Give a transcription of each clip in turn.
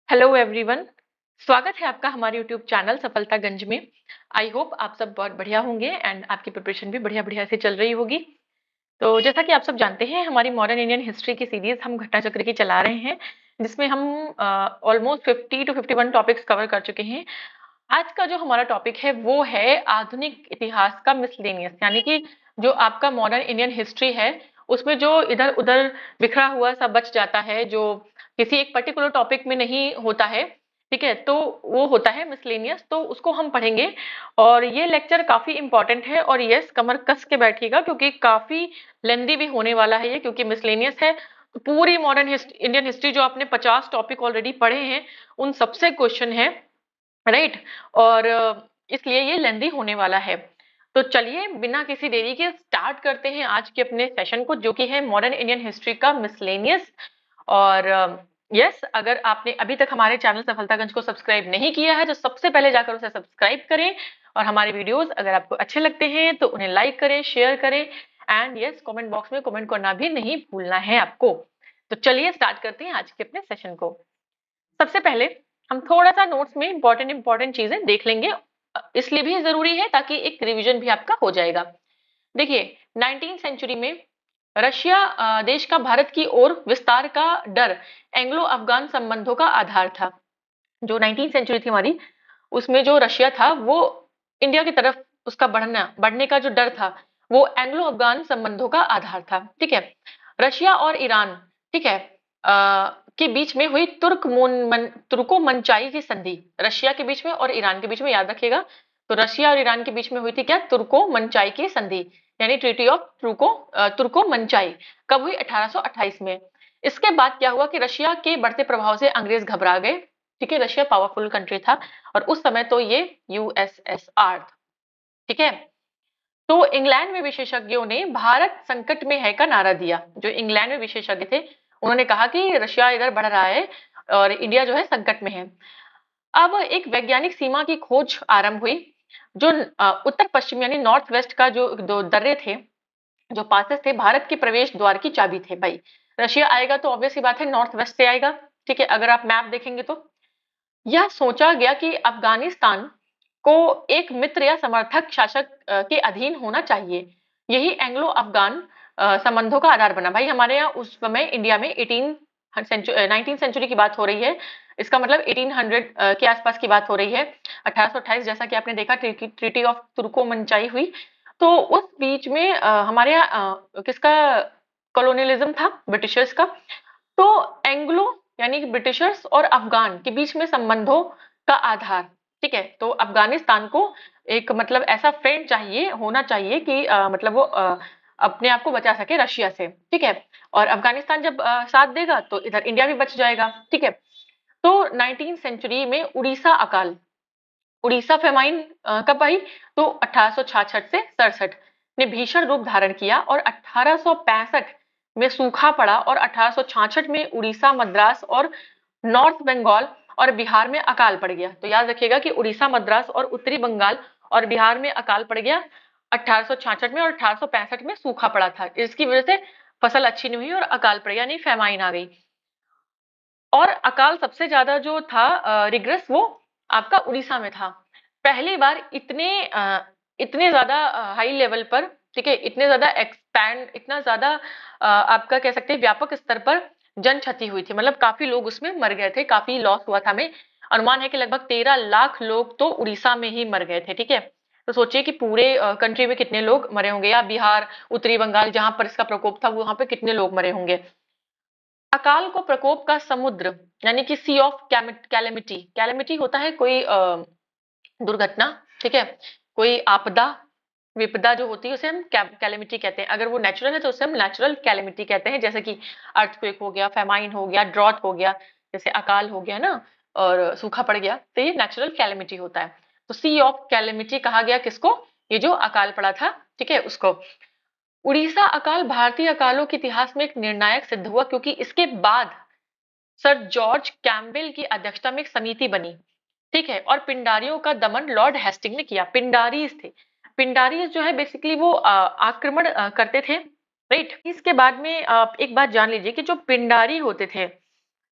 Hello everyone. स्वागत है आपका हमारे यूट्यूब चैनल सफलतागंज में। आई होप आप सब बहुत बढ़िया होंगे एंड आपकी प्रिपरेशन भी बढ़िया बढ़िया से चल रही होगी। तो जैसा कि आप सब जानते हैं, हमारी मॉडर्न इंडियन हिस्ट्री की सीरीज हम घटना चक्र की चला रहे हैं, जिसमें हम ऑलमोस्ट 50 to 51 टॉपिक्स कवर कर चुके हैं। आज का जो हमारा टॉपिक है वो है आधुनिक इतिहास का मिसलेनियस, यानी कि जो आपका मॉडर्न इंडियन हिस्ट्री है उसमें जो इधर उधर बिखरा हुआ सा बच जाता है, जो किसी एक पर्टिकुलर टॉपिक में नहीं होता है, ठीक है, तो वो होता है मिसलेनियस, तो उसको हम पढ़ेंगे। और ये लेक्चर काफी इंपॉर्टेंट है और यस, कमर कस के बैठिएगा क्योंकि काफी लेंदी भी होने वाला है ये, क्योंकि मिसलेनियस है। तो पूरी मॉडर्न इंडियन हिस्ट्री जो आपने 50 टॉपिक ऑलरेडी पढ़े हैं उन सबसे क्वेश्चन है, राइट। और इसलिए ये लेंदी होने वाला है। तो चलिए बिना किसी देरी के स्टार्ट करते हैं आज के अपने सेशन को, जो कि है मॉडर्न इंडियन हिस्ट्री का मिसलेनियस। और यस, अगर आपने अभी तक हमारे चैनल सफलतागंज को सब्सक्राइब नहीं किया है तो सबसे पहले जाकर उसे सब्सक्राइब करें। और हमारे वीडियोस अगर आपको अच्छे लगते हैं तो उन्हें लाइक करें, शेयर करें एंड यस, कमेंट बॉक्स में कमेंट करना भी नहीं भूलना है आपको। तो चलिए स्टार्ट करते हैं आज के अपने सेशन को। सबसे पहले हम थोड़ा सा नोट्स में इंपॉर्टेंट इंपॉर्टेंट चीजें देख लेंगे, इसलिए भी जरूरी है ताकि एक रिवीजन भी आपका हो जाएगा। देखिए, 19th सेंचुरी में रशिया देश का भारत की ओर विस्तार का डर एंग्लो अफगान संबंधों का आधार था। जो 19th सेंचुरी थी हमारी, उसमें जो रशिया था वो इंडिया की तरफ उसका बढ़ने का जो डर था वो एंग्लो अफगान संबंधों का आधार था, ठीक है। रशिया और ईरान, ठीक है, के बीच में हुई तुर्को मनचाई की संधि, रशिया के बीच में और ईरान के बीच में, याद रखिएगा। तो रशिया और ईरान के बीच में हुई थी क्या, तुर्को मनचाई की संधि, यानी ट्रीटी ऑफ तुर्को मनचाई। कब हुई, 1828 में। इसके बाद क्या हुआ कि रशिया के बढ़ते प्रभाव से अंग्रेज घबरा गए, ठीक है। रशिया पावरफुल कंट्री था और उस समय तो ये यूएसएसआर था, ठीक है। तो इंग्लैंड में विशेषज्ञों ने भारत संकट में है का नारा दिया। जो इंग्लैंड में विशेषज्ञ थे उन्होंने कहा कि रशिया इधर बढ़ रहा है और इंडिया जो है संकट में है। अब एक वैज्ञानिक सीमा की खोज आरंभ हुई। जो उत्तर पश्चिम यानी नॉर्थ वेस्ट का जो दो दर्रे थे, जो पासेस थे, भारत के प्रवेश द्वार की चाबी थे भाई। रशिया आएगा तो ऑब्वियस सी बात है नॉर्थ वेस्ट से आएगा, ठीक है। अगर आप मैप देखेंगे तो यह सोचा गया कि अफगानिस्तान को एक मित्र या समर्थक शासक के अधीन होना चाहिए। यही एंग्लो अफगान संबंधों का आधार बना। भाई हमारे यहाँ उस समय इंडिया में 19th सेंचुरी की बात हो रही है, इसका मतलब 1800 के आसपास की बात हो रही है। 1828 जैसा कि आपने देखा ट्रीटी ऑफ तुर्को मनचाई हुई। तो उस बीच में हमारे यहाँ किसका कॉलोनियलिज्म था, ब्रिटिशर्स का। तो एंग्लो यानी कि ब्रिटिशर्स और अफगान के बीच में संबंधों का आधार, ठीक है। तो अफगानिस्तान को एक मतलब ऐसा फ्रेंड चाहिए, होना चाहिए कि मतलब वो अपने आप को बचा सके रशिया से, ठीक है। और अफगानिस्तान जब साथ देगा तो इधर इंडिया भी बच जाएगा, ठीक है। तो 19th सेंचुरी में उड़ीसा फेमाइन कब आई, तो 1866 से 67 ने भीषण रूप धारण किया और 1865 में सूखा पड़ा और 1866 में उड़ीसा, मद्रास और नॉर्थ बंगाल और बिहार में अकाल पड़ गया। तो याद रखिएगा कि उड़ीसा, मद्रास और उत्तरी बंगाल और बिहार में अकाल पड़ गया 1866 में, और 1865 में सूखा पड़ा था। इसकी वजह से फसल अच्छी नहीं हुई और अकाल पड़ गया, यानी फेमाइन आ गई। और अकाल सबसे ज्यादा जो था रिग्रेस, वो आपका उड़ीसा में था। पहली बार इतने ज्यादा हाई लेवल पर, ठीक है, इतने ज्यादा एक्सपैंड, इतना ज्यादा आपका कह सकते हैं व्यापक स्तर पर जन क्षति हुई थी। मतलब काफी लोग उसमें मर गए थे, काफी लॉस हुआ था। हमें अनुमान है कि लगभग 13 लाख लोग तो उड़ीसा में ही मर गए थे, ठीक है। तो सोचिए कि पूरे कंट्री में कितने लोग मरे होंगे, या बिहार, उत्तरी बंगाल जहां पर इसका प्रकोप था वहां पे कितने लोग मरे होंगे। अकाल को प्रकोप का समुद्र यानी कि सी ऑफ कैलेमिटी, कैलेमिटी होता है कोई दुर्घटना, ठीक है, कोई आपदा, विपदा जो होती है उसे हम कैलेमिटी कहते हैं। अगर वो नेचुरल है तो उसे हम नेचुरल कैलेमिटी कहते हैं, जैसे कि अर्थक्वेक हो गया, फेमाइन हो गया, ड्रॉट हो गया, जैसे अकाल हो गया ना, और सूखा पड़ गया, तो ये नेचुरल कैलेमिटी होता है। तो सी ऑफ कैलेमिटी कहा गया किसको, ये जो अकाल पड़ा था, ठीक है, उसको। उड़ीसा अकाल भारतीय अकालों के इतिहास में एक निर्णायक सिद्ध हुआ, क्योंकि इसके बाद सर जॉर्ज कैम्पबेल की अध्यक्षता में एक समिति बनी, ठीक है, और पिंडारियों का दमन लॉर्ड हेस्टिंग ने किया। पिंडारीज थे, पिंडारीज जो है बेसिकली वो आक्रमण करते थे, राइट। इसके बाद में आप एक बात जान लीजिए कि जो पिंडारी होते थे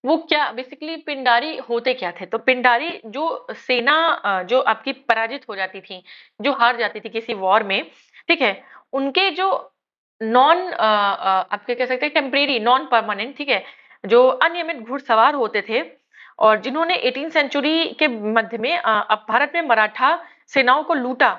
वो क्या बेसिकली पिंडारी होते क्या थे? तो पिंडारी जो सेना जो आपकी पराजित हो जाती थी, जो हार जाती थी किसी वॉर में, ठीक है? उनके जो आप क्या कह सकते हैं टेम्परेरी, नॉन परमानेंट, ठीक है? जो अनियमित घुड़सवार होते थे और जिन्होंने 18th सेंचुरी के मध्य में भारत में मराठा सेनाओं को लूटा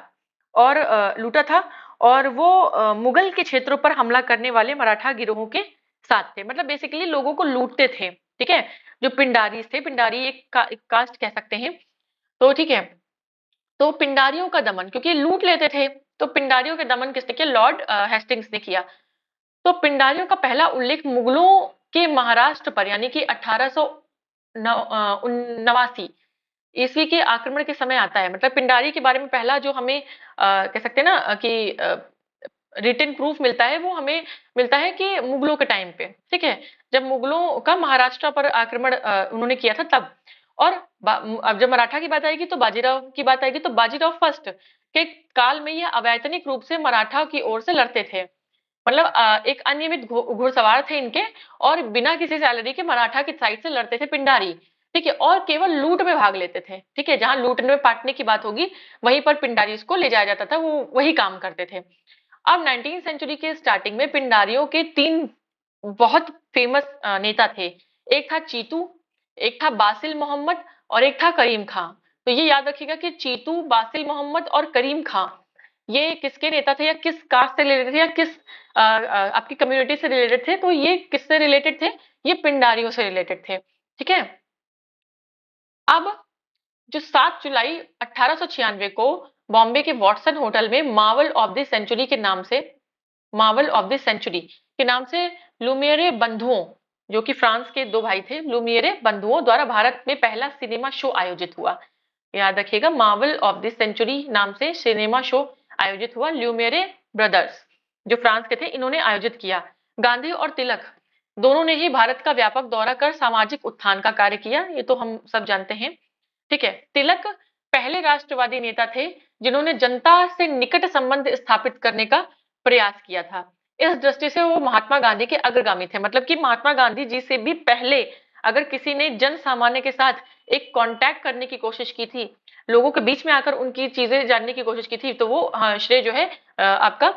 था और वो मुगल के क्षेत्रों पर हमला करने वाले मराठा गिरोहों के साथ थे। मतलब बेसिकली लोगों को लूटते थे, ठीक है? जो पिंडारीज थे, पिंडारी एक कास्ट कह सकते हैं। तो ठीक है, तो पिंडारियों का दमन क्योंकि लूट लेते थे, तो पिंडारियों के दमन किसने किया? लॉर्ड हेस्टिंग्स ने किया। तो पिंडारियों का पहला उल्लेख मुगलों के महाराष्ट्र पर यानी कि 1889 ईस्वी के आक्रमण के समय आता है। मतलब पिंडारी के बारे में पहला जो हमें कह सकते हैं ना कि रिटन प्रूफ मिलता है, वो हमें मिलता है कि मुगलों के टाइम पे, ठीक है? जब मुगलों का महाराष्ट्र पर आक्रमण उन्होंने किया था तब। और अब जब मराठा की बात आएगी तो बाजीराव की बात आएगी, तो बाजीराव फर्स्ट के काल में ये अवैतनिक रूप से मराठा की ओर से लड़ते थे। मतलब एक अनियमित घुड़सवार थे इनके और बिना किसी सैलरी के मराठा की साइड से लड़ते थे पिंडारी, ठीक है? और केवल लूट में भाग लेते थे, ठीक है? जहां लूटने में पाटने की बात होगी वहीं पर पिंडारी को ले जाया जाता था, वो वही काम करते थे। अब 19th सेंचुरी के स्टार्टिंग में पिंडारियों के तीन बहुत फेमस नेता थे। एक था चीतू, एक था बासिल मोहम्मद और एक था करीम खां। तो ये याद रखिएगा कि चीतू, बासिल मोहम्मद और करीम खां ये किसके नेता थे या किस कास्ट से रिलेटेड थे या किस आपकी कम्युनिटी से रिलेटेड थे? तो ये किससे रिलेटेड थे? ये पिंडारियों से रिलेटेड थे, ठीक है? अब जो 7 जुलाई 1896 को बॉम्बे के वॉटसन होटल में मार्वल ऑफ द सेंचुरी के नाम से लुमियरे बंधुओं, जो कि फ्रांस के दो भाई थे, लुमियरे बंधुओं द्वारा भारत में पहला सिनेमा शो आयोजित हुआ। याद रखिएगा, मार्वल ऑफ द सेंचुरी नाम से सिनेमा शो आयोजित हुआ। ल्यूमियरे ब्रदर्स जो फ्रांस के थे, इन्होंने आयोजित किया। गांधी और तिलक दोनों ने ही भारत का व्यापक दौरा कर सामाजिक उत्थान का कार्य किया, ये तो हम सब जानते हैं, ठीक है? तिलक पहले राष्ट्रवादी नेता थे जिन्होंने जनता से निकट संबंध स्थापित करने का प्रयास किया था। इस दृष्टि से वो महात्मा गांधी के अग्रगामी थे। मतलब कि महात्मा गांधी जी से भी पहले अगर किसी ने जन सामान्य के साथ एक कांटेक्ट करने की कोशिश की थी, लोगों के बीच में आकर उनकी चीजें जानने की कोशिश की थी, तो वो हाँ, श्रेय जो है आपका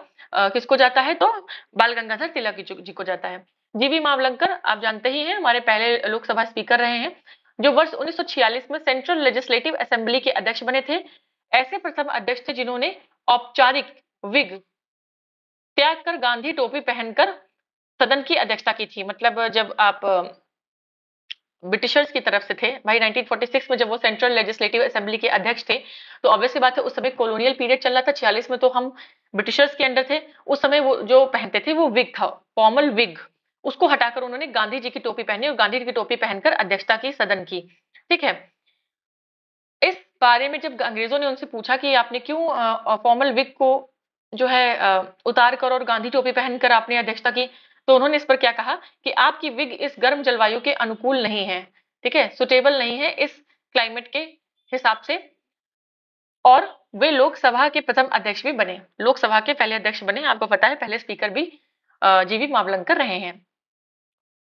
किसको जाता है? तो बाल गंगाधर तिलक जी को जाता है। जीवी मावलंकर आप जानते ही हैं, हमारे पहले लोकसभा स्पीकर रहे हैं, जो वर्ष 1946 में सेंट्रल लेजिस्लेटिव असेंबली के अध्यक्ष बने थे। ऐसे प्रथम अध्यक्ष थे जिन्होंने औपचारिक विग त्याग कर गांधी टोपी पहनकर सदन की अध्यक्षता की थी। मतलब जब आप ब्रिटिशर्स की तरफ से थे भाई, 1946 में जब वो सेंट्रल लेजिस्लेटिव असेंबली के अध्यक्ष थे, तो ऑब्वियस सी बात है उस समय कॉलोनियल पीरियड चल रहा था। 46 में तो हम ब्रिटिशर्स के अंडर थे। उस समय वो जो पहनते थे वो विग था, फॉर्मल विग। उसको हटाकर उन्होंने गांधी जी की टोपी पहनी और गांधी जी की टोपी पहनकर अध्यक्षता की सदन की, ठीक है? इस बारे में जब अंग्रेजों ने उनसे पूछा कि आपने क्यों फॉर्मल विग को जो है उतार कर और गांधी टोपी पहनकर आपने अध्यक्षता की, तो उन्होंने इस पर क्या कहा कि आपकी विग इस गर्म जलवायु के अनुकूल नहीं है, ठीक है? सुटेबल नहीं है इस क्लाइमेट के हिसाब से। और वे लोकसभा के प्रथम अध्यक्ष भी बने, लोकसभा के पहले अध्यक्ष बने। आपको पता है पहले स्पीकर भी जीवी मावलंकर रहे हैं।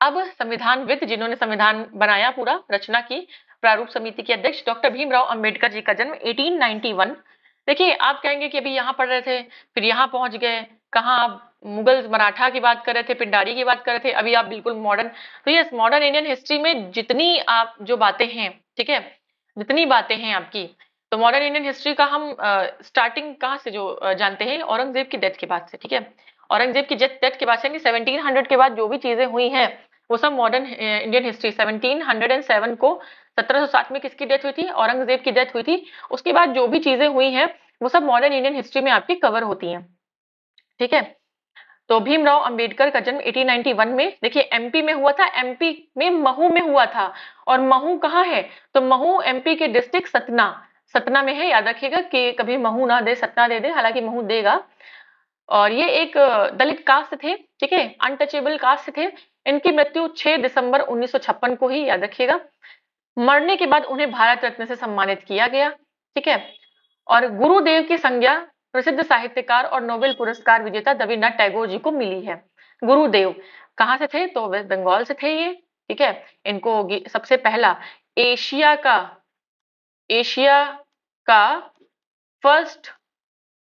अब संविधानविद जिन्होंने संविधान बनाया, पूरा रचना की, प्रारूप समिति के अध्यक्ष डॉक्टर भीमराव अंबेडकर जी का जन्म 1891। देखिए, आप कहेंगे कि अभी यहाँ पढ़ रहे थे फिर यहाँ पहुंच गए, कहाँ आप मुगल मराठा की बात कर रहे थे, पिंडारी की बात कर रहे थे, अभी आप बिल्कुल मॉडर्न। तो यस, मॉडर्न इंडियन हिस्ट्री में जितनी आप जो बातें हैं, ठीक है, जितनी बातें हैं आपकी, तो मॉडर्न इंडियन हिस्ट्री का हम स्टार्टिंग कहाँ से जो जानते हैं, औरंगजेब की डेथ के बाद से, ठीक है? औरंगजेब की डेथ के बाद से 1700 के बाद जो भी चीजें हुई हैं वो सब मॉडर्न इंडियन हिस्ट्री। 1707 को 1707 में किसकी डेथ हुई थी? औरंगजेब की डेथ हुई थी। उसके बाद जो भी चीजें हुई हैं वो सब मॉडर्न इंडियन हिस्ट्री में आपकी कवर होती हैं, ठीक है? तो भीमराव अंबेडकर का जन्म 1891 में, देखिए एमपी में हुआ था, एमपी में महू में हुआ था। और महू कहाँ है? तो महू एमपी के डिस्ट्रिक्ट सतना, सतना में है। याद रखिएगा कि कभी महू ना दे सतना दे दे, हालांकि महू देगा। और ये एक दलित कास्ट थे, ठीक है, अनटचेबल कास्ट थे। इनकी मृत्यु 6 दिसंबर 1956 को ही, याद रखिएगा। मरने के बाद उन्हें भारत रत्न से सम्मानित किया गया, ठीक है? और गुरुदेव की संज्ञा प्रसिद्ध साहित्यकार और नोबेल पुरस्कार विजेता रविन्द्रनाथ टैगोर जी को मिली है। गुरुदेव कहाँ से थे? तो वेस्ट बंगाल से थे ये, ठीक है। इनको सबसे पहला एशिया का एशिया का फर्स्ट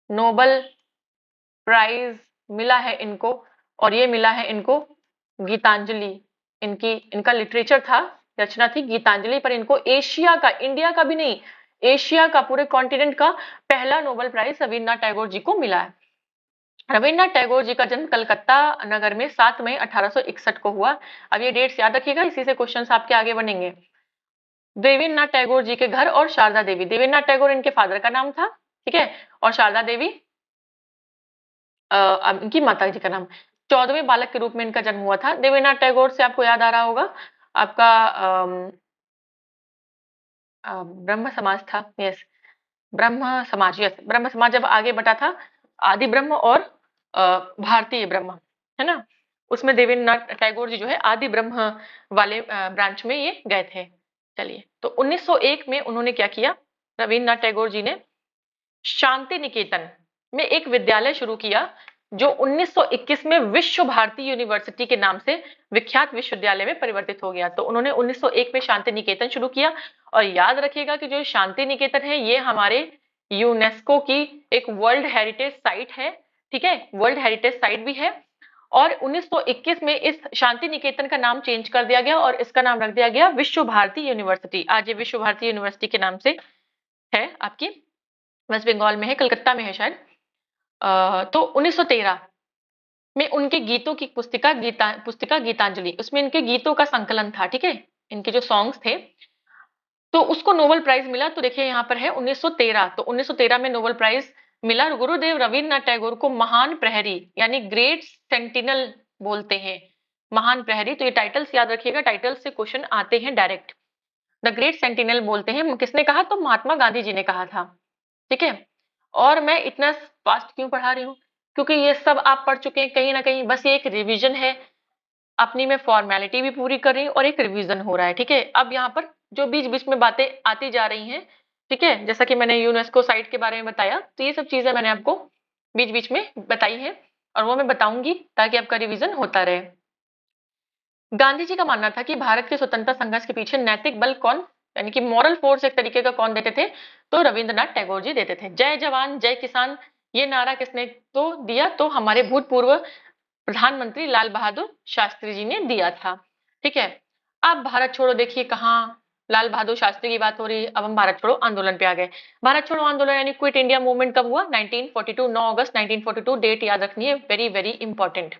नोबल प्राइज मिला है इनको, और ये मिला है इनको गीतांजलि। इनका लिटरेचर था, रचना थी गीतांजलि, पर इनको एशिया का, इंडिया का भी नहीं, एशिया का, पूरे कॉन्टिनेंट का पहला नोबेल प्राइज रविन्द्रनाथ टैगोर जी को मिला है। रविन्द्रनाथ टैगोर जी का जन्म कलकत्ता नगर में 7 मई 1861 को हुआ। अब ये डेट्स याद रखिएगा, इसी से क्वेश्चंस आपके आगे बढ़ेंगे। देवेंद्रनाथ टैगोर जी के घर और शारदा देवी, देवेंद्रनाथ टैगोर इनके फादर का नाम था, ठीक है, और शारदा देवी इनकी माता जी का नाम। 14वें बालक के रूप में इनका जन्म हुआ था। देवेंद्रनाथ टैगोर से आपको याद आ रहा होगा आपका ब्रह्म समाज था, यस, ब्रह्म समाज, यस, ब्रह्म समाज जब आगे बढ़ा था, आदि ब्रह्म और भारतीय ब्रह्म, है ना, उसमें देवेंद्रनाथ टैगोर जी जो है आदि ब्रह्म वाले ब्रांच में ये गए थे। चलिए, तो 1901 में उन्होंने क्या किया, रविन्द्रनाथ टैगोर जी ने शांति निकेतन में एक विद्यालय शुरू किया, जो 1921 में विश्व भारती यूनिवर्सिटी के नाम से विख्यात विश्वविद्यालय में परिवर्तित हो गया। तो उन्होंने 1901 में शांति निकेतन शुरू किया, और याद रखिएगा कि जो शांति निकेतन है ये हमारे यूनेस्को की एक वर्ल्ड हेरिटेज साइट है, ठीक है, वर्ल्ड हेरिटेज साइट भी है। और 1921 में इस शांति निकेतन का नाम चेंज कर दिया गया और इसका नाम रख दिया गया विश्व भारती यूनिवर्सिटी। आज ये विश्व भारती यूनिवर्सिटी के नाम से है, आपकी वेस्ट बंगाल में है, कलकत्ता में है शायद। तो 1913 में उनके गीतों की पुस्तिका गीतांजलि, उसमें इनके गीतों का संकलन था, ठीक है, इनके जो सॉन्ग्स थे, तो उसको नोबेल प्राइज मिला। तो देखिए यहाँ पर है 1913, तो 1913 में नोबेल प्राइज मिला। गुरुदेव रविन्द्रनाथ टैगोर को महान प्रहरी यानी ग्रेट सेंटिनल बोलते हैं, महान प्रहरी। तो ये टाइटल्स याद रखिएगा, टाइटल्स से क्वेश्चन आते हैं डायरेक्ट। द ग्रेट सेंटिनल बोलते हैं, किसने कहा, तो महात्मा गांधी जी ने कहा था, ठीक है। और मैं इतना फास्ट क्यों पढ़ा रही हूँ, क्योंकि ये सब आप पढ़ चुके हैं कहीं ना कहीं, बस ये एक रिवीजन है, अपनी मैं फॉर्मेलिटी भी पूरी कर रही हूँ और एक रिवीजन हो रहा है, ठीक है। अब यहाँ पर जो बीच बीच में बातें आती जा रही हैं, ठीक है, जैसा कि मैंने यूनेस्को साइट के बारे में बताया, तो ये सब चीजें मैंने आपको बीच बीच में बताई हैं, और वो मैं बताऊंगी ताकि आपका रिवीजन होता रहे। गांधी जी का मानना था कि भारत के स्वतंत्रता संघर्ष के पीछे नैतिक बल कौन, यानी कि मॉरल फोर्स एक तरीके का कौन देते थे, तो रविंद्रनाथ टैगोर जी देते थे। जय जवान जय किसान, ये नारा किसने तो दिया, तो हमारे भूतपूर्व प्रधानमंत्री लाल बहादुर शास्त्री जी ने दिया था, ठीक है। अब भारत छोड़ो, देखिए कहाँ लाल बहादुर शास्त्री की बात हो रही है, अब हम भारत छोड़ो आंदोलन पे आ गए। भारत छोड़ो आंदोलन यानी क्विट इंडिया मूवमेंट कब हुआ, 1942, 9 अगस्त 1942, डेट याद रखनी है, very very important.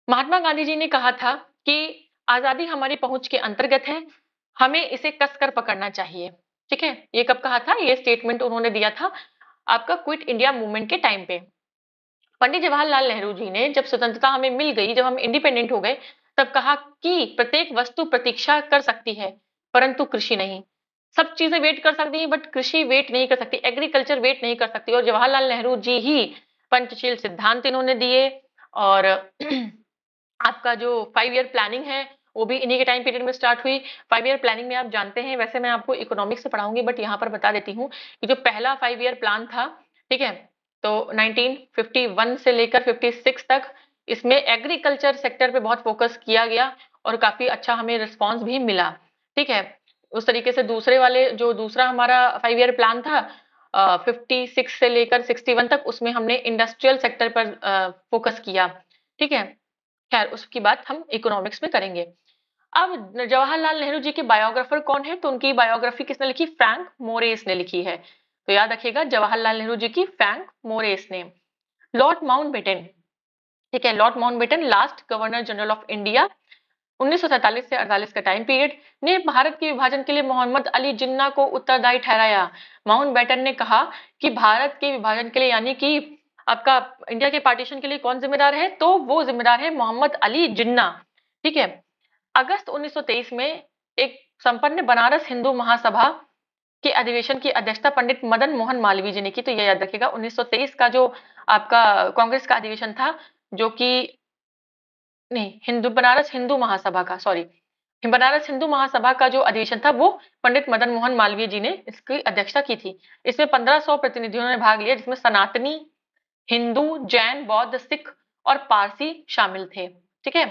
Mahatma Gandhi ji ने कहा था कि आजादी हमारी पहुंच के अंतर्गत है, हमें इसे कसकर पकड़ना चाहिए, ठीक है। ये कब कहा था, ये स्टेटमेंट उन्होंने दिया था आपका क्विट इंडिया मूवमेंट के टाइम पे। पंडित जवाहरलाल नेहरू जी ने जब स्वतंत्रता हमें मिल गई, जब हम इंडिपेंडेंट हो गए, तब कहा कि प्रत्येक वस्तु प्रतीक्षा कर सकती है परंतु कृषि नहीं। सब चीजें वेट कर सकती हैं बट कृषि वेट नहीं कर सकती, एग्रीकल्चर वेट नहीं कर सकती। और जवाहरलाल नेहरू जी ही पंचशील सिद्धांत इन्होंने दिए, और आपका जो 5 ईयर प्लानिंग है वो भी इन्हीं के टाइम पीरियड में स्टार्ट हुई। 5 ईयर प्लानिंग में आप जानते हैं, वैसे मैं आपको इकोनॉमिक्स से पढ़ाऊंगी बट यहाँ पर बता देती हूँ कि जो पहला 5 ईयर प्लान था, ठीक है, तो 1951 से लेकर 56 तक इसमें एग्रीकल्चर सेक्टर पे बहुत फोकस किया गया और काफी अच्छा हमें रिस्पॉन्स भी मिला, ठीक है। उस तरीके से दूसरे वाले जो दूसरा हमारा 5 ईयर प्लान था 56 से लेकर 61 तक, उसमें हमने इंडस्ट्रियल सेक्टर पर फोकस किया, ठीक है। खैर उसकी बात हम इकोनॉमिक्स में करेंगे। अब जवाहरलाल नेहरू जी के बायोग्राफर कौन है, तो उनकी बायोग्राफी किसने लिखी, फ्रैंक मोरेस ने लिखी है। तो याद रखिएगा जवाहरलाल नेहरू जी की फ्रैंक मोरेस ने। लॉर्ड माउंटबेटन, ठीक है, Lord Mountbatten last governor general of India 1947 से 48 का टाइम पीरियड, ने भारत के विभाजन के लिए मोहम्मद अली जिन्ना को उत्तरदायी ठहराया। माउंटबेटन ने कहा कि भारत के विभाजन के लिए यानी कि आपका इंडिया के पार्टीशन के लिए कौन जिम्मेदार है, तो वो जिम्मेदार है मोहम्मद अली जिन्ना, ठीक है। अगस्त 1923 में एक संपन्न बनारस हिंदू महासभा के अधिवेशन की अध्यक्षता पंडित मदन मोहन मालवीय जी ने की। तो ये याद रखिएगा 1923 का जो आपका कांग्रेस का अधिवेशन था, जो कि नहीं, बनारस हिंदू महासभा का, सॉरी, बनारस हिंदू महासभा का जो अधिवेशन था वो पंडित मदन मोहन मालवीय जी ने इसकी अध्यक्षता की थी। इसमें 1500 प्रतिनिधियों ने भाग लिया, जिसमें सनातनी, हिंदू, जैन, बौद्ध, सिख और पारसी शामिल थे, ठीक है।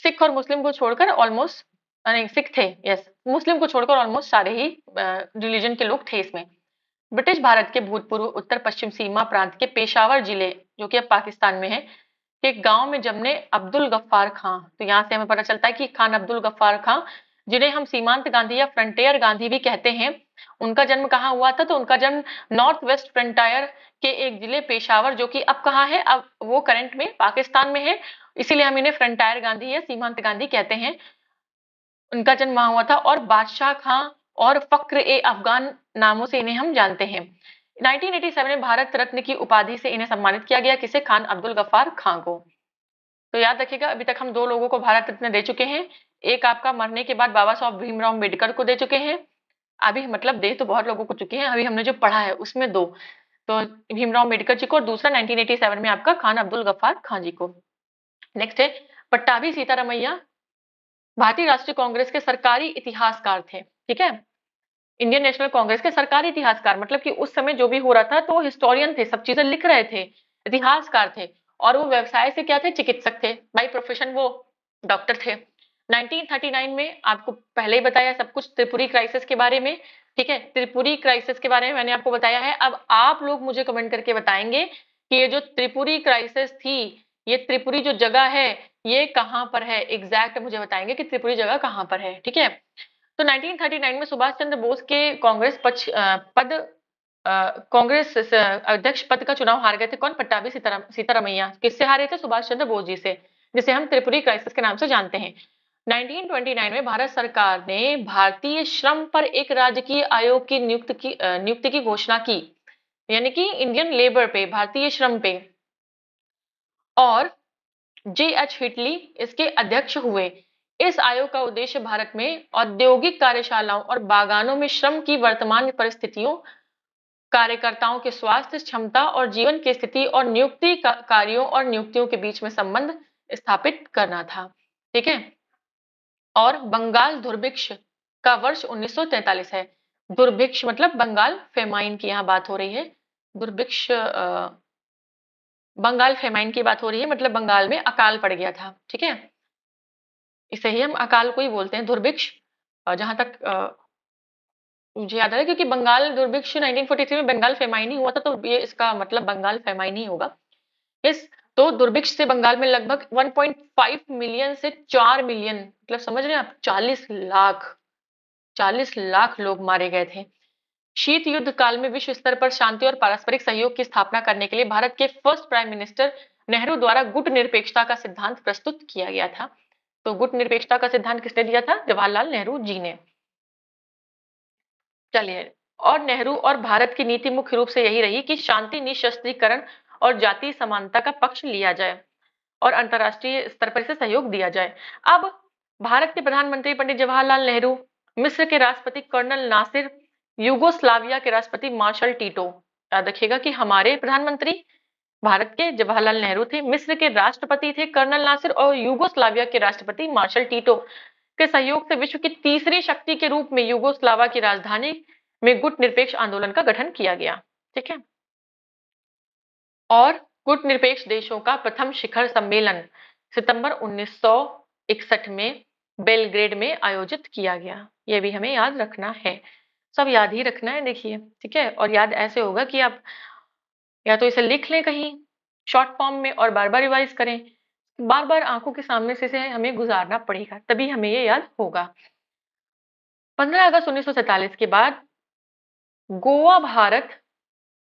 सिख और मुस्लिम को छोड़कर ऑलमोस्ट, नहीं सिख थे, यस, मुस्लिम को छोड़कर ऑलमोस्ट सारे ही रिलीजन के लोग थे इसमें। ब्रिटिश भारत के भूतपूर्व उत्तर पश्चिम सीमा प्रांत के पेशावर जिले, जो कि अब पाकिस्तान में है, के गांव में जन्मे अब्दुल गफ्फार खां, तो यहाँ से हमें पता चलता है कि खान अब्दुल गफ्फार खां, जिन्हें हम सीमांत गांधी या फ्रंटियर गांधी भी कहते हैं, उनका जन्म कहाँ हुआ था? तो उनका जन्म नॉर्थ वेस्ट फ्रंटायर के एक जिले पेशावर, जो कि अब कहाँ है, अब वो करंट में पाकिस्तान में है, इसीलिए हम इन्हें फ्रंटायर गांधी या सीमांत गांधी कहते हैं। उनका जन्म वहां हुआ था, और बादशाह खां और फक्र ए अफगान नामों से इन्हें हम जानते हैं। 1987 में भारत रत्न की उपाधि से इन्हें सम्मानित किया गया, किसे? खान अब्दुल गफ्फार खां को। तो याद रखिएगा, अभी तक हम 2 लोगों को भारत रत्न दे चुके हैं। एक आपका मरने के बाद बाबा साहब भीमराव अम्बेडकर को दे चुके हैं। अभी मतलब दे तो बहुत लोगों को चुके हैं, अभी हमने जो पढ़ा है उसमें 2, तो भीमराव अम्बेडकर जी को, और दूसरा 1987 में आपका खान अब्दुल गफ्फार खां जी को। नेक्स्ट है पट्टाभी सीतारामैया, भारतीय राष्ट्रीय कांग्रेस के सरकारी इतिहासकार थे, ठीक है। इंडियन नेशनल कांग्रेस के सरकारी इतिहासकार, मतलब कि उस समय जो भी हो रहा था तो हिस्टोरियन थे, सब चीजें लिख रहे थे, इतिहासकार थे, और वो व्यवसाय से क्या थे? चिकित्सक थे, बाई प्रोफेशन वो डॉक्टर थे। 1939 में आपको पहले ही बताया सब कुछ त्रिपुरी क्राइसिस के बारे में, ठीक है। त्रिपुरी क्राइसिस के बारे में मैंने आपको बताया है। अब आप लोग मुझे कमेंट करके बताएंगे कि ये जो त्रिपुरी क्राइसिस थी, ये त्रिपुरी जो जगह है ये कहाँ पर है, एग्जैक्ट मुझे बताएंगे कि त्रिपुरी जगह कहाँ पर है, ठीक है। तो 1939 में सुभाष चंद्र बोस के कांग्रेस कांग्रेस अध्यक्ष पद का चुनाव हार गए थे। कौन? पट्टाभी सीतारामैया। किससे हारे थे? सुभाष चंद्र बोस जी से, जिसे हम त्रिपुरी क्राइसिस के नाम से जानते हैं। 1929 में भारत सरकार ने भारतीय श्रम पर एक राजकीय आयोग की नियुक्ति की घोषणा की, यानी कि इंडियन लेबर पे, भारतीय श्रम पे, और J.H. हिटली इसके अध्यक्ष हुए। इस आयोग का उद्देश्य भारत में औद्योगिक कार्यशालाओं और बागानों में श्रम की वर्तमान परिस्थितियों, कार्यकर्ताओं के स्वास्थ्य, क्षमता और जीवन की स्थिति, और नियुक्ति कार्यों और नियुक्तियों के बीच में संबंध स्थापित करना था, ठीक है। और बंगाल दुर्भिक्ष का वर्ष 1943 है। दुर्भिक्ष मतलब बंगाल फेमाइन की यहाँ बात हो रही है। दुर्भिक्ष बंगाल फेमाइन की बात हो रही है, मतलब बंगाल में अकाल पड़ गया था, ठीक है। इसे ही हम अकाल को ही बोलते हैं, दुर्भिक्ष। जहां तक मुझे याद आ रहा है, क्योंकि बंगाल दुर्भिक्ष 1943 में बंगाल फेमाइन ही हुआ था, तो ये इसका मतलब बंगाल फेमाइन ही होगा। इस तो दुर्भिक्ष से बंगाल में लगभग 1.5 मिलियन से 4 मिलियन, मतलब समझ रहे हैं आप, 40 लाख लोग मारे गए थे। शीत युद्ध काल में विश्व स्तर पर शांति और पारस्परिक सहयोग की स्थापना करने के लिए भारत के फर्स्ट प्राइम मिनिस्टर नेहरू द्वारा गुट निरपेक्षता का सिद्धांत प्रस्तुत किया गया था। तो गुट निरपेक्षता का सिद्धांत किसने दिया था? जवाहरलाल नेहरू जी ने। चलिए, और नेहरू और भारत की नीति मुख्य रूप से यही रही कि शांति, निशस्त्रीकरण और जातीय समानता का पक्ष लिया जाए, और अंतर्राष्ट्रीय स्तर पर इसे सहयोग दिया जाए। अब भारत के प्रधानमंत्री पंडित जवाहरलाल नेहरू, मिस्र के राष्ट्रपति कर्नल नासिर, यूगोस्लाविया के राष्ट्रपति मार्शल टीटो, याद रखिएगा कि हमारे प्रधानमंत्री भारत के जवाहरलाल नेहरू थे, मिस्र के राष्ट्रपति थे कर्नल नासिर, और यूगोस्लाविया के राष्ट्रपति मार्शल टीटो के सहयोग से विश्व की तीसरी शक्ति के रूप में यूगोस्लावा की राजधानी में गुट निरपेक्ष आंदोलन का गठन किया गया, ठीक है। और गुट निरपेक्ष देशों का प्रथम शिखर सम्मेलन सितंबर 1961 में बेलग्रेड में आयोजित किया गया। यह भी हमें याद रखना है, सब याद ही रखना है, देखिए, ठीक है। और याद ऐसे होगा कि आप या तो इसे लिख लें कहीं शॉर्ट फॉर्म में और बार बार रिवाइज करें, बार बार आंखों के सामने से इसे हमें गुजारना पड़ेगा, तभी हमें ये याद होगा। 15 अगस्त 1947 के बाद गोवा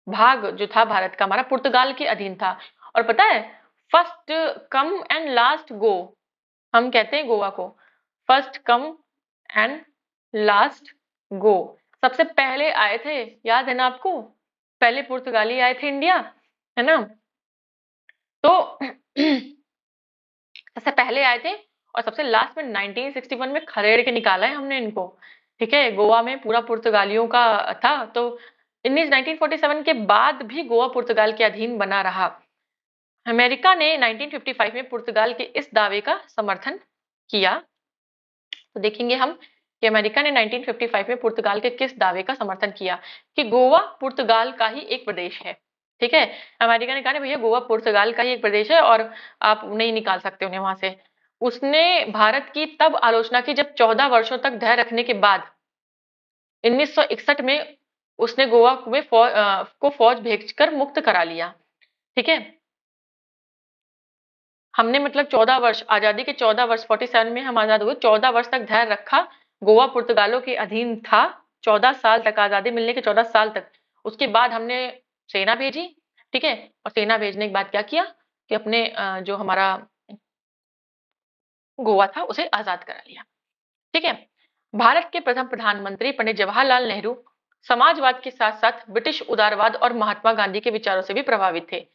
भाग जो था भारत का, हमारा पुर्तगाल के अधीन था। और पता है, फर्स्ट कम एंड लास्ट गो, हम कहते हैं गोवा को फर्स्ट कम एंड लास्ट गो, सबसे पहले आए थे, याद है ना आपको? पहले पुर्तगाली आए थे इंडिया, है ना। तो सबसे पहले आए थे, और सबसे लास्ट में 1961 में खदेड़ के निकाला है हमने इनको, ठीक है। गोवा में पूरा पुर्तगालियों का था, तो 1947 के बाद भी गोवा पुर्तगाल के अधीन बना रहा। अमेरिका ने 1955 में पुर्तगाल के इस दावे का समर्थन किया। तो देखेंगे हम कि अमेरिका ने 1955 में पुर्तगाल के किस दावे का समर्थन किया, कि गोवा पुर्तगाल का ही एक प्रदेश है, ठीक है। अमेरिका ने कहा भैया गोवा पुर्तगाल का ही एक प्रदेश है और आप नहीं निकाल सकते उन्हें वहां से। उसने भारत की तब आलोचना की जब 14 वर्षों तक धैर्य रखने के बाद 1961 में उसने गोवा में को फौज भेजकर मुक्त करा लिया। ठीक है, हमने मतलब 14 वर्ष, आजादी के 14 वर्ष, 47 में हम आजाद हुए, 14 वर्ष तक धैर्य रखा। गोवा पुर्तगालों के अधीन था 14 साल तक, आजादी मिलने के 14 साल तक। उसके बाद हमने सेना भेजी। ठीक है, और सेना भेजने के बाद क्या किया कि अपने जो हमारा गोवा था उसे आजाद करा लिया। ठीक है, भारत के प्रथम प्रधानमंत्री पंडित जवाहरलाल नेहरू समाजवाद के साथ साथ ब्रिटिश उदारवाद और महात्मा गांधी के विचारों से भी प्रभावित थे।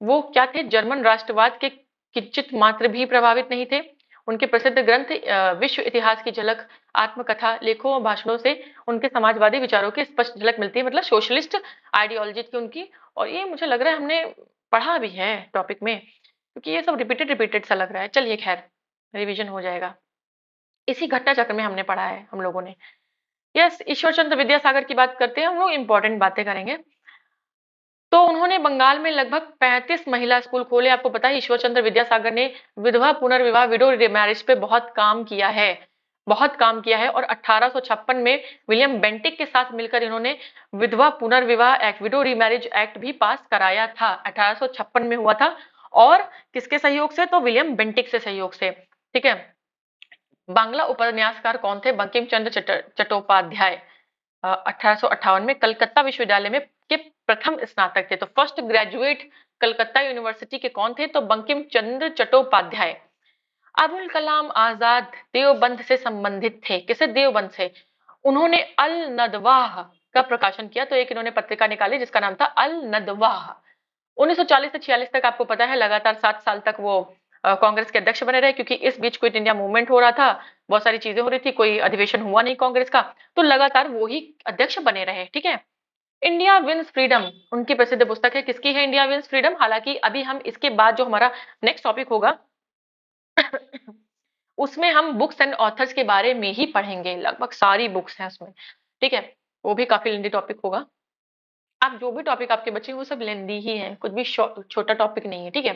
वो क्या थे, जर्मन राष्ट्रवाद के किंचित मात्र भी प्रभावित नहीं थे। उनके प्रसिद्ध ग्रंथ विश्व इतिहास की झलक, आत्मकथा, लेखों और भाषणों से उनके समाजवादी विचारों की स्पष्ट झलक मिलती है, मतलब सोशलिस्ट आइडियोलॉजी थी उनकी। और ये मुझे लग रहा है हमने पढ़ा भी है टॉपिक में, क्योंकि ये सब रिपीटेड रिपीटेड सा लग रहा है। चलिए खैर, रिवीजन हो जाएगा। इसी घटना चक्र में हमने पढ़ा है हम लोगों ने। यस, ईश्वर चंद्र विद्यासागर की बात करते हैं हम लोग, इंपॉर्टेंट बातें करेंगे। तो उन्होंने बंगाल में लगभग 35 महिला स्कूल खोले। आपको पता है ईश्वर चंद्र विद्यासागर ने विधवा पुनर्विवाह, विडो मैरिज पे बहुत काम किया है, बहुत काम किया है। और 1856 में विलियम बेंटिक के साथ मिलकर इन्होंने विधवा पुनर्विवाह एक्ट, विडो रीमैरिज एक्ट भी पास कराया था। 1856 में हुआ था। और किसके सहयोग से, तो विलियम बेंटिक से सहयोग से। ठीक है, बांग्ला उपन्यासकार कौन थे, बंकिम चंद्र चट्टोपाध्याय। 1858 में कलकत्ता विश्वविद्यालय में के प्रथम स्नातक थे। तो फर्स्ट ग्रेजुएट कलकत्ता यूनिवर्सिटी के कौन थे, तो बंकिम चंद्र चट्टोपाध्याय। अबुल कलाम आजाद देवबंद से संबंधित थे। किसे, देवबंद से। उन्होंने अल नदवाह का प्रकाशन किया। तो एक इन्होंने पत्रिका निकाली जिसका नाम था अल नदवाह। 1940 से 46 तक आपको पता है लगातार 7 साल तक वो कांग्रेस के अध्यक्ष बने रहे, क्योंकि इस बीच क्विट इंडिया मूवमेंट हो रहा था, बहुत सारी चीजें हो रही थी, कोई अधिवेशन हुआ नहीं कांग्रेस का, तो लगातार वो ही अध्यक्ष बने रहे। ठीक है, इंडिया विंस फ्रीडम उनकी प्रसिद्ध पुस्तक है। किसकी है इंडिया विंस फ्रीडम। हालांकि अभी हम इसके बाद जो हमारा नेक्स्ट टॉपिक होगा उसमें हम बुक्स एंड ऑथर्स के बारे में ही पढ़ेंगे, लगभग सारी बुक्स हैं उसमें। ठीक है, वो भी काफी लेंदी टॉपिक होगा। आप जो भी टॉपिक आपके बच्चे वो सब लेंदी ही है, कुछ भी छोटा टॉपिक नहीं है। ठीक है,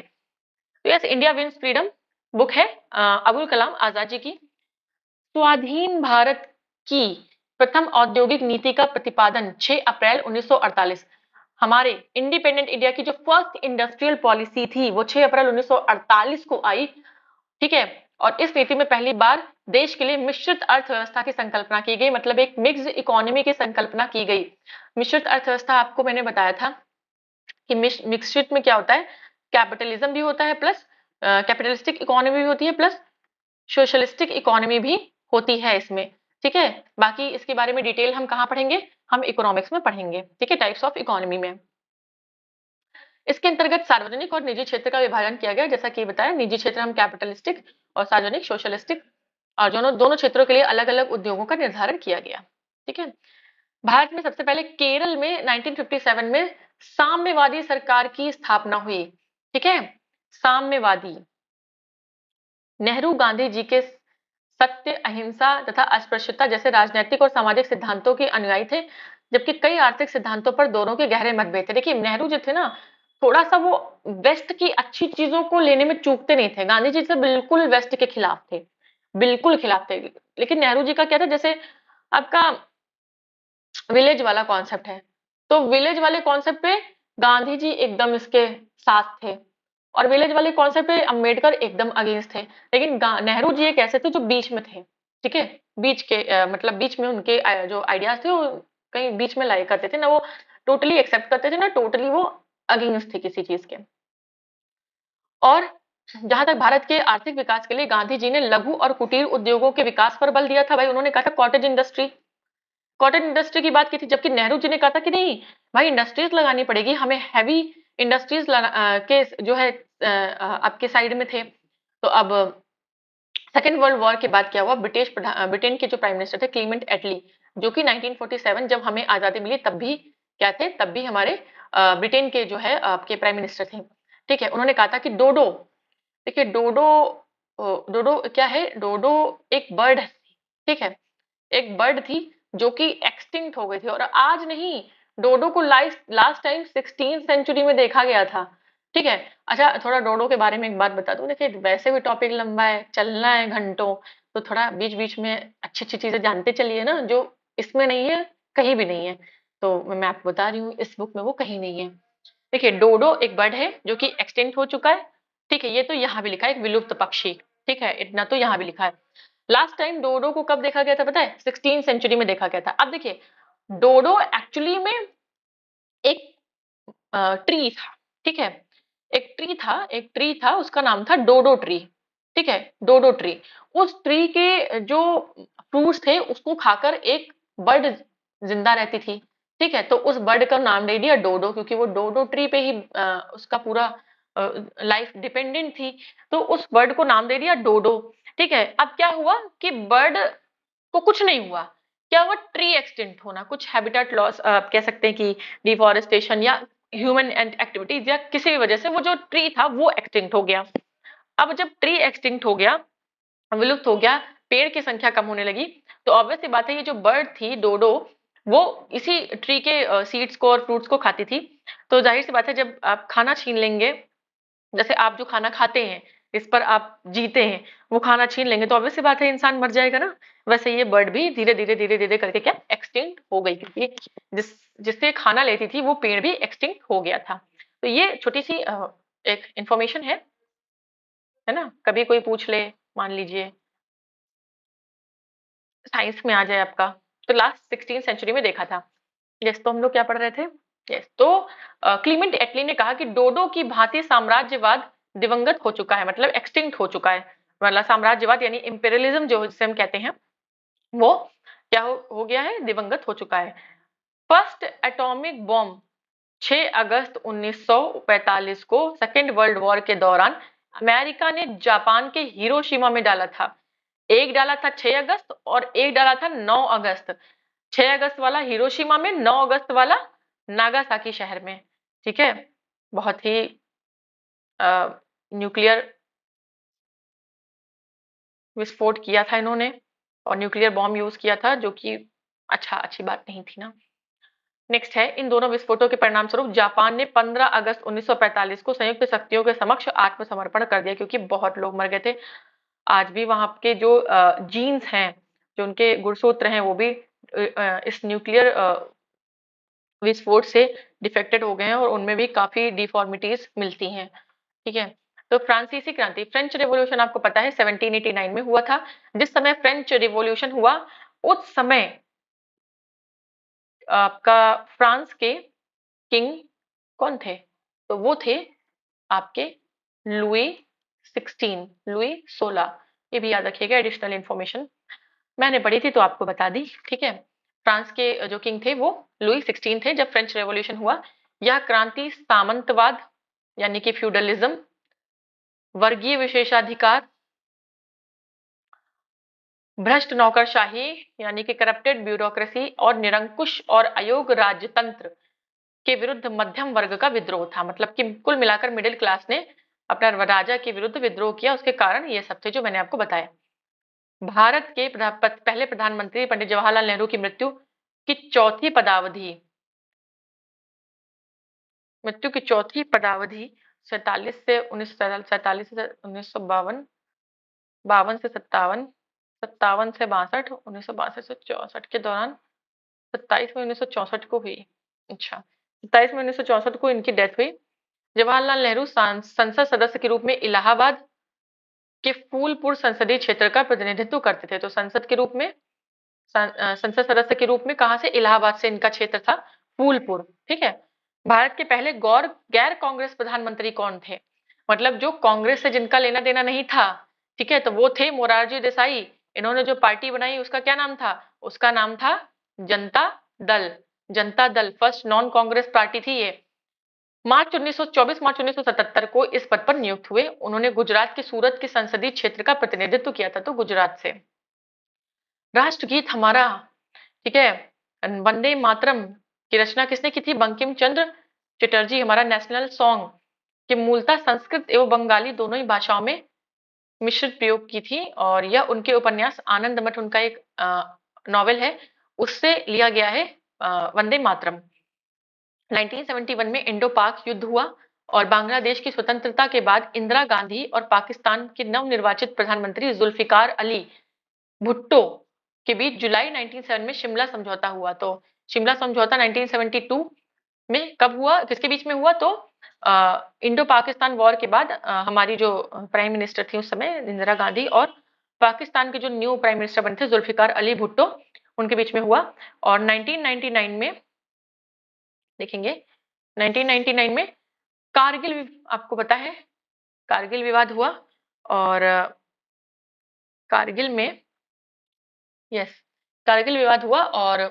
तो yes, India wins freedom book है अबुल कलाम आजाद जी की। स्वाधीन भारत की प्रथम औद्योगिक नीति का प्रतिपादन 6 अप्रैल 1948। हमारे इंडिपेंडेंट इंडिया की जो फर्स्ट इंडस्ट्रियल पॉलिसी थी वो 6 अप्रैल 1948 को आई। ठीक है, और इस नीति में पहली बार देश के लिए मिश्रित अर्थव्यवस्था की संकल्पना की गई, मतलब एक मिक्स्ड इकोनॉमी की संकल्पना की गई। मिश्रित अर्थव्यवस्था आपको मैंने बताया था कि मिश्रित में क्या होता है, कैपिटलिज्म भी होता है, प्लस कैपिटलिस्टिक इकोनॉमी भी होती है, प्लस सोशलिस्टिक इकोनॉमी भी होती है इसमें। ठीक है, बाकी इसके बारे में डिटेल हम कहाँ पढ़ेंगे, हम इकोनॉमिक्स में पढ़ेंगे। ठीक है, टाइप्स ऑफ इकोनॉमी में। इसके अंतर्गत सार्वजनिक और निजी क्षेत्र का विभाजन किया गया, जैसा कि बताया, निजी क्षेत्र हम कैपिटलिस्टिक और सार्वजनिक सोशलिस्टिक, और दोनों दोनों क्षेत्रों के लिए अलग अलग उद्योगों का निर्धारण किया गया। ठीक है, भारत में सबसे पहले केरल में 1957 में साम्यवादी सरकार की स्थापना हुई। ठीक है, साम्यवादी। नेहरू गांधी जी के सत्य, अहिंसा तथा अस्पृश्यता जैसे राजनीतिक और सामाजिक सिद्धांतों के अनुयायी थे, जबकि कई आर्थिक सिद्धांतों पर दोनों के गहरे मतभेद थे। देखिए नेहरू जो थे ना, थोड़ा सा वो वेस्ट की अच्छी चीजों को लेने में चूकते नहीं थे। गांधी जी से बिल्कुल वेस्ट के खिलाफ थे, बिल्कुल खिलाफ थे। लेकिन नेहरू जी का क्या था, जैसे आपका विलेज वाला कॉन्सेप्ट है, तो विलेज वाले कॉन्सेप्ट पे गांधी जी एकदम इसके साथ थे, और विलेज वाले कॉन्सेप्ट पे अंबेडकर एकदम अगेंस्ट थे। लेकिन नेहरू जी एक ऐसे थे जो बीच में थे। ठीक है, बीच के मतलब बीच में उनके जो आइडियाज थे वो कहीं बीच में लाई करते थे ना, वो टोटली एक्सेप्ट करते थे ना टोटली वो अगेंस्ट थे किसी चीज के। और जहां तक भारत के आर्थिक विकास के लिए गांधी जी ने लघु और कुटीर उद्योगों के विकास पर बल दिया था। भाई उन्होंने कहा था कॉटेज इंडस्ट्री, कॉटन इंडस्ट्री की बात की थी, जबकि नेहरू जी ने कहा था कि नहीं भाई इंडस्ट्रीज लगानी पड़ेगी हमें, हैवी इंडस्ट्रीज के जो है आपके साइड में थे। तो अब सेकेंड वर्ल्ड वॉर के बाद क्या हुआ, ब्रिटेन के जो प्राइम मिनिस्टर थे क्लीमेंट एटली, जो कि 1947 जब हमें आजादी मिली तब भी क्या थे, तब भी हमारे ब्रिटेन के जो है आपके प्राइम मिनिस्टर थे। ठीक है, उन्होंने कहा था कि डोडो, देखिए डोडो, डोडो क्या है, डोडो एक बर्ड, ठीक है, एक बर्ड थी जो कि एक्सटिंक्ट हो गई थी, और आज नहीं, डोडो को लास्ट टाइम 16th सेंचुरी में देखा गया था। ठीक है। अच्छा, थोड़ा डोडो के बारे में एक बात बता दूं। देखिए, वैसे भी टॉपिक लंबा है, चलना है घंटों, तो थोड़ा बीच बीच में अच्छी अच्छी चीजें जानते चलिए ना, जो इसमें नहीं है, कहीं भी नहीं है। तो मैं आपको बता रही हूँ, इस बुक में वो कहीं नहीं है। देखिए, डोडो एक बर्ड है जो कि एक्सटिंक्ट हो चुका है। ठीक है, ये तो यहाँ भी लिखा है, एक विलुप्त पक्षी। ठीक है, इतना तो यहाँ भी लिखा है। लास्ट टाइम डोडो को कब देखा गया था पता है? 16 सेंचुरी में देखा गया था। अब देखिए, डोडो एक्चुअली में एक ट्री था। ठीक है, एक ट्री था, उसका नाम था डोडो ट्री। ठीक है, डोडो ट्री। उस ट्री के जो फ्रूट्स थे उसको खाकर एक बर्ड जिंदा रहती थी। ठीक है, तो उस बर्ड का नाम दे दिया डोडो, क्योंकि वो डोडो ट्री पे ही उसका पूरा लाइफ डिपेंडेंट थी। तो उस बर्ड को नाम दे दिया डोडो। ठीक है, अब क्या हुआ कि बर्ड को कुछ नहीं हुआ। क्या हुआ? ट्री एक्सटिंक्ट होना, कुछ हैबिटेट लॉस आप कह सकते हैं कि डिफॉरेस्टेशन या ह्यूमन एंड एक्टिविटीज या किसी भी वजह से वो जो ट्री था वो एक्सटिंक्ट हो गया। अब जब ट्री एक्सटिंक्ट हो गया, विलुप्त हो गया, पेड़ की संख्या कम होने लगी, तो ऑब्वियस सी बात है, ये जो बर्ड थी डोडो, वो इसी ट्री के सीड्स को और फ्रूट्स को खाती थी। तो जाहिर सी बात है, जब आप खाना छीन लेंगे, जैसे आप जो खाना खाते हैं, इस पर आप जीते हैं, वो खाना छीन लेंगे, तो ऑब्वियस सी बात है इंसान मर जाएगा ना। वैसे ये बर्ड भी धीरे धीरे धीरे धीरे करके क्या एक्सटिंक्ट हो गई, क्योंकि जिस जिससे खाना लेती थी वो पेड़ भी एक्सटिंक्ट हो गया था। तो ये छोटी सी एक इंफॉर्मेशन है ना? कभी कोई पूछ ले, मान लीजिए साइंस में आ जाए आपका, तो लास्ट 16 सेंचुरी में देखा था। यस, तो हम लोग क्या पढ़ रहे थे? यस, तो क्लीमेंट एटली ने कहा कि डोडो की भांति साम्राज्यवाद दिवंगत हो चुका है, मतलब एक्सटिंक्ट हो चुका है। मतलब साम्राज्यवाद यानी इंपेरियलिज्म जो जिसे हम कहते हैं, वो क्या हो गया है? दिवंगत हो चुका है। फर्स्ट एटॉमिक बॉम्ब 6 अगस्त 1945 को सेकेंड वर्ल्ड वॉर के दौरान अमेरिका ने जापान के हिरोशिमा में डाला था। एक डाला था 6 अगस्त और एक डाला था 9 अगस्त। 6 अगस्त वाला हिरोशिमा में, 9 अगस्त वाला नागासाकी शहर में। ठीक है, बहुत ही न्यूक्लियर विस्फोट किया था इन्होंने, और न्यूक्लियर बॉम्ब यूज किया था, जो कि अच्छी बात नहीं थी ना। नेक्स्ट है, इन दोनों विस्फोटों के परिणाम स्वरूप जापान ने 15 अगस्त 1945 को संयुक्त शक्तियों के समक्ष आत्मसमर्पण कर दिया, क्योंकि बहुत लोग मर गए थे। आज भी वहां के जो जीन्स हैं, जो उनके गुणसूत्र हैं, वो भी इस न्यूक्लियर विस्फोट से डिफेक्टेड हो गए हैं, और उनमें भी काफी डिफॉर्मिटीज मिलती हैं। ठीक है, तो फ्रांसीसी क्रांति, फ्रेंच रिवॉल्यूशन आपको पता है 1789 में हुआ था। जिस समय फ्रेंच रिवॉल्यूशन हुआ, उस समय आपका फ्रांस के किंग कौन थे? तो वो थे आपके लुई 16, लुई 16। ये भी याद रखिएगा, एडिशनल इंफॉर्मेशन मैंने पढ़ी थी तो आपको बता दी। ठीक है, फ्रांस के जो किंग थे वो लुई 16 थे जब फ्रेंच रेवोल्यूशन हुआ। यह क्रांति सामंतवाद यानी कि फ्यूडलिज्म, वर्गीय विशेषाधिकार, भ्रष्ट नौकरशाही यानी कि करप्टेड ब्यूरोक्रेसी, और निरंकुश और अयोग्य राजतंत्र के विरुद्ध मध्यम वर्ग का विद्रोह था। मतलब कि कुल मिलाकर मिडिल क्लास ने अपना राजा के विरुद्ध विद्रोह किया, उसके कारण ये सब थे जो मैंने आपको बताया। भारत के पहले प्रधानमंत्री पंडित जवाहरलाल नेहरू की मृत्यु की चौथी पदावधि 47 से 1947 से 1952, 52 से 57, 57 से 62, 1962 से 64 के दौरान 27 में 1964 को हुई। अच्छा, 27 में 1964 को इनकी डेथ हुई। जवाहरलाल नेहरू संसद सदस्य के रूप में इलाहाबाद के फूलपुर संसदीय क्षेत्र का प्रतिनिधित्व करते थे। तो संसद के रूप में, संसद सदस्य के रूप में कहां से? इलाहाबाद से इनका क्षेत्र था, फूलपुर। ठीक है, भारत के पहले गैर कांग्रेस प्रधानमंत्री कौन थे? मतलब जो कांग्रेस से जिनका लेना देना नहीं था। ठीक है, तो वो थे मोरारजी देसाई। इन्होंने जो पार्टी बनाई उसका क्या नाम था? उसका नाम था Janata Dal. Janata Dal first non Congress party थी ये। मार्च 1977 को इस पद पर नियुक्त हुए। उन्होंने गुजरात के सूरत के संसदीय क्षेत्र का प्रतिनिधित्व किया था, तो गुजरात से। राष्ट्रगीत हमारा, ठीक है, वंदे मातरम की रचना किसने की थी? बंकिम चंद्र चटर्जी। हमारा नेशनल सॉन्ग कि मूलतः संस्कृत एवं बंगाली दोनों ही भाषाओं में मिश्रित प्रयोग की थी, और यह उनके उपन्यास आनंद मठ, उनका एक नॉवेल है, उससे लिया गया है वंदे मातरम। 1971 में इंडो पाक युद्ध हुआ, और बांग्लादेश की स्वतंत्रता के बाद इंदिरा गांधी और पाकिस्तान के नवनिर्वाचित प्रधानमंत्री जुल्फिकार अली भुट्टो के बीच जुलाई 1907 में शिमला समझौता हुआ। तो शिमला समझौता 1972 में कब हुआ, किसके बीच में हुआ? तो इंडो पाकिस्तान वॉर के बाद हमारी जो प्राइम मिनिस्टर थी उस समय इंदिरा गांधी और पाकिस्तान के जो न्यू प्राइम मिनिस्टर बने थे जुल्फिकार अली भुट्टो, उनके बीच में हुआ। और 1999 में देखेंगे, 1999 में आपको पता है कारगिल विवाद हुआ। और कारगिल में यस कारगिल विवाद हुआ और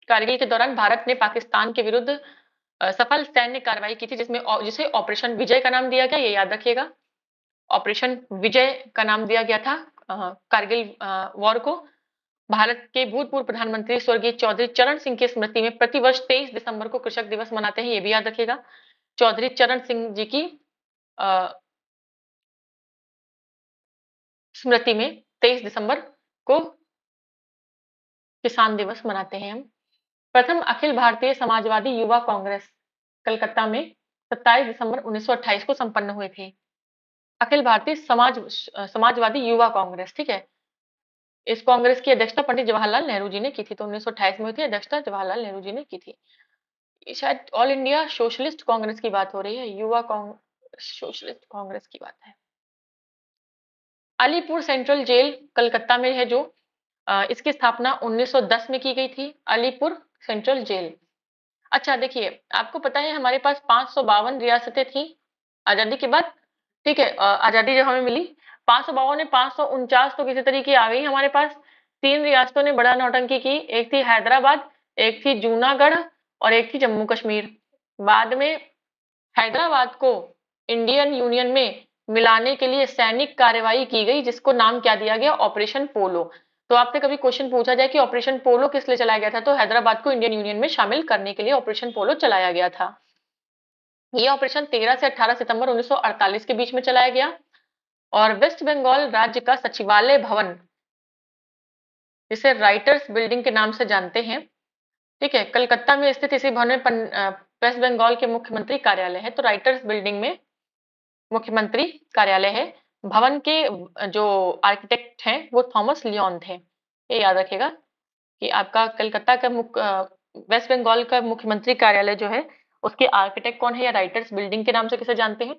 कारगिल के दौरान भारत ने पाकिस्तान के विरुद्ध सफल सैन्य कार्रवाई की थी, जिसे ऑपरेशन विजय का नाम दिया गया, ये याद रखिएगा। ऑपरेशन विजय का नाम दिया गया था कारगिल वॉर को। भारत के भूतपूर्व प्रधानमंत्री स्वर्गीय चौधरी चरण सिंह की स्मृति में प्रतिवर्ष 23 दिसंबर को कृषक दिवस मनाते हैं, ये भी याद रखिएगा। चौधरी चरण सिंह जी की स्मृति में 23 दिसंबर को किसान दिवस मनाते हैं हम। प्रथम अखिल भारतीय समाजवादी युवा कांग्रेस कलकत्ता में 27 दिसंबर 1928 को संपन्न हुए थे। अखिल भारतीय समाजवादी युवा कांग्रेस, ठीक है। इस कांग्रेस की अध्यक्षता पंडित जवाहरलाल नेहरू जी ने की थी। तो 1928 में हुई थी, अध्यक्षता जवाहरलाल नेहरू जी ने की थी। ये शायद ऑल इंडिया सोशलिस्ट कांग्रेस की बात हो रही है, सोशलिस्ट कांग्रेस की बात है। अलीपुर सेंट्रल जेल कलकत्ता में है, जो इसकी स्थापना 1910 में की गई थी, अलीपुर सेंट्रल जेल। अच्छा देखिए, आपको पता है हमारे पास 552 रियासतें थी आजादी के बाद, ठीक है। आजादी जब हमें मिली 552 ने 549 तो किसी तरीके आ गई हमारे पास। 3 रियासतों ने बड़ा नौटंकी की, एक थी हैदराबाद, एक थी जूनागढ़ और एक थी जम्मू कश्मीर। बाद में हैदराबाद को इंडियन यूनियन में मिलाने के लिए सैनिक कार्यवाही की गई, जिसको नाम क्या दिया गया? ऑपरेशन पोलो। तो आपसे कभी क्वेश्चन पूछा जाए कि ऑपरेशन पोलो किस लिए चलाया गया था, तो हैदराबाद को इंडियन यूनियन में शामिल करने के लिए ऑपरेशन पोलो चलाया गया था। ये ऑपरेशन 13 से 18 सितंबर 1948 के बीच में चलाया गया। और वेस्ट बंगाल राज्य का सचिवालय भवन, जिसे राइटर्स बिल्डिंग के नाम से जानते हैं, ठीक है, कलकत्ता में स्थित इसी भवन में वेस्ट बंगाल के मुख्यमंत्री कार्यालय है। तो राइटर्स बिल्डिंग में मुख्यमंत्री कार्यालय है। भवन के जो आर्किटेक्ट हैं वो थॉमस लियोन थे, ये याद रखिएगा कि आपका कलकत्ता का वेस्ट बंगाल का मुख्यमंत्री कार्यालय जो है उसके आर्किटेक्ट कौन है, या राइटर्स बिल्डिंग के नाम से किसे जानते हैं?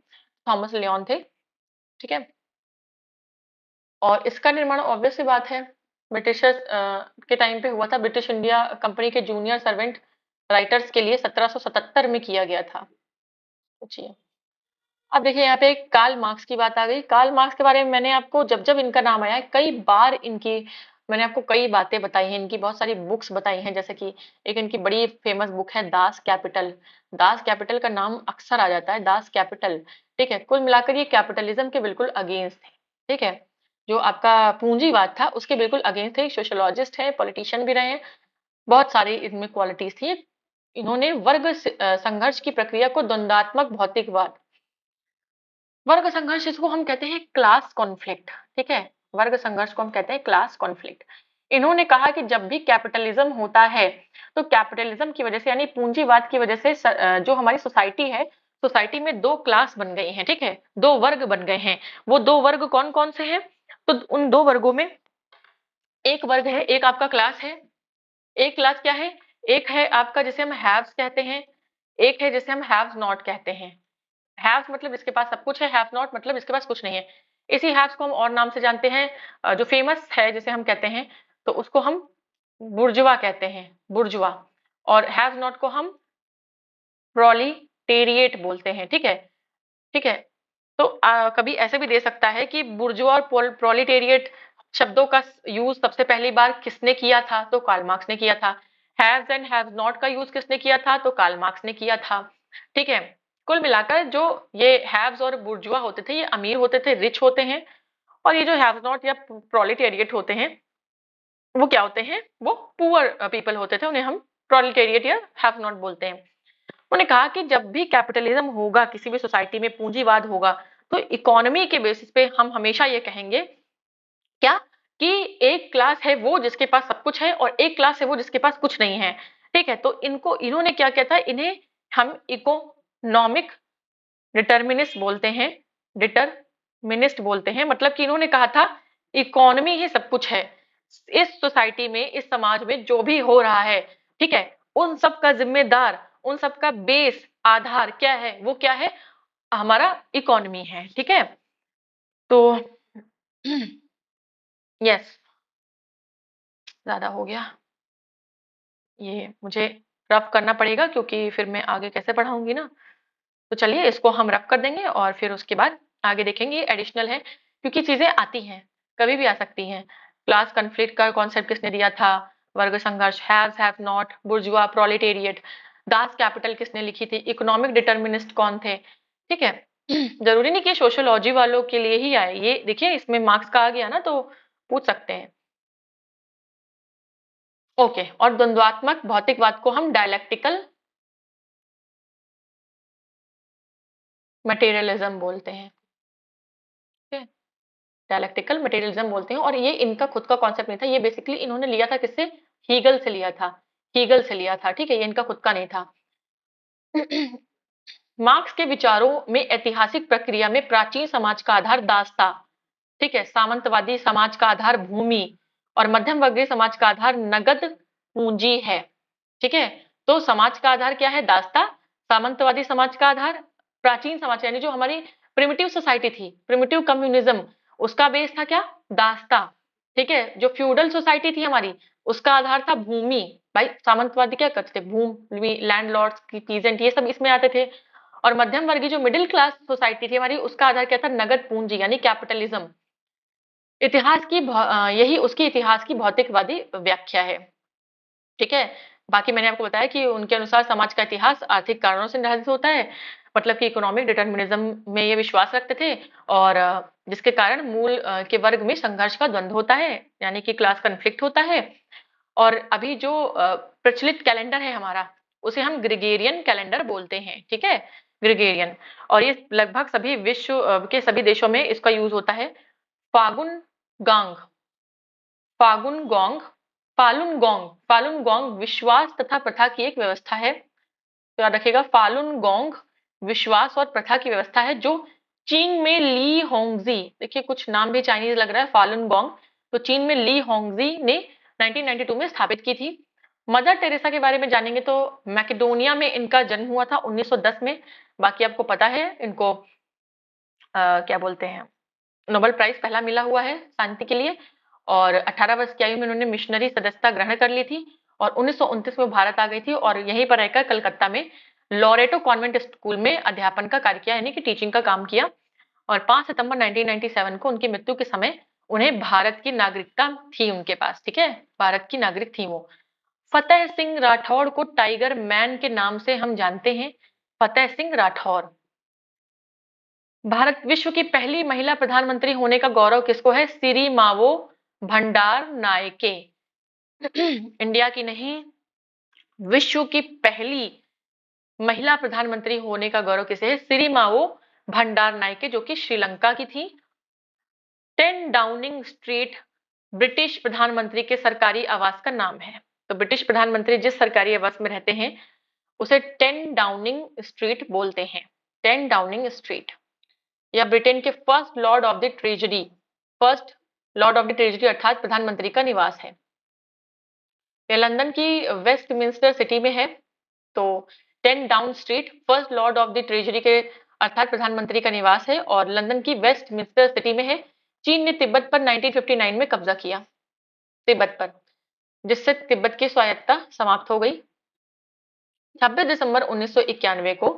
थॉमस लियोन थे, ठीक है। और इसका निर्माण ऑब्वियस सी बात है ब्रिटिशर्स के टाइम पे हुआ था। ब्रिटिश इंडिया कंपनी के जूनियर सर्वेंट राइटर्स के लिए 1777 में किया गया था। सोचिए। अब देखिए यहाँ पे कार्ल मार्क्स की बात आ गई। कार्ल मार्क्स के बारे में मैंने आपको जब जब इनका नाम आया है कई बार इनकी मैंने आपको कई बातें बताई हैं, इनकी बहुत सारी बुक्स बताई हैं। जैसे कि एक इनकी बड़ी फेमस बुक है दास कैपिटल। दास कैपिटल का नाम अक्सर आ जाता है, दास कैपिटल, ठीक है। कुल मिलाकर ये कैपिटलिज्म के बिल्कुल अगेंस्ट थे, ठीक है। जो आपका पूंजीवाद था उसके बिल्कुल अगेंस्ट थे। सोशोलॉजिस्ट है, पॉलिटिशियन भी रहे हैं, बहुत सारी इनमें क्वालिटीज थी। इन्होंने वर्ग संघर्ष की प्रक्रिया को द्वंद्वात्मक भौतिकवाद, वर्ग संघर्ष इसको हम कहते हैं क्लास कॉन्फ्लिक्ट, ठीक है। वर्ग संघर्ष को हम कहते हैं क्लास कॉन्फ्लिक्ट। इन्होंने कहा कि जब भी कैपिटलिज्म होता है तो कैपिटलिज्म की वजह से यानी पूंजीवाद की वजह से जो हमारी सोसाइटी है, सोसाइटी में दो क्लास बन गए हैं, ठीक है, दो वर्ग बन गए हैं। वो दो वर्ग कौन कौन से हैं? तो उन दो वर्गों में एक वर्ग है, एक आपका क्लास है। एक क्लास क्या है? एक है आपका जिसे हम हैव्स कहते हैं, एक है जिसे हम हैव्स नॉट कहते हैं। हैव्स मतलब इसके पास सब कुछ है, हैव नॉट मतलब इसके पास कुछ नहीं है। इसी हैव्स को हम और नाम से जानते हैं, जो फेमस है जिसे हम कहते हैं तो उसको हम बुर्जुआ कहते हैं, बुर्जुआ। और हैव नॉट को हम प्रोलिटेरिएट बोलते हैं, ठीक है, ठीक है। तो कभी ऐसे भी दे सकता है कि बुर्जुआ और प्रोलिटेरिएट शब्दों का यूज सबसे पहली बार किसने किया था? तो कार्ल मार्क्स ने किया था। हैव्स एंड हैव नॉट का यूज किसने किया था? तो कार्ल मार्क्स ने किया था, ठीक है। कुल मिलाकर जो ये हैव्स और बुर्जुआ होते थे ये अमीर होते थे, रिच होते हैं। और ये जो हैव नॉट या प्रोलिटेरिएट होते हैं वो क्या होते हैं? वो पुअर पीपल होते थे, उन्हें हम प्रोलिटेरिएट या हैव नॉट बोलते हैं। उन्होंने कहा कि जब भी कैपिटलिज्म होगा, किसी भी सोसाइटी में पूंजीवाद होगा, तो इकोनॉमी के बेसिस पे हम हमेशा ये कहेंगे क्या कि एक क्लास है वो जिसके पास सब कुछ है और एक क्लास है वो जिसके पास कुछ नहीं है, ठीक है। तो इन्होंने क्या किया था, इन्हें हम इकोनॉमिक डिटर्मिनिस्ट बोलते हैं, डिटरमिनिस्ट बोलते हैं, मतलब कि इन्होंने कहा था इकोनॉमी ही सब कुछ है। इस सोसाइटी में, इस समाज में जो भी हो रहा है, ठीक है, उन सब का जिम्मेदार, उन सब का बेस, आधार क्या है, वो क्या है, हमारा इकोनॉमी है, ठीक है। तो यस, ज्यादा हो गया, ये मुझे रफ करना पड़ेगा क्योंकि फिर मैं आगे कैसे पढ़ाऊंगी ना। तो चलिए इसको हम रफ कर देंगे और फिर उसके बाद आगे देखेंगे। एडिशनल है क्योंकि चीजें आती हैं, कभी भी आ सकती हैं। क्लास कॉन्फ्लिक्ट का कॉन्सेप्ट किसने दिया था, वर्ग संघर्ष, have not, बुर्जुआ, proletariat, Das Kapital किसने लिखी थी, इकोनॉमिक डिटर्मिनिस्ट कौन थे, ठीक है। जरूरी नहीं कि सोशियोलॉजी वालों के लिए ही आए, ये देखिए इसमें मार्क्स का आ गया ना तो पूछ सकते हैं। ओके, और द्वंद्वात्मक भौतिकवाद को हम डायलैक्टिकल मटेरियलिज्म बोलते हैं, ठीक है। डायलैक्टिकल मटेरियलिज्म बोलते हैं, और ये इनका खुद का कॉन्सेप्ट नहीं था, ये बेसिकली इन्होंने लिया था किससे, हीगल से लिया था, हीगल से लिया था, ठीक है, ये इनका खुद का नहीं था। मार्क्स के विचारों में ऐतिहासिक प्रक्रिया में प्राचीन समाज का आधार दास था, ठीक है, सामंतवादी समाज का आधार भूमि और मध्यम वर्गीय समाज का आधार नगद पूंजी है, ठीक है। तो समाज का आधार क्या है, दासता, सामंतवादी समाज का आधार प्राचीन समाज, यानी जो हमारी प्रिमिटिव सोसाइटी थी, प्रिमिटिव कम्युनिज्म, उसका बेस था क्या, दासता, ठीक है। जो फ्यूडल सोसाइटी थी हमारी, उसका आधार था भूमि, भाई सामंतवादी क्या करते थे, भूमि, लैंडलॉर्ड्स की पीजेंट, ये सब इसमें आते थे। और मध्यम वर्गीय जो मिडिल क्लास सोसाइटी थी हमारी, उसका आधार क्या था, नगद पूंजी यानी कैपिटलिज्म। इतिहास की यही उसकी इतिहास की भौतिकवादी व्याख्या है, ठीक है। बाकी मैंने आपको बताया कि उनके अनुसार समाज का इतिहास आर्थिक कारणों से निर्धारित होता है, मतलब कि इकोनॉमिक डिटर्मिनिज्म में ये विश्वास रखते थे, और जिसके कारण मूल के वर्ग में संघर्ष का द्वंद्व होता है, यानी कि क्लास कन्फ्लिक्ट होता है। और अभी जो प्रचलित कैलेंडर है हमारा, उसे हम ग्रिगेरियन कैलेंडर बोलते हैं, ठीक है, ग्रिगेरियन। और ये लगभग सभी विश्व के सभी देशों में इसका यूज होता है। फागुन गांग, फागुन गोंग, फालुन गोंग विश्वास तथा प्रथा की एक व्यवस्था है, तो याद रखिएगा, फालुन गोंग विश्वास और प्रथा की व्यवस्था है, जो चीन में ली होंगजी, देखिए कुछ नाम भी चाइनीज लग रहा है, फालुन गोंग, तो चीन में ली होंगजी ने 1992 में स्थापित की थी। मदर टेरेसा के बारे में जानेंगे तो मैकेडोनिया में इनका जन्म हुआ था 1910 में। बाकी आपको पता है इनको क्या बोलते हैं, नोबेल प्राइज पहला मिला हुआ है शांति के लिए, और 18 वर्ष की आयु में उन्होंने मिशनरी सदस्यता ग्रहण कर ली थी, और 1929 में भारत आ गई थी, और यहीं पर रहकर कलकत्ता में लॉरेटो कॉन्वेंट स्कूल में अध्यापन का कार्य किया, यानी कि टीचिंग का काम किया। और 5 सितंबर 1997 को उनकी मृत्यु के समय उन्हें भारत की नागरिकता थी उनके पास, ठीक है, भारत की नागरिक थी वो। फतेह सिंह राठौड़ को टाइगर मैन के नाम से हम जानते हैं, फतेह सिंह राठौड़। भारत विश्व की पहली महिला प्रधानमंत्री होने का गौरव किसको है, सिरिमावो भंडार नायके। इंडिया की नहीं, विश्व की पहली महिला प्रधानमंत्री होने का गौरव किसे है, सिरिमावो भंडार नायके, जो कि श्रीलंका की थी। 10 डाउनिंग स्ट्रीट ब्रिटिश प्रधानमंत्री के सरकारी आवास का नाम है। तो ब्रिटिश प्रधानमंत्री जिस सरकारी आवास में रहते हैं उसे 10 डाउनिंग स्ट्रीट बोलते हैं, 10 डाउनिंग स्ट्रीट। या ब्रिटेन के first Lord of the treasury, first Lord of the treasury अर्थात प्रधानमंत्री का निवास है। यह लंदन की वेस्टमिंस्टर सिटी में है। तो 10 down street first Lord of the treasury के अर्थात प्रधानमंत्री का निवास है, और लंदन की वेस्टमिंस्टर सिटी में है। चीन ने तिब्बत पर 1959 में कब्जा किया, तिब्बत पर, जिससे तिब्बत की स्वायत्तता समाप्त हो गई। 26 दिसंबर 1991 को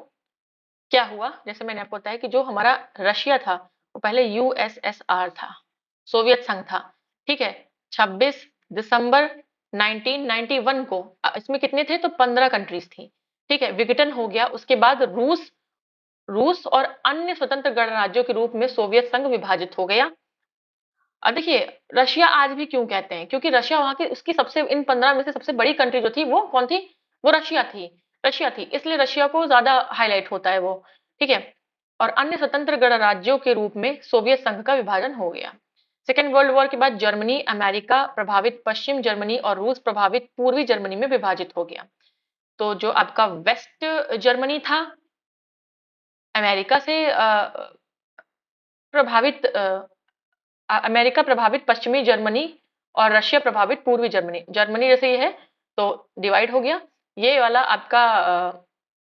क्या हुआ, जैसे मैंने आपको बताया कि जो हमारा रशिया था वो पहले यूएसएसआर था, सोवियत संघ था, ठीक है। 26 दिसंबर 1991 को इसमें कितने थे, तो 15 कंट्रीज थी, ठीक है, विघटन हो गया। उसके बाद रूस, रूस और अन्य स्वतंत्र गणराज्यों के रूप में सोवियत संघ विभाजित हो गया। अब देखिए रशिया आज भी क्यों कहते हैं, क्योंकि रशिया वहां की उसकी सबसे, इन 15 में से सबसे बड़ी कंट्री जो थी वो कौन थी, वो रशिया थी, रशिया थी, इसलिए रशिया को ज्यादा हाईलाइट होता है वो, ठीक है। और अन्य स्वतंत्र गणराज्यों के रूप में सोवियत संघ का विभाजन हो गया। सेकेंड वर्ल्ड वॉर के बाद जर्मनी, अमेरिका प्रभावित पश्चिम जर्मनी और रूस प्रभावित पूर्वी जर्मनी में विभाजित हो गया। तो जो आपका वेस्ट जर्मनी था, अमेरिका से प्रभावित अमेरिका प्रभावित पश्चिमी जर्मनी और रशिया प्रभावित पूर्वी जर्मनी। जर्मनी जैसे ये है तो डिवाइड हो गया, ये वाला आपका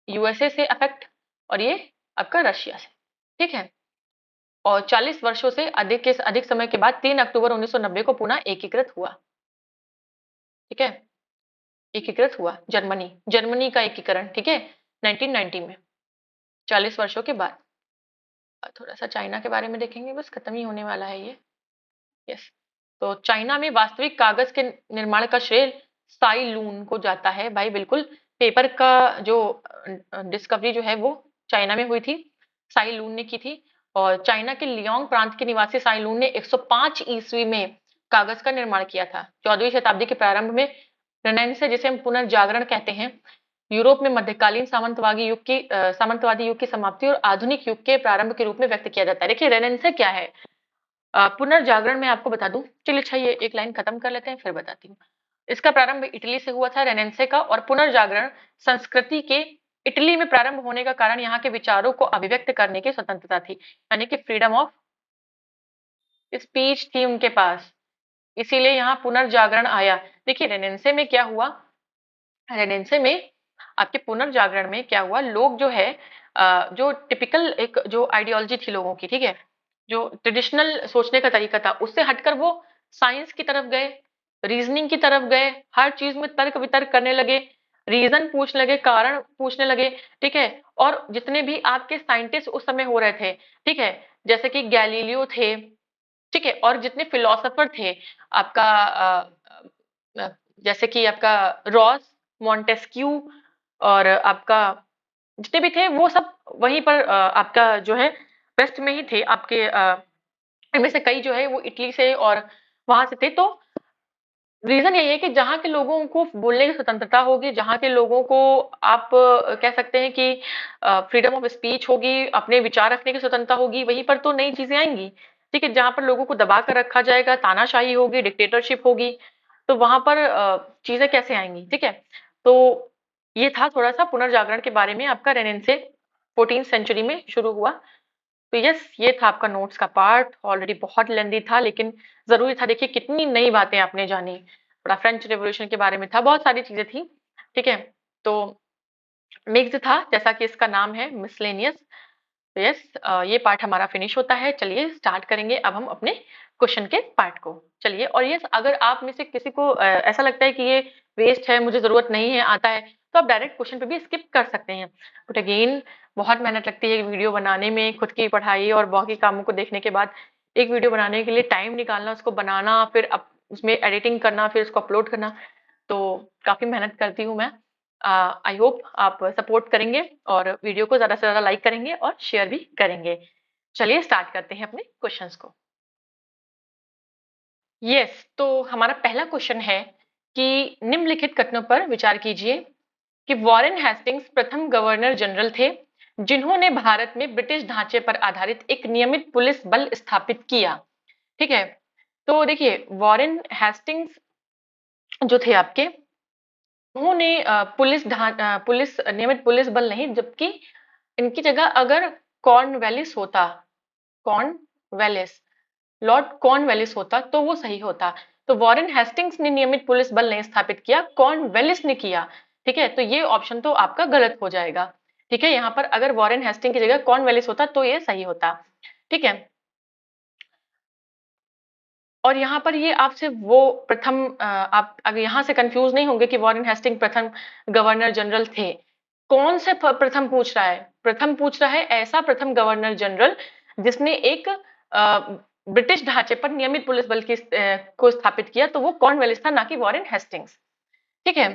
यूएसए से अफेक्ट और ये आपका रशिया से, ठीक है। और 40 वर्षों से अधिक समय के बाद 3 अक्टूबर 1990 को पुनः एकीकृत हुआ, ठीक है। एकीकृत हुआ जर्मनी का एकीकरण, ठीक है, 1990 में, 40 वर्षों के बाद। थोड़ा सा चाइना के बारे में देखेंगे, बस खत्म ही होने वाला है ये। यस, तो चाइना में वास्तविक कागज के निर्माण का श्रेय साई लून को जाता है भाई, बिल्कुल। पेपर का जो डिस्कवरी जो है वो चाइना में हुई थी, साई लून ने की थी। और चाइना के लियोंग प्रांत के निवासी साई लून ने 105 ईस्वी में कागज का निर्माण किया था। 14वीं शताब्दी के प्रारंभ में रेनेसां, जिसे हम पुनर्जागरण कहते हैं, यूरोप में मध्यकालीन सामंतवादी युग की समाप्ति और आधुनिक युग के प्रारंभ के रूप में व्यक्त किया जाता है। देखिए रेनेसां क्या है, पुनर्जागरण मैं आपको बता दूं, चलिए अच्छा ये एक लाइन खत्म कर लेते हैं फिर बताती हूँ। इसका प्रारंभ इटली से हुआ था, रेनेसां का। और पुनर्जागरण संस्कृति के इटली में प्रारंभ होने का कारण यहाँ के विचारों को अभिव्यक्त करने की स्वतंत्रता थी, यानी कि फ्रीडम ऑफ स्पीच थी उनके पास, इसीलिए यहाँ पुनर्जागरण आया। देखिए रेनेसां में क्या हुआ, रेनेसां में आपके पुनर्जागरण में क्या हुआ, लोग जो है जो टिपिकल एक जो आइडियोलॉजी थी लोगों की, ठीक है, जो ट्रेडिशनल सोचने का तरीका था, उससे हटकर वो साइंस की तरफ गए, रीजनिंग की तरफ गए, हर चीज में तर्क वितर्क करने लगे, रीजन पूछने लगे, कारण पूछने लगे, ठीक है। और जितने भी आपके साइंटिस्ट उस समय हो रहे थे, ठीक है, जैसे कि गैलीलियो थे, ठीक है, और जितने फिलोसोफर थे आपका अ, जैसे कि आपका रॉस, मॉन्टेस्क्यू, और आपका जितने भी थे वो सब वहीं पर आपका जो है वेस्ट में ही थे आपके, इनमें से कई जो है वो इटली से और वहां से थे। तो रीजन यही है कि जहाँ के लोगों को बोलने की स्वतंत्रता होगी, जहाँ के लोगों को आप कह सकते हैं कि फ्रीडम ऑफ स्पीच होगी, अपने विचार रखने की स्वतंत्रता होगी, वहीं पर तो नई चीजें आएंगी, ठीक है। जहाँ पर लोगों को दबा कर रखा जाएगा, तानाशाही होगी, डिक्टेटरशिप होगी, तो वहां पर चीजें कैसे आएंगी, ठीक है। तो ये था थोड़ा सा पुनर्जागरण के बारे में, आपका रेनेसां 14th सेंचुरी में शुरू हुआ। तो यस, ये था आपका नोट्स का पार्ट, ऑलरेडी बहुत लेंदी था लेकिन जरूरी था। देखिए कितनी नई बातें आपने जानी, थोड़ा फ्रेंच रेवोल्यूशन के बारे में था, बहुत सारी चीजें थी, ठीक है। तो मिक्स्ड था, जैसा कि इसका नाम है, मिसलेनियस। तो यस, ये पार्ट हमारा फिनिश होता है। चलिए स्टार्ट करेंगे अब हम अपने क्वेश्चन के पार्ट को। चलिए, और यस, अगर आप में से किसी को ऐसा लगता है कि ये वेस्ट है, मुझे जरूरत नहीं है, आता है, तो आप डायरेक्ट क्वेश्चन पे भी स्किप कर सकते हैं। बट अगेन बहुत मेहनत लगती है वीडियो बनाने में, खुद की पढ़ाई और बाकी कामों को देखने के बाद एक वीडियो बनाने के लिए टाइम निकालना, उसको बनाना, फिर उसमें एडिटिंग करना, फिर उसको अपलोड करना, तो काफी मेहनत करती हूँ मैं। आई होप आप सपोर्ट करेंगे और वीडियो को ज्यादा से ज्यादा लाइक करेंगे और शेयर भी करेंगे। चलिए स्टार्ट करते हैं अपने क्वेश्चंस को। यस, तो हमारा पहला क्वेश्चन है कि निम्नलिखित कथनों पर विचार कीजिए कि वॉरेन हेस्टिंग्स प्रथम गवर्नर जनरल थे जिन्होंने भारत में ब्रिटिश ढांचे पर आधारित एक नियमित पुलिस बल स्थापित किया, ठीक है। तो देखिए वॉरेन हेस्टिंग्स जो थे आपके, उन्होंने पुलिस नियमित पुलिस बल नहीं, जबकि इनकी जगह अगर कॉर्नवेलिस होता, कॉर्नवेलिस, लॉर्ड कॉर्नवेलिस होता तो वो सही होता। तो वॉरेन हेस्टिंग्स ने नियमित पुलिस बल नहीं स्थापित किया, कॉर्नवेलिस ने किया, ठीक है। तो ये ऑप्शन तो आपका गलत हो जाएगा, ठीक है। यहाँ पर अगर वॉरेन हेस्टिंग की जगह कॉर्नवेलिस होता तो ये सही होता, ठीक है। और यहाँ पर ये आपसे वो प्रथम आप अगर यहाँ से कंफ्यूज नहीं होंगे कि वॉरेन हेस्टिंग प्रथम गवर्नर जनरल थे। कौन से प्रथम पूछ रहा है, प्रथम पूछ रहा है ऐसा प्रथम गवर्नर जनरल जिसने एक ब्रिटिश ढांचे पर नियमित पुलिस बल को स्थापित किया, तो वो कॉर्नवेलिस था, ना कि वॉरेन हेस्टिंग्स, ठीक है।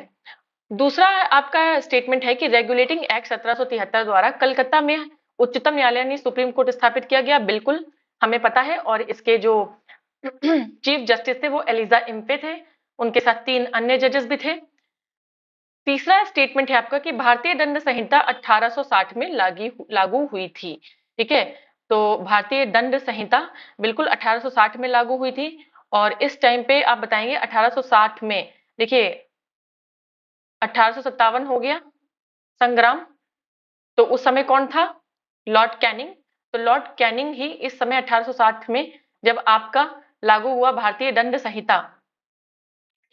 दूसरा आपका स्टेटमेंट है कि रेगुलेटिंग एक्ट 1773 द्वारा कलकत्ता में उच्चतम न्यायालय ने सुप्रीम कोर्ट स्थापित किया गया, बिल्कुल हमें पता है। और इसके जो चीफ जस्टिस थे वो एलिजा इम्पे थे, उनके साथ 3 अन्य जजेस भी थे। तीसरा स्टेटमेंट है आपका कि भारतीय दंड संहिता 1860 में लागू हुई थी, ठीक है। तो भारतीय दंड संहिता बिल्कुल 1860 में लागू हुई थी। और इस टाइम पे आप बताएंगे 1860 में, देखिए 1857 हो गया संग्राम, तो उस समय कौन था, लॉर्ड कैनिंग। तो लॉर्ड कैनिंग ही इस समय 1860 में जब आपका लागू हुआ भारतीय दंड संहिता,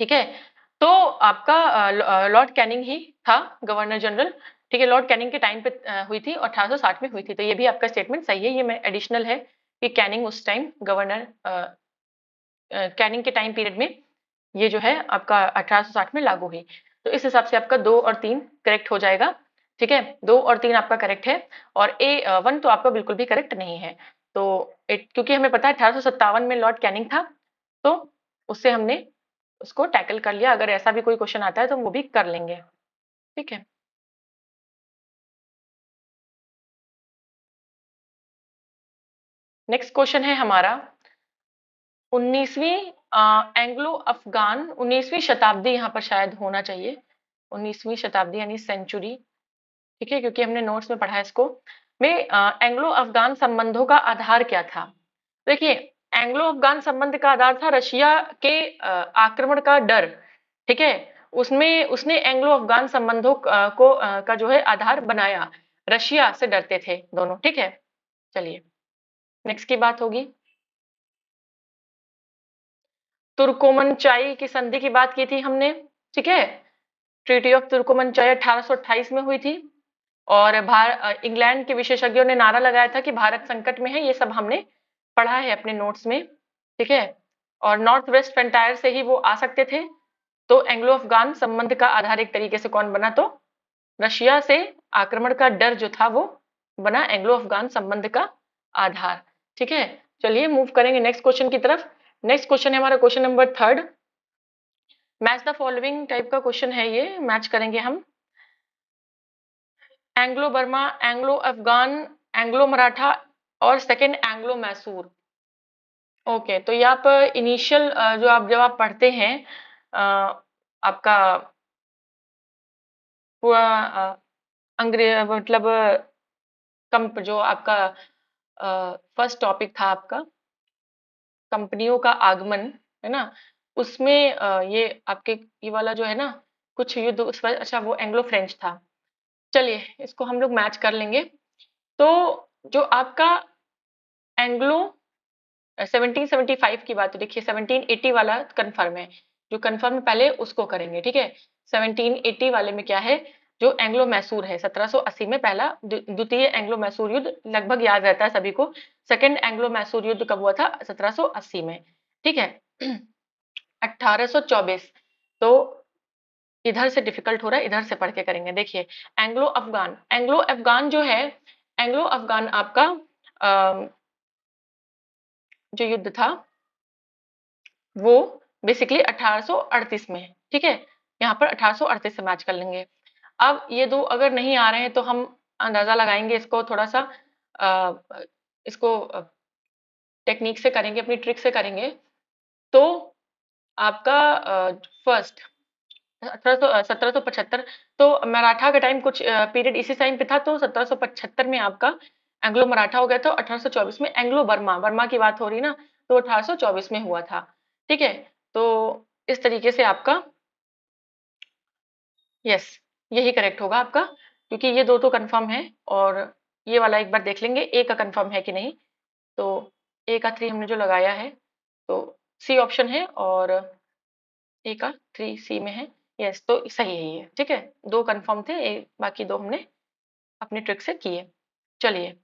ठीक है, तो आपका लॉर्ड कैनिंग ही था गवर्नर जनरल, ठीक है, लॉर्ड कैनिंग के टाइम पे हुई थी और 1860 में हुई थी। तो ये भी आपका स्टेटमेंट सही है, ये मैं एडिशनल है कि कैनिंग उस टाइम गवर्नर, कैनिंग के टाइम पीरियड में ये जो है आपका 1860 में लागू हुई। तो इस हिसाब से आपका 2 और 3 करेक्ट हो जाएगा, ठीक है, 2 और 3 आपका करेक्ट है और A1 तो आपका बिल्कुल भी करेक्ट नहीं है। तो क्योंकि हमें पता है 1857 में लॉर्ड कैनिंग था, तो उससे हमने उसको टैकल कर लिया। अगर ऐसा भी कोई क्वेश्चन आता है तो हम वो भी कर लेंगे, ठीक है। नेक्स्ट क्वेश्चन है हमारा 19वीं एंग्लो अफगान 19वीं शताब्दी, यहाँ पर शायद होना चाहिए 19वीं शताब्दी यानी सेंचुरी, ठीक है, क्योंकि हमने नोट्स में पढ़ा है इसको में एंग्लो अफगान संबंधों का आधार क्या था। देखिए, एंग्लो अफगान संबंध का आधार था रशिया के आक्रमण का डर, ठीक है, उसमें उसने एंग्लो अफगान संबंधों का जो है आधार बनाया, रशिया से डरते थे दोनों, ठीक है। चलिए नेक्स्ट की बात होगी, तुर्कोमनचाई की संधि की बात की थी हमने, ठीक है, ट्रीटी ऑफ तुर्कोमनचाई 1828 में हुई थी और इंग्लैंड के विशेषज्ञों ने नारा लगाया था कि भारत संकट में है, ये सब हमने पढ़ा है अपने नोट्स में, ठीक है, और नॉर्थ वेस्ट फ्रंटायर से ही वो आ सकते थे। तो एंग्लो अफगान संबंध का आधार एक तरीके से कौन बना, तो रशिया से आक्रमण का डर जो था वो बना एंग्लो अफगान संबंध का आधार, ठीक है। चलिए मूव करेंगे नेक्स्ट क्वेश्चन की तरफ। नेक्स्ट क्वेश्चन है हमारा question number 3, match the following type का क्वेश्चन है, ये मैच करेंगे हम Anglo Burma, Anglo Afghan, Anglo Maratha और सेकेंड एंग्लो मैसूर। ओके, तो यहाँ पर इनिशियल जो आप जब आप पढ़ते हैं आपका पूरा अंग्रेज मतलब कंप जो आपका फर्स्ट टॉपिक था आपका कंपनियों का आगमन, है ना, उसमें ये आपके ये वाला जो है ना कुछ युद्ध उस पर, अच्छा वो एंग्लो फ्रेंच था। चलिए इसको हम लोग मैच कर लेंगे। तो जो आपका एंग्लो 1775 की बात, तो देखिए 1780 वाला कंफर्म है, जो कंफर्म पहले उसको करेंगे, ठीक है। 1780 वाले में क्या है, जो एंग्लो मैसूर है 1780 में पहला द्वितीय एंग्लो मैसूर युद्ध, लगभग याद रहता है सभी को। सेकंड एंग्लो मैसूर युद्ध कब हुआ था, 1780 में, ठीक है। 1824, तो इधर से डिफिकल्ट हो रहा है, इधर से पढ़ के करेंगे। देखिए एंग्लो अफगान, एंग्लो अफगान जो है, एंग्लो अफगान आपका जो युद्ध था वो बेसिकली 1838 में, ठीक है, यहाँ पर 1838 से मैच कर लेंगे। अब ये दो अगर नहीं आ रहे हैं तो हम अंदाजा लगाएंगे, इसको थोड़ा सा इसको टेक्निक से करेंगे, अपनी ट्रिक से करेंगे। तो आपका फर्स्ट 1775, तो मराठा का टाइम कुछ पीरियड इसी टाइम पे था, तो 1775 में आपका एंग्लो मराठा हो गया था। 1824 में एंग्लो बर्मा, बर्मा की बात हो रही ना, तो 1824 में हुआ था, ठीक है। तो इस तरीके से आपका यस यही करेक्ट होगा आपका, क्योंकि ये दो तो कंफर्म है और ये वाला एक बार देख लेंगे ए का कंफर्म है कि नहीं। तो ए का 3 हमने जो लगाया है, तो सी ऑप्शन है और ए का 3 सी में है, यस, तो सही है ये, ठीक है। दो कंफर्म थे, बाकी दो हमने अपने ट्रिक से किए। चलिए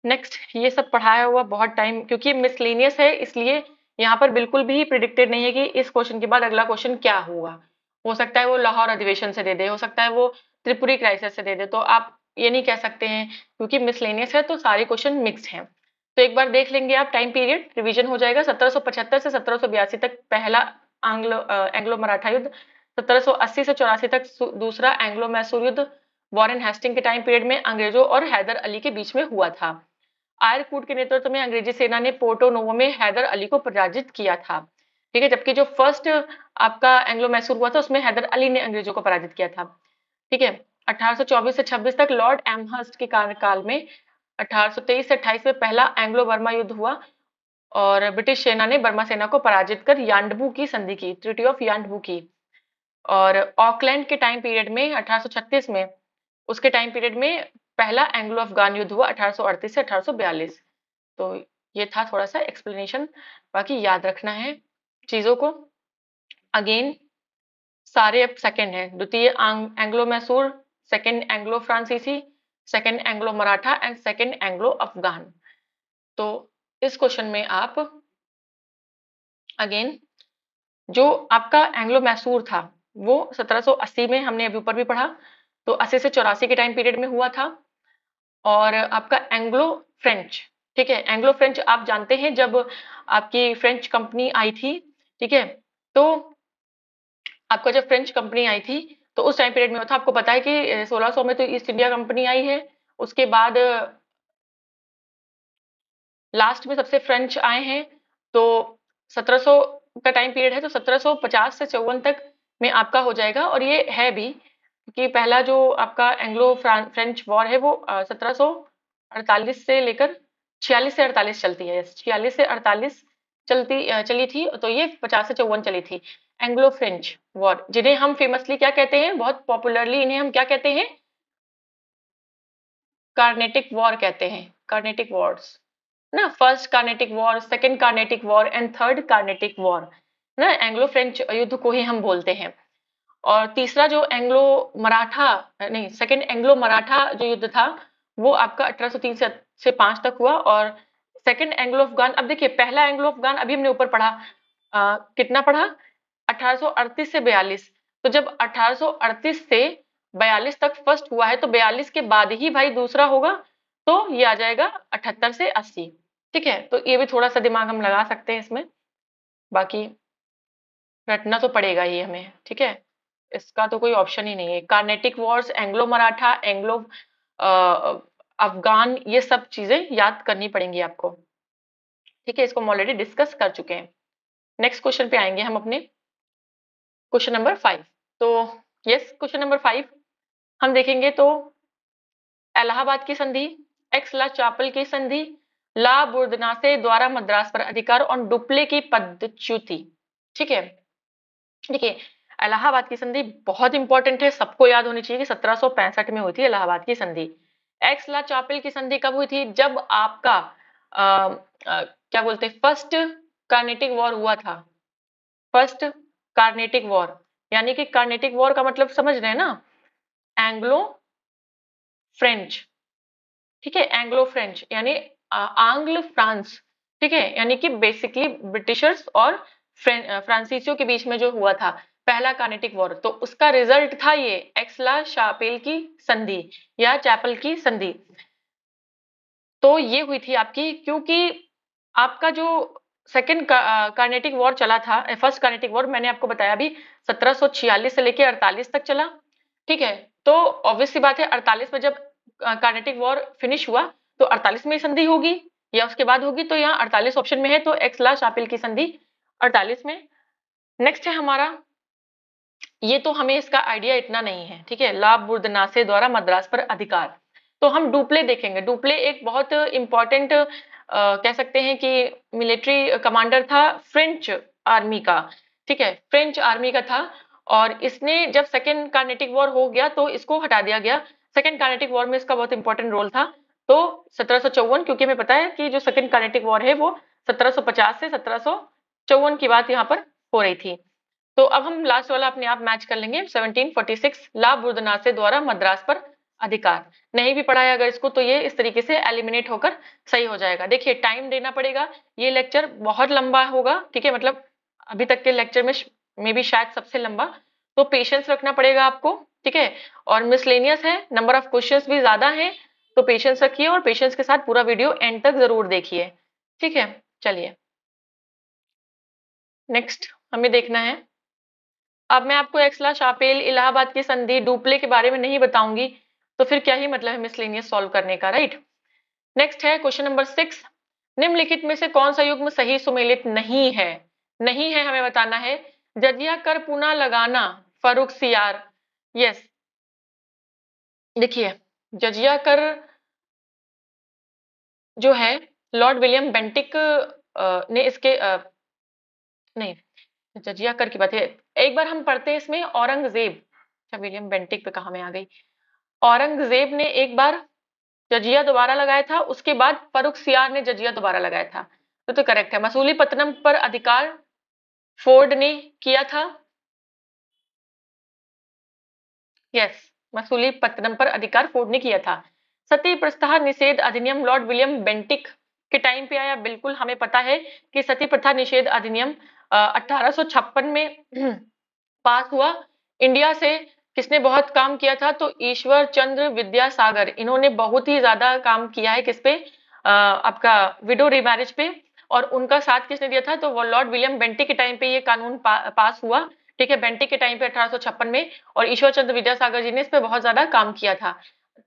नेक्स्ट, ये सब पढ़ाया हुआ बहुत टाइम, क्योंकि मिसलेनियस है इसलिए यहाँ पर बिल्कुल भी प्रिडिक्टेड नहीं है कि इस क्वेश्चन के बाद अगला क्वेश्चन क्या होगा। हो सकता है वो लाहौर अधिवेशन से दे दे, हो सकता है वो त्रिपुरी क्राइसिस से दे दे, तो आप ये नहीं कह सकते हैं, क्योंकि मिसलेनियस है तो सारे क्वेश्चन मिक्स्ड हैं। तो एक बार देख लेंगे आप, टाइम पीरियड रिवीजन हो जाएगा। 1775 से 1782 तक पहला एंग्लो मराठा युद्ध, 1780 से 84 तक दूसरा एंग्लो मैसूर युद्ध वॉरेन हेस्टिंग के टाइम पीरियड में अंग्रेजों और हैदर अली के बीच में हुआ था। आयरकूट के नेतृत्व में अंग्रेजी सेना ने पोर्टो नोवो में हैदर अली को पराजित किया था, ठीक है, जबकि जो फर्स्ट आपका एंग्लो मैसूर हुआ था उसमें हैदर अली ने अंग्रेजों को पराजित किया था, ठीक है। 1824 से 26 तक लॉर्ड एमहर्स्ट के कार्यकाल में 1823 से 28 में पहला एंग्लो बर्मा युद्ध हुआ और ब्रिटिश सेना ने बर्मा सेना को पराजित कर यान्डबू की संधि की, ट्रीटी ऑफ यान्डबू की। और ऑकलैंड के टाइम पीरियड में 1836 में, उसके टाइम पीरियड में पहला एंग्लो अफगान युद्ध हुआ 1838 से 1842। तो ये था थोड़ा सा एक्सप्लेनेशन, बाकी याद रखना है चीजों को। अगेन सारे अब सेकंड है, द्वितीय एंग्लो मैसूर, सेकंड एंग्लो फ्रांसीसी, second Anglo Maratha and second Anglo Afghan. तो इस क्वेश्चन में आप अगेन जो आपका एंग्लो मैसूर था वो 1780 में, हमने अभी ऊपर भी पढ़ा, तो 80 से 84 के टाइम पीरियड में हुआ था। और आपका एंग्लो फ्रेंच, ठीक है, एंग्लो फ्रेंच आप जानते हैं जब आपकी फ्रेंच कंपनी आई थी, ठीक है, तो आपका जब फ्रेंच कंपनी आई थी तो उस टाइम पीरियड में था, आपको पता है कि 1600 में तो ईस्ट इंडिया कंपनी आई है, उसके बाद लास्ट में सबसे फ्रेंच आए हैं, तो 1700 का टाइम पीरियड है, तो 1750 से 54 तक में आपका हो जाएगा। और ये है भी कि पहला जो आपका एंग्लो फ्रेंच वॉर है वो 1748 से लेकर 46 से 48 चलती है, 46 से 48 चली थी, तो ये 50 से 54 चली थी। एंग्लो फ्रेंच वॉर, जिन्हें हम फेमसली क्या कहते हैं, बहुत पॉपुलरली इन्हें हम क्या कहते हैं, कार्नेटिक वॉर कहते हैं, कार्नेटिक वॉर्स ना, first Carnatic war, second Carnatic war and third Carnatic war ना, एंग्लो फ्रेंच युद्ध को ही हम बोलते हैं। और तीसरा जो एंग्लो मराठा, नहीं, सेकंड एंग्लो मराठा जो युद्ध था वो आपका 1803 से 5 तक हुआ। और सेकंड एंग्लो अफगान, अब देखिए पहला एंग्लो अफगान अभी हमने ऊपर पढ़ा, कितना पढ़ा, 1838 से 42, तो जब 1838 से 42 तक फर्स्ट हुआ है तो 42 के बाद ही भाई दूसरा होगा, तो ये आ जाएगा 78 से 80, ठीक है। तो ये भी थोड़ा सा दिमाग हम लगा सकते हैं इसमें, बाकी रटना तो पड़ेगा ही हमें, ठीक है, इसका तो कोई ऑप्शन ही नहीं है। Carnatic Wars, Anglo Maratha, Anglo Afghan, ये सब चीजें याद करनी पड़ेंगी आपको, ठीक है, इसको हम ऑलरेडी डिस्कस कर चुके हैं। नेक्स्ट क्वेश्चन पे आएंगे हम अपने, क्वेश्चन नंबर 5। तो यस, क्वेश्चन नंबर 5 हम देखेंगे तो इलाहाबाद की संधि, एक्स ला चापल की संधि, ला बुर्दनासे द्वारा मद्रास पर अधिकार और डुप्ले की पदच्युति, ठीक है। देखिए इलाहाबाद की संधि बहुत इंपॉर्टेंट है, सबको याद होनी चाहिए कि 1765 में हुई थी इलाहाबाद की संधि। एक्स ला चापल की संधि कब हुई थी, जब आपका क्या बोलते हैं, फर्स्ट कार्नेटिक वॉर हुआ था, फर्स्ट कार्नेटिक वॉर, यानी कि कार्नेटिक वॉर का मतलब समझ रहे हैं ना, एंग्लो फ्रेंच, ठीक है, एंग्लो फ्रेंच यानी आंग्ल फ्रांस, ठीक है, यानी कि बेसिकली ब्रिटिशर्स और फ्रांसीसियों के बीच में जो हुआ था पहला कार्नेटिक वॉर, तो उसका रिजल्ट था ये एक्सला शापेल की संधि या चैपल की संधि। तो ये हुई थी आपकी, क्योंकि आपका जो सेकंड कार्नेटिक वॉर चला था, फर्स्ट कार्नेटिक वॉर मैंने आपको बताया अभी 1746 से लेके 48 तक चला, ठीक है। तो ऑब्वियस सी बात है 48 में जब कार्नेटिक वॉर फिनिश हुआ तो 48 में संधि होगी या उसके बाद होगी, तो यहाँ 48 ऑप्शन में है, तो एक्स ला शापिल की संधि 48 में। नेक्स्ट है हमारा, ये तो हमें इसका आइडिया इतना नहीं है, ठीक है, ला बुर्दनासे द्वारा मद्रास पर अधिकार। तो हम डुप्ले देखेंगे, डुप्ले एक बहुत इंपॉर्टेंट कह सकते हैं कि मिलिट्री कमांडर था फ्रेंच आर्मी का, ठीक है, फ्रेंच आर्मी का था। और इसने जब सेकेंड कार्नेटिक वॉर हो गया तो इसको हटा दिया गया, सेकेंड कार्नेटिक वॉर में इसका बहुत इंपॉर्टेंट रोल था। तो 1754, क्योंकि हमें पता है कि जो सेकेंड कार्नेटिक वॉर है वो 1750 से 1754 की बात यहाँ पर हो रही थी। तो अब हम लास्ट वाला अपने आप मैच कर लेंगे, 1746 ला बुर्दनासे द्वारा मद्रास पर अधिकार। नहीं भी पढ़ा है अगर इसको तो ये इस तरीके से एलिमिनेट होकर सही हो जाएगा। देखिए टाइम देना पड़ेगा, ये लेक्चर बहुत लंबा होगा, ठीक है, मतलब अभी तक के लेक्चर में भी शायद सबसे लंबा, तो पेशेंस रखना पड़ेगा आपको, ठीक है। और मिसलेनियस है, नंबर ऑफ क्वेश्चंस भी ज्यादा हैं, तो पेशेंस रखिए और पेशेंस के साथ पूरा वीडियो एंड तक जरूर देखिए, ठीक है। चलिए नेक्स्ट हमें देखना है, अब मैं आपको एक्सला शापेल इलाहाबाद की संधि डुप्ले के बारे में नहीं बताऊंगी, तो फिर क्या ही मतलब है मिसलेनियस सॉल्व करने का, राइट। नेक्स्ट है क्वेश्चन नंबर 6, निम्नलिखित में से कौन सा युग्म सही सुमेलित नहीं है, नहीं है हमें बताना है। जजिया कर पुना लगाना, फरुख सियार, यस, देखिए जजिया कर जो है लॉर्ड विलियम बेंटिक ने इसके नहीं, जजिया कर की बात है, एक बार हम पढ़ते हैं इसमें औरंगजेब, अच्छा विलियम बेंटिक पे कहा मैं आ गई, औरंगजेब ने एक बार जजिया दोबारा लगाया था, उसके बाद फर्रुखसियार ने जजिया दोबारा लगाया था। तो करेक्ट है। मसूलीपट्टनम पर अधिकार फोर्ड ने किया था। यस, मसूलीपट्टनम पर अधिकार फोर्ड ने किया था। सती प्रथा निषेध अधिनियम लॉर्ड विलियम बेंटिक के टाइम पे आया। बिल्कुल हमें पता है कि सती प्रथा निषेध अधिनियम 1856 में पास हुआ। इंडिया से किसने बहुत काम किया था? तो ईश्वर चंद्र विद्यासागर, इन्होंने बहुत ही ज्यादा काम किया है किस पे? आपका विडो रिमैरिज पे। और उनका साथ किसने दिया था? तो वो लॉर्ड विलियम बेंटिक के टाइम पे ये कानून पास हुआ। ठीक है, बेंटिक के टाइम पे 1856 में, और ईश्वर चंद्र विद्यासागर जी ने इस पे बहुत ज्यादा काम किया था।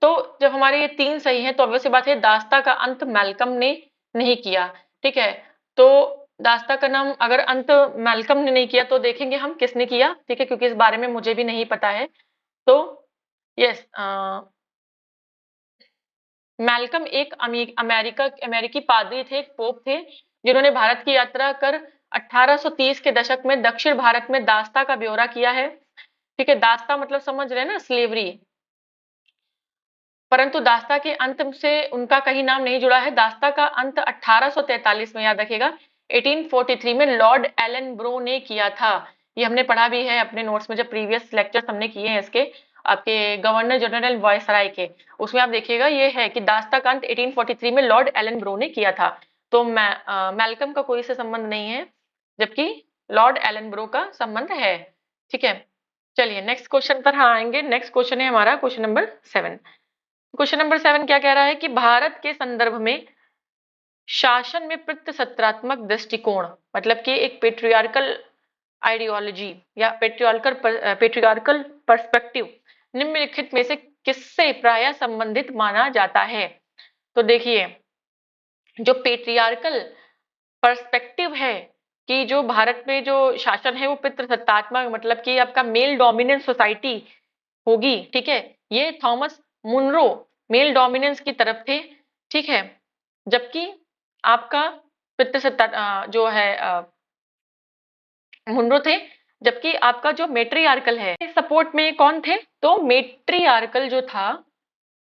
तो जब हमारे ये 3 सही है तो ऑब्वियस सी बात है दास्ता का अंत मैल्कम ने नहीं किया। ठीक है, तो दास्ता का नाम अगर अंत मैल्कम ने नहीं किया तो देखेंगे हम किसने किया। ठीक है, क्योंकि इस बारे में मुझे भी नहीं पता है। तो यस, मैल्कम एक अमेरिकी पादरी थे, एक पोप थे, जिन्होंने भारत की यात्रा कर 1830 के दशक में दक्षिण भारत में दास्ता का ब्यौरा किया है। ठीक है, दास्ता मतलब समझ रहे हैं ना, स्लेवरी। परंतु दास्ता के अंत से उनका कहीं नाम नहीं जुड़ा है। दास्ता का अंत 1843 में, याद रखिएगा, 1843 में लॉर्ड एलन ब्रो ने किया था। ये हमने पढ़ा भी है अपने नोट्स में, जब प्रीवियस लेक्चर्स हमने किए हैं इसके, आपके गवर्नर जनरल वायसराय के, उसमें आप देखिएगा ये है कि दास्ता का अंत 1843 में लॉर्ड एलन ब्रो ने किया था। तो मैल्कम का कोई से संबंध नहीं है, जबकि लॉर्ड एलन ब्रो का संबंध है। ठीक है, चलिए नेक्स्ट क्वेश्चन पर हाँ आएंगे। नेक्स्ट क्वेश्चन है हमारा क्वेश्चन नंबर 7। क्वेश्चन नंबर 7 क्या कह रहा है कि भारत के संदर्भ में शासन में पितृसत्तात्मक दृष्टिकोण, मतलब कि एक पेट्रियार्कल आइडियोलॉजी या पेट्रियार्कल पर्सपेक्टिव निम्नलिखित में से किससे प्राय संबंधित माना जाता है? तो देखिए, जो पेट्रियार्कल पर्सपेक्टिव है कि जो भारत में जो शासन है वो पितृसत्तात्मक, मतलब कि आपका मेल डोमिनेंस सोसाइटी होगी। ठीक है, ये थॉमस मुनरो मेल डोमिनेंस की तरफ थे। ठीक है, जबकि आपका पितृसत्ता जो है मुनरो थे, जबकि आपका जो मेट्रियार्कल है सपोर्ट में कौन थे? तो मेट्रियार्कल जो था,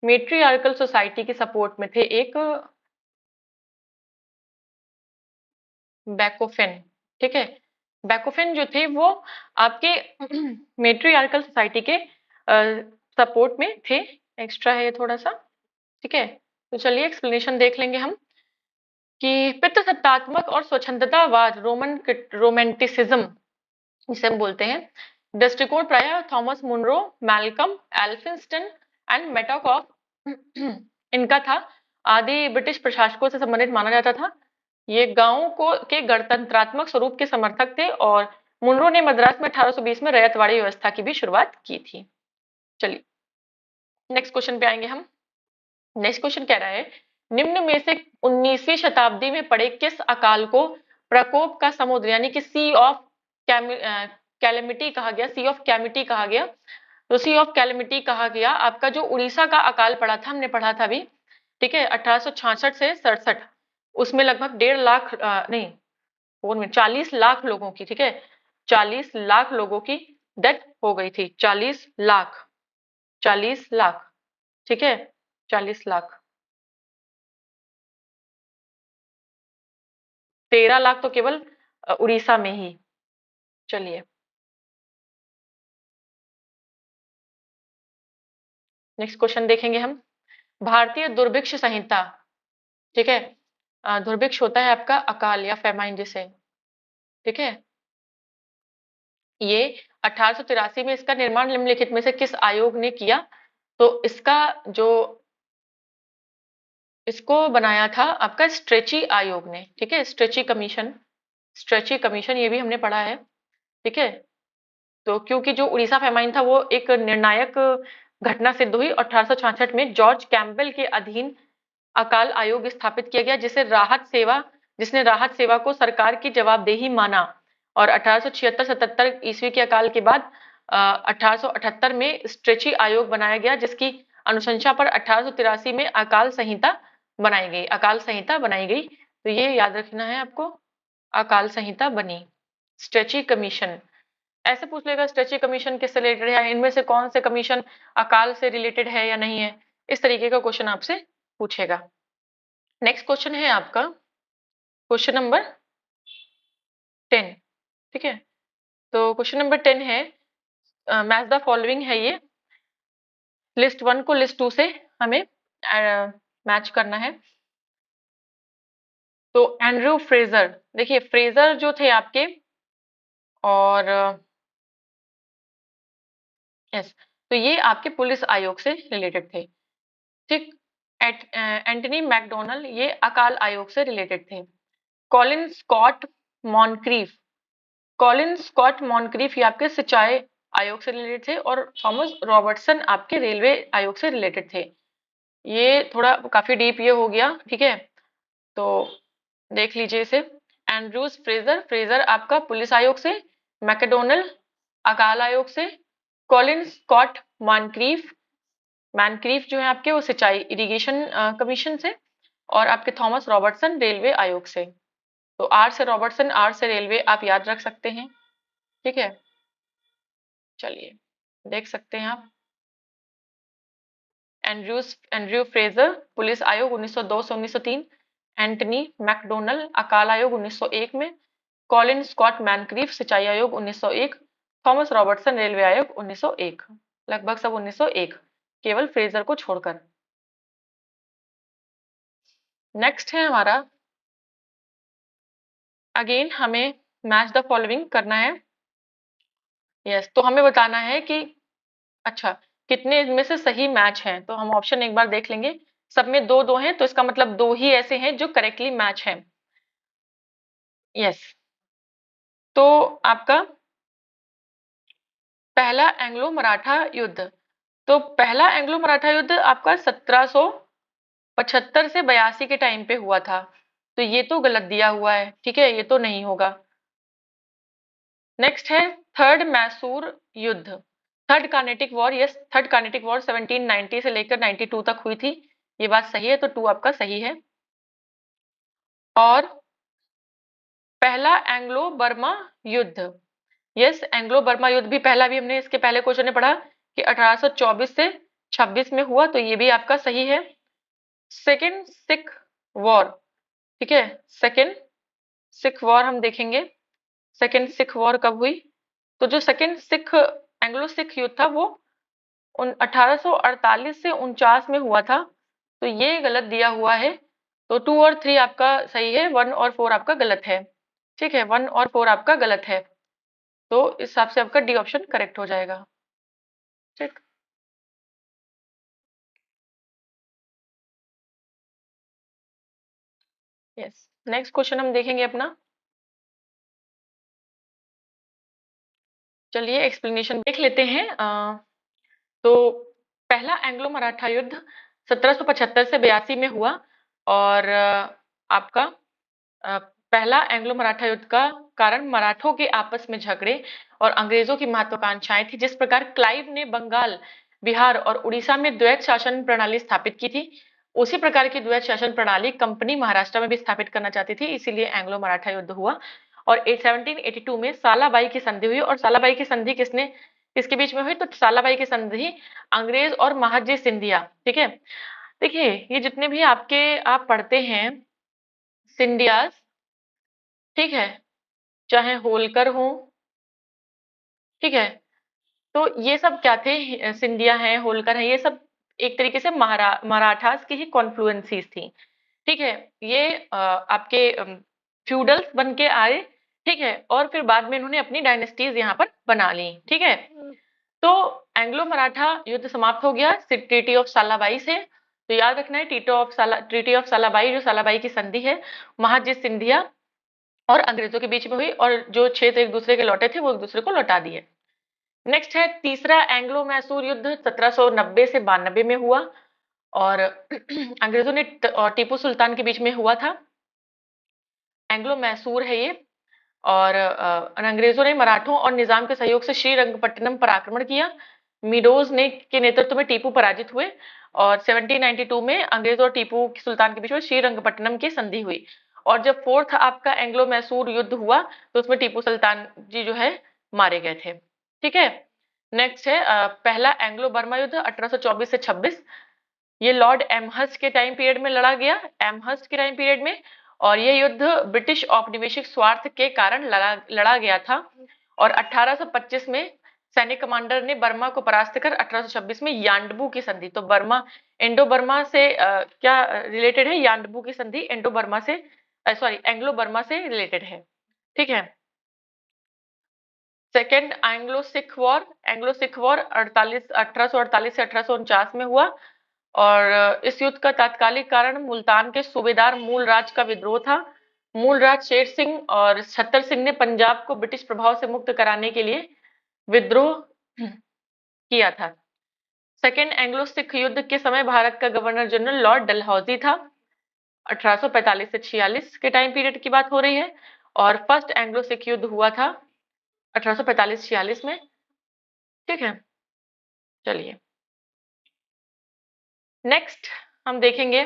मेट्रियार्कल सोसाइटी के सपोर्ट में थे एक बैकोफेन। ठीक है, बैकोफेन जो थे वो आपके मेट्रियार्कल सोसाइटी के सपोर्ट में थे। एक्स्ट्रा है थोड़ा सा। ठीक है, तो चलिए एक्सप्लेनेशन देख लेंगे हम कि पितृसत्तात्मक और स्वच्छंदतावाद रोमेंटिसिज्म जिसे हम बोलते हैं दृष्टिकोण प्रायः Thomas Munro, Malcolm, Elphinstone and Metcalfe इनका था। आदि ब्रिटिश प्रशासकों से संबंधित माना जाता था। ये गांवों को के गणतंत्रात्मक स्वरूप के समर्थक थे, और मुनरो ने मद्रास में 1820 में रैयतवाड़ी व्यवस्था की भी शुरुआत की थी। चलिए नेक्स्ट क्वेश्चन पे आएंगे हम। नेक्स्ट क्वेश्चन कह रहा है निम्न में से 19वीं शताब्दी में पड़े किस अकाल को प्रकोप का समुद्र यानी कि सी ऑफ कैलेमिटी कहा गया? सी ऑफ कैमिटी कहा गया। तो सी ऑफ कैलेमिटी कहा गया आपका जो उड़ीसा का अकाल पड़ा था, हमने पढ़ा था अभी। ठीक है, 1866 से 67, उसमें लगभग 1.5 लाख नहीं, 40 लाख लोगों की, ठीक है, 40 लाख लोगों की डेथ हो गई थी। 40 लाख, 40 लाख। ठीक है, 40 लाख। 13 लाख तो केवल उड़ीसा में ही। चलिए नेक्स्ट क्वेश्चन देखेंगे हम। भारतीय दुर्भिक्ष संहिता, ठीक है, दुर्भिक्ष होता है आपका अकाल या फेमाइन जिसे, ठीक है, ये 1883 में इसका निर्माण निम्नलिखित में से किस आयोग ने किया? तो इसका जो इसको बनाया था आपका स्ट्रेची आयोग ने। ठीक है, स्ट्रेची कमीशन, स्ट्रेची कमीशन ये भी हमने पढ़ा है। ठीक है, तो क्योंकि जो उड़ीसा फेमाइन था वो एक निर्णायक घटना सिद्ध हुई 1866 में जॉर्ज कैम्पबेल के अधीन अकाल आयोग स्थापित किया गया, जिसने राहत सेवा को सरकार की जवाबदेही माना। और 1876-77 ईस्वी के अकाल के बाद 1878 में स्ट्रेची आयोग बनाया गया, जिसकी अनुशंसा पर 1883 में अकाल संहिता बनाई गई। अकाल संहिता बनाई गई, तो ये याद रखना है आपको, अकाल संहिता बनी। स्ट्रेची कमीशन ऐसे पूछ लेगा, स्ट्रेची कमीशन किससे रिलेटेड है, इनमें से कौन से कमीशन अकाल से रिलेटेड है या नहीं है, इस तरीके का क्वेश्चन आपसे पूछेगा। नेक्स्ट क्वेश्चन है आपका क्वेश्चन नंबर 10। ठीक है, तो क्वेश्चन नंबर 10 है, मैच द फॉलोइंग है ये। लिस्ट 1 को लिस्ट 2 से हमें मैच करना है। तो एंड्रयू फ्रेजर, देखिए फ्रेजर जो थे आपके, और यस, तो ये आपके पुलिस आयोग से रिलेटेड थे। ठीक, एंटनी मैकडोनल्ड ये अकाल आयोग से रिलेटेड थे। कॉलिन स्कॉट मॉनक्रीफ, कॉलिन स्कॉट मॉनक्रीफ ये आपके सिंचाई आयोग से रिलेटेड थे, और थॉमस रॉबर्टसन आपके रेलवे आयोग से रिलेटेड थे। ये थोड़ा काफी डीप ये हो गया, ठीक है, तो देख लीजिए इसे। एंड्रूज फ्रेजर, फ्रेजर आपका पुलिस आयोग से, मैकडोनल्ड अकाल आयोग से, कॉलिन स्कॉट मॉनक्रीफ, मैनक्रीफ जो है आपके वो सिंचाई इरिगेशन कमीशन से, और आपके थॉमस रॉबर्टसन रेलवे आयोग से। तो आर से रॉबर्टसन, आर से रेलवे आप याद रख सकते हैं। ठीक है, चलिए देख सकते हैं आप। एंड्रयू फ्रेजर पुलिस आयोग 1902 से 1903, एंटनी मैकडोनल्ड अकाल आयोग 1901 में, कॉलिन स्कॉट मैनक्रीफ सिंचाई आयोग 1901, थॉमस रॉबर्टसन रेलवे आयोग 1901, लगभग सब 1901, केवल फ्रेजर को छोड़कर। नेक्स्ट है हमारा, अगेन हमें मैच द फॉलोइंग करना है। यस, तो हमें बताना है कि अच्छा कितने इनमें से सही मैच हैं। तो हम ऑप्शन एक बार देख लेंगे। सब में दो दो हैं, तो इसका मतलब दो ही ऐसे हैं जो करेक्टली मैच हैं। यस, तो आपका पहला एंग्लो मराठा युद्ध, तो पहला एंग्लो मराठा युद्ध आपका 1775 से 82 के टाइम पे हुआ था। तो ये तो गलत दिया हुआ है, ठीक है, ये तो नहीं होगा। नेक्स्ट है थर्ड मैसूर युद्ध, third Carnatic war. Yes, third Carnatic war 1790 से लेकर 92 तक हुई थी, ये बात सही है, तो 2 आपका सही है। और पहला एंग्लो बर्मा युद्ध, यस, एंग्लो बर्मा युद्ध भी पहला भी हमने इसके पहले क्वेश्चन में पढ़ा कि 1824 से 26 में हुआ, तो ये भी आपका सही है। सेकेंड सिख वॉर, ठीक है, सेकेंड सिख वॉर हम देखेंगे, सेकेंड सिख वॉर कब हुई। तो जो सेकेंड सिख एंग्लो सिख युद्ध था वो 1848 से 49 में हुआ था, तो ये गलत दिया हुआ है। तो 2 और 3 आपका सही है, 1 और 4 आपका गलत है। ठीक है, 1 और 4 आपका गलत है, तो इस हिसाब से आपका डी ऑप्शन करेक्ट हो जाएगा। ठीक, यस, नेक्स्ट क्वेश्चन हम देखेंगे अपना। चलिए एक्सप्लेनेशन देख लेते हैं। तो पहला एंग्लो मराठा युद्ध 1775 से 82 में हुआ, और आपका पहला एंग्लो मराठा युद्ध का कारण मराठों के आपस में झगड़े और अंग्रेजों की महत्वाकांक्षाएं थी। जिस प्रकार क्लाइव ने बंगाल, बिहार और उड़ीसा में द्वैत शासन प्रणाली स्थापित की थी, उसी प्रकार की द्वैत शासन प्रणाली कंपनी महाराष्ट्र में भी स्थापित करना चाहती थी, इसीलिए एंग्लो मराठा युद्ध हुआ। और 1782 में सालाबाई की संधि हुई, और सालाबाई की संधि किसने किसके बीच में हुई, तो सालाबाई की संधि अंग्रेज और महादजी सिंधिया। ठीक है, देखिए ये जितने भी आपके आप पढ़ते हैं सिंधियास, ठीक है, चाहे होलकर हो, ठीक है, तो ये सब क्या थे, सिंधिया हैं, होलकर हैं, ये सब एक तरीके से मराठास की ही कॉन्फ्लुएंसीज थी। ठीक है, ये आपके फ्यूडल्स बन के आए, ठीक है, और फिर बाद में इन्होंने अपनी डायनेस्टीज यहाँ पर बना ली। ठीक है, तो एंग्लो मराठा युद्ध समाप्त हो गया ट्रीटी ऑफ सालाबाई से। तो याद रखना है ट्रीटी ऑफ सालाबाई, जो सालाबाई की संधि है, महादजी सिंधिया और अंग्रेजों के बीच में हुई, और जो क्षेत्र एक दूसरे के लौटे थे वो एक दूसरे को लौटा दिए। नेक्स्ट है तीसरा एंग्लो मैसूर युद्ध 1790 से 92 में हुआ, और अंग्रेजों ने और टीपू सुल्तान के बीच में हुआ था। एंग्लो मैसूर है ये, और अंग्रेजों ने मराठों और निजाम के सहयोग से श्रीरंगपट्टनम पर आक्रमण किया। मीडोज ने के नेतृत्व में टीपू पराजित हुए, और 1792 में अंग्रेज और टीपू सुल्तान के बीच में श्रीरंगपट्टनम की संधि हुई। और जब फोर्थ आपका एंग्लो मैसूर युद्ध हुआ, तो उसमें टीपू सुल्तान जी जो है मारे गए थे। ठीक है, नेक्स्ट है पहला एंग्लो बर्मा युद्ध 1824 से 26। ये लॉर्ड एमहर्स्ट के टाइम पीरियड में लड़ा गया, एमहर्स्ट के टाइम पीरियड में। और ये युद्ध ब्रिटिश औपनिवेशिक स्वार्थ के कारण लड़ा गया था। और 1825 में सैनिक कमांडर ने बर्मा को परास्त कर 1826 में यांडबू की संधि, तो बर्मा इंडो बर्मा से क्या रिलेटेड है, यांडबू की संधि इंडो बर्मा से, सॉरी एंग्लो बर्मा से रिलेटेड है। ठीक है। सेकेंड एंग्लो सिख वॉर 1848 से 1849 में हुआ। और इस युद्ध का तात्कालिक कारण मुल्तान के सूबेदार मूलराज का विद्रोह था। मूलराज शेर सिंह और छत्तर सिंह ने पंजाब को ब्रिटिश प्रभाव से मुक्त कराने के लिए विद्रोह किया था। सेकेंड एंग्लो सिख युद्ध के समय भारत का गवर्नर जनरल लॉर्ड डलहौजी था। 1845 से 46 के टाइम पीरियड की बात हो रही है। और फर्स्ट एंग्लो सिख युद्ध हुआ था 1845-46 में। ठीक है, चलिए नेक्स्ट हम देखेंगे।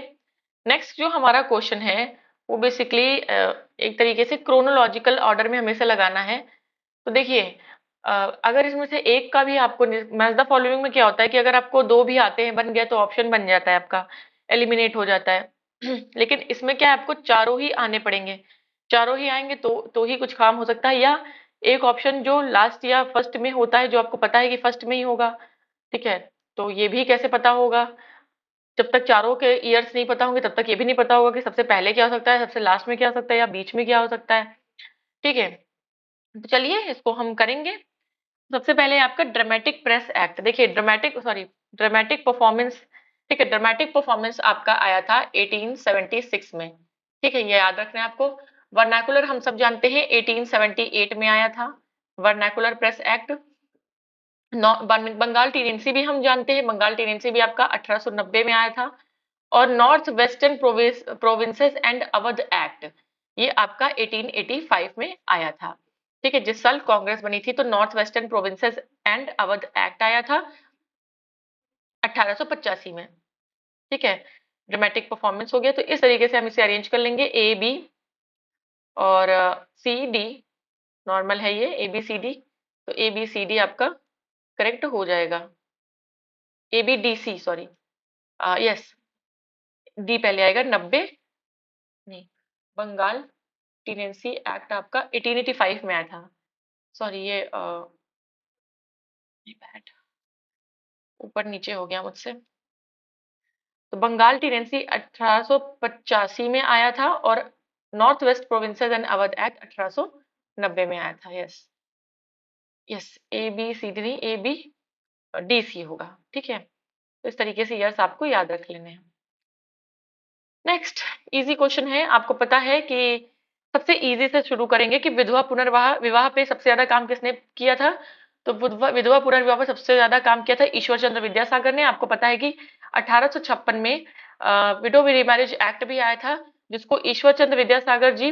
नेक्स्ट जो हमारा क्वेश्चन है वो बेसिकली एक तरीके से क्रोनोलॉजिकल ऑर्डर में हमें से लगाना है। तो देखिए, अगर इसमें से एक का भी आपको मैच द फॉलोइंग में क्या होता है कि अगर आपको दो भी आते हैं बन गया तो ऑप्शन बन जाता है आपका, एलिमिनेट हो जाता है। लेकिन इसमें क्या है, आपको चारों ही आने पड़ेंगे। चारों ही आएंगे तो ही कुछ काम हो सकता है, या एक ऑप्शन जो लास्ट या फर्स्ट में होता है जो आपको पता है कि फर्स्ट में ही होगा। ठीक है, तो ये भी कैसे पता होगा, जब तक चारों के ईयर्स नहीं पता होंगे तब तक ये भी नहीं पता होगा कि सबसे पहले क्या हो सकता है, सबसे लास्ट में क्या हो सकता है, या बीच में क्या हो सकता है। ठीक है, तो चलिए इसको हम करेंगे। सबसे पहले आपका ड्रामेटिक प्रेस एक्ट, देखिए ड्रामेटिक परफॉर्मेंस। ठीक है, ड्रामेटिक परफॉर्मेंस आपका आया था 1876 में। ठीक है, ये याद रखना है आपको। वर्नाकुलर हम सब जानते हैं 1878 में आया था vernacular press act. Bengal tenancy भी हम जानते हैं, बंगाल टीनेंसी भी आपका 1890 में आया था। और north western provinces and Awadh act, ये आपका 1885 में आया था। ठीक है, जिस साल कांग्रेस बनी थी तो north western provinces and Awadh act आया था 1885 में। ठीक है, ड्रामेटिक परफॉर्मेंस हो गया, तो इस तरीके से हम इसे अरेंज कर लेंगे, ए बी और सी डी। नॉर्मल है ये ए बी सी डी, तो ए बी सी डी आपका करेक्ट हो जाएगा। A B D C, sorry, yes, D पहले आएगा। 90 नहीं, बंगाल टीनेंसी एक्ट आपका 1885 में आया था। सॉरी, ये बैड ऊपर नीचे हो गया मुझसे। तो बंगाल टीनेंसी 1885 में आया था और north west provinces and Awadh act 1890 में आया था। Yes yes, A B C D नहीं, ए बी डी सी होगा। ठीक है, तो इस तरीके से यस आपको याद रख लेने हैं। नेक्स्ट इजी क्वेश्चन है, आपको पता है कि सबसे इजी से शुरू करेंगे कि विधवा पुनर्विवाह विवाह पे सबसे ज्यादा काम किसने किया था। तो विधवा पुनर्विवाह पे सबसे ज्यादा काम किया था ईश्वर चंद्र विद्यासागर ने। आपको पता है कि 1856 में विडो रिमैरिज एक्ट भी आया था, जिसको ईश्वर चंद्र विद्यासागर जी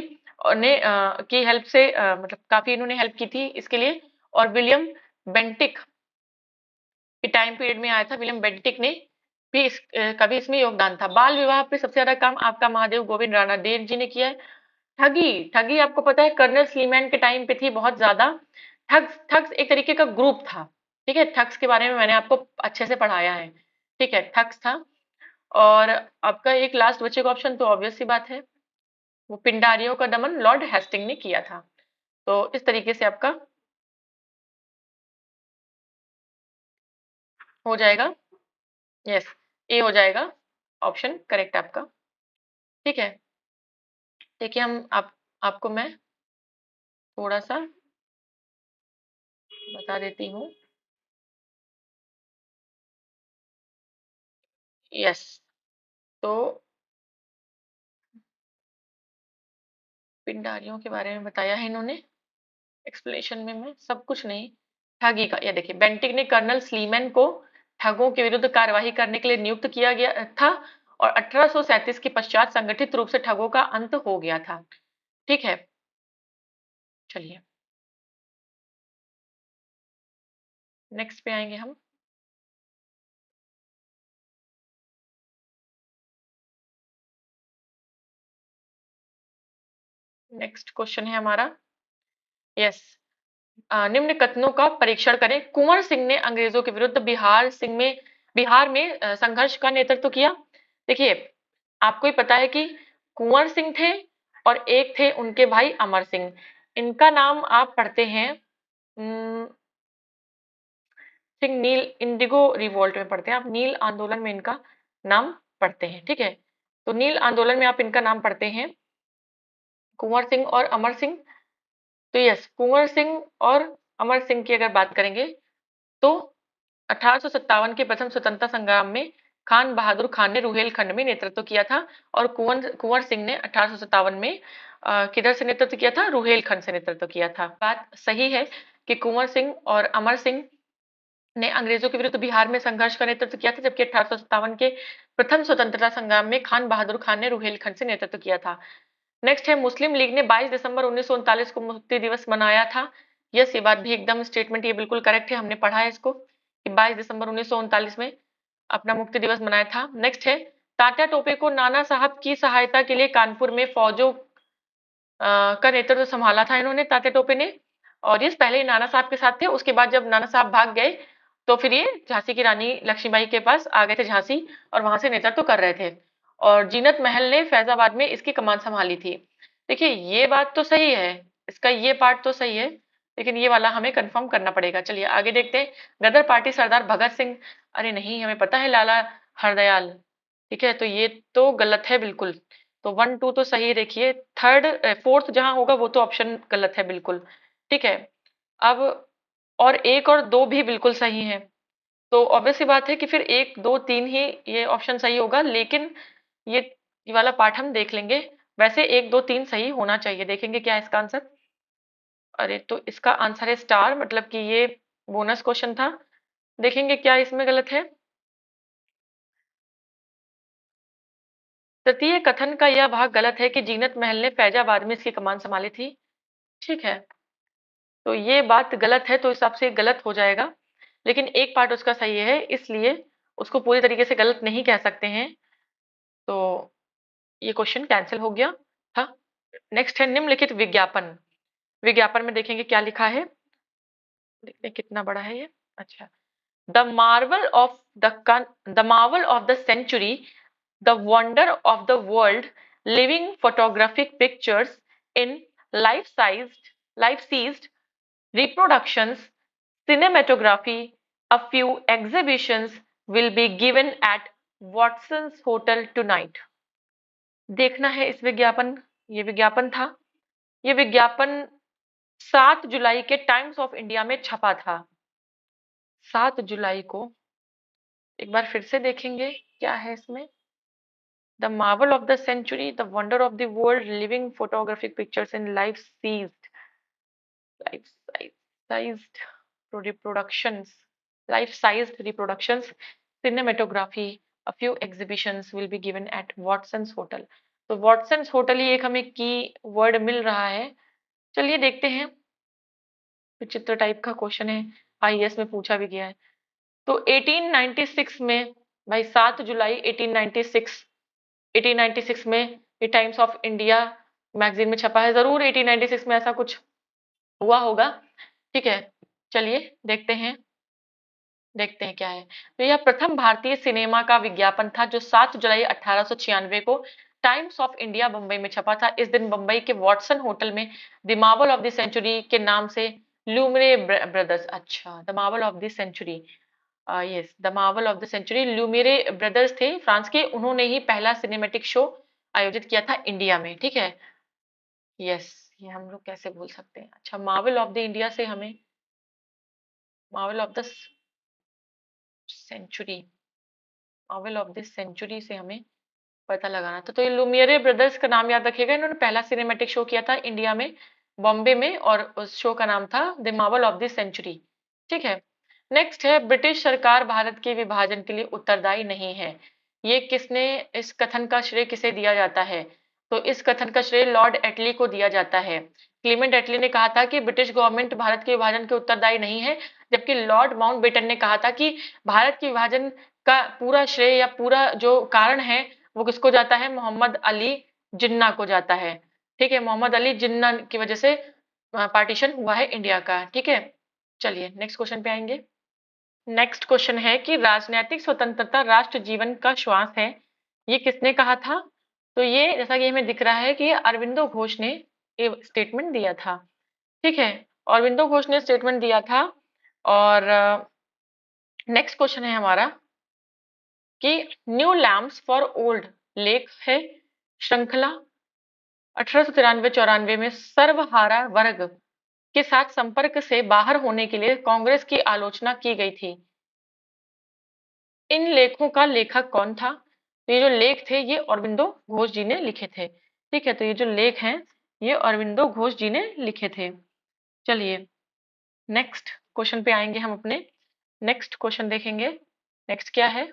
ने की हेल्प से मतलब काफी इन्होंने हेल्प की थी इसके लिए। और विलियम बेंटिक के टाइम पीरियड में आया था, विलियम बेंटिक ने भी का भी इसमें योगदान था। बाल विवाह पे सबसे ज्यादा काम आपका महादेव गोविंद राणा देव जी ने किया है। ठगी ठगी आपको पता है कर्नल स्लीमैन के टाइम पे थी बहुत ज्यादा। ठग्स ठग्स एक तरीके का ग्रुप था। ठीक है, ठग्स के बारे में मैंने आपको अच्छे से पढ़ाया है। ठीक है, ठग्स था। और आपका एक लास्ट बचेगा ऑप्शन, तो ऑब्वियस सी बात है वो पिंडारियों का दमन लॉर्ड हेस्टिंग ने किया था। तो इस तरीके से आपका हो जाएगा। यस, ए हो जाएगा ऑप्शन करेक्ट आपका। ठीक है, देखिए हम आपको मैं थोड़ा सा बता देती हूँ। यस, तो पिंडारियों के बारे में बताया है इन्होंने एक्सप्लेनेशन में, मैं सब कुछ नहीं। ठगी का ये देखिए, बेंटिक ने कर्नल स्लीमैन को ठगों के विरुद्ध कार्यवाही करने के लिए नियुक्त किया गया था। और 1837 के पश्चात संगठित रूप से ठगों का अंत हो गया था। ठीक है, चलिए नेक्स्ट पे आएंगे हम। नेक्स्ट क्वेश्चन है हमारा। यस, निम्न कथनों का परीक्षण करें। कुंवर सिंह ने अंग्रेजों के विरुद्ध बिहार सिंह में बिहार में संघर्ष का नेतृत्व किया? देखिए, आपको ही पता है कि कुंवर सिंह थे और एक थे उनके भाई अमर सिंह। इनका नाम आप पढ़ते हैं सिंह नील इंडिगो रिवोल्ट में पढ़ते हैं आप, नील आंदोलन में इनका नाम पढ़ते हैं, ठीक है। तो नील आंदोलन में आप इनका नाम पढ़ते हैं कुंवर सिंह और अमर सिंह। तो यस, कुंवर सिंह और अमर सिंह की अगर बात करेंगे तो 1857 के प्रथम स्वतंत्रता संग्राम में खान बहादुर खान ने रुहेलखंड में नेतृत्व किया था और कुंवर सिंह ने 1857 में किधर से नेतृत्व किया था? रुहेलखंड से नेतृत्व किया था। बात सही है कि कुंवर सिंह और अमर सिंह ने अंग्रेजों के विरुद्ध बिहार में संघर्ष का नेतृत्व किया था, जबकि 1857 के प्रथम स्वतंत्रता संग्राम में खान बहादुर खान ने रुहेलखंड से नेतृत्व किया था। नेक्स्ट है, मुस्लिम लीग ने 22 दिसंबर 1939 को मुक्ति दिवस मनाया था। यस, ये बात भी एकदम स्टेटमेंट ये बिल्कुल करेक्ट है, हमने पढ़ा है इसको कि 22 दिसंबर 1939 में अपना मुक्ति दिवस मनाया था। नेक्स्ट है, तात्या टोपे को नाना साहब की सहायता के लिए कानपुर में फौजों का नेतृत्व संभाला था इन्होंने, तात्या टोपे ने। और ये पहले ही नाना साहब के साथ थे, उसके बाद जब नाना साहब भाग गए तो फिर ये झांसी की रानी लक्ष्मीबाई के पास आ गए थे झांसी, और वहां से नेतृत्व कर रहे थे। और जीनत महल ने फैजाबाद में इसकी कमान संभाली थी। देखिए, ये बात तो सही है, इसका ये पार्ट तो सही है, लेकिन ये वाला हमें कंफर्म करना पड़ेगा। चलिए आगे देखते हैं। गदर पार्टी सरदार भगत सिंह, अरे नहीं, हमें पता है लाला हरदयाल, ठीक है, तो ये तो गलत है बिल्कुल। तो 1 2 तो सही देखिए, थर्ड फोर्थ जहां होगा वो तो ऑप्शन गलत है बिल्कुल, ठीक है। अब और एक और दो भी बिल्कुल सही है, तो ऑब्वियस सी बात है कि फिर एक दो तीन ही ये ऑप्शन सही होगा, लेकिन ये ये वाला पार्ट हम देख लेंगे। वैसे एक दो तीन सही होना चाहिए, देखेंगे क्या है इसका आंसर। अरे तो इसका आंसर है स्टार, मतलब कि ये बोनस क्वेश्चन था, देखेंगे क्या इसमें गलत है। तृतीय कथन का यह भाग गलत है कि जीनत महल ने फैजाबाद में इसकी कमान संभाली थी, ठीक है, तो ये बात गलत है, तो इस हिसाब से गलत हो जाएगा। लेकिन एक पार्ट उसका सही है, इसलिए उसको पूरी तरीके से गलत नहीं कह सकते हैं, तो ये क्वेश्चन कैंसिल हो गया था। नेक्स्ट है, निम्नलिखित विज्ञापन। विज्ञापन में देखेंगे क्या लिखा है, देखते हैं कितना बड़ा है ये। अच्छा, the marvel of the marvel of the century, the wonder of the world, living photographic pictures in life sized reproductions, cinematography, a few exhibitions will be given at Watson's Hotel tonight. देखना है इस विज्ञापन, ये विज्ञापन था, ये विज्ञापन 7 जुलाई के टाइम्स ऑफ इंडिया में छपा था। 7 जुलाई को एक बार फिर से देखेंगे क्या है इसमें। The marvel of the century, the wonder of the world, living photographic pictures in life-sized reproductions, life-sized reproductions, cinematography, a few exhibitions will be given at Watson's Hotel. तो Watson's Hotel ही एक हमें की वर्ड मिल रहा है। चलिए देखते हैं, विचित्र टाइप का क्वेश्चन है, आईएएस में पूछा भी गया है। तो 1896 में, भाई 7 जुलाई 1896 में ये टाइम्स ऑफ इंडिया मैगजीन में छपा है, जरूर 1896 में ऐसा कुछ हुआ होगा, ठीक है। चलिए देखते हैं क्या है। तो यह प्रथम भारतीय सिनेमा का विज्ञापन था जो 7 जुलाई 1896 को टाइम्स ऑफ इंडिया बंबई में छपा था। इस दिन बंबई के वॉटसन होटल में the marvel of the century के नाम से लूमरे ब्रदर्स, अच्छा the marvel of the century, yes the marvel of the century, Lumiere brothers थे फ्रांस के, उन्होंने ही पहला सिनेमेटिक शो आयोजित किया था इंडिया में, ठीक है। यस, ये हम लोग कैसे भूल सकते हैं। अच्छा, मार्वल ऑफ द इंडिया से हमें, marvel of the century, marvel of the century से हमें पता लगाना था। तो ये लुमियरे ब्रदर्स का नाम याद रखिएगा, इन्होंने पहला सिनेमेटिक शो किया था इंडिया में, बॉम्बे में, और उस शो का नाम था the marvel of the century, ठीक है। नेक्स्ट है, ब्रिटिश सरकार भारत के विभाजन के लिए उत्तरदायी नहीं है। ये किसने, इस कथन का श्रेय किसे दिया जाता है? तो इस कथन का श्रेय लॉर्ड एटली को दिया जाता है। क्लीमेंट एटली ने कहा था कि ब्रिटिश गवर्नमेंट भारत के विभाजन के उत्तरदायी नहीं है, जबकि लॉर्ड माउंटबेटन ने कहा था कि भारत के विभाजन का पूरा श्रेय या पूरा जो कारण है वो किसको जाता है? मोहम्मद अली जिन्ना को जाता है, ठीक है। मोहम्मद अली जिन्ना की वजह से पार्टीशन हुआ है इंडिया का, ठीक है। चलिए नेक्स्ट क्वेश्चन पे आएंगे। नेक्स्ट क्वेश्चन है कि राजनीतिक स्वतंत्रता राष्ट्र जीवन का श्वास है, ये किसने कहा था? तो ये जैसा कि हमें दिख रहा है कि अरविंदो घोष ने ये स्टेटमेंट दिया था। ठीक है, अरविंदो घोष ने स्टेटमेंट दिया था। और नेक्स्ट क्वेश्चन है हमारा कि new lamps for old lake है श्रृंखला 1893-94 में सर्वहारा वर्ग के साथ संपर्क से बाहर होने के लिए कांग्रेस की आलोचना की गई थी। इन लेखों का लेखक कौन था? तो ये जो लेख थे ये अरविंदो घोष जी ने लिखे थे। ठीक है, तो ये जो लेख हैं ये अरविंदो घोष जी ने लिखे थे। चलिए नेक्स्ट क्वेश्चन पे आएंगे हम अपने। नेक्स्ट क्वेश्चन देखेंगे। नेक्स्ट क्या है,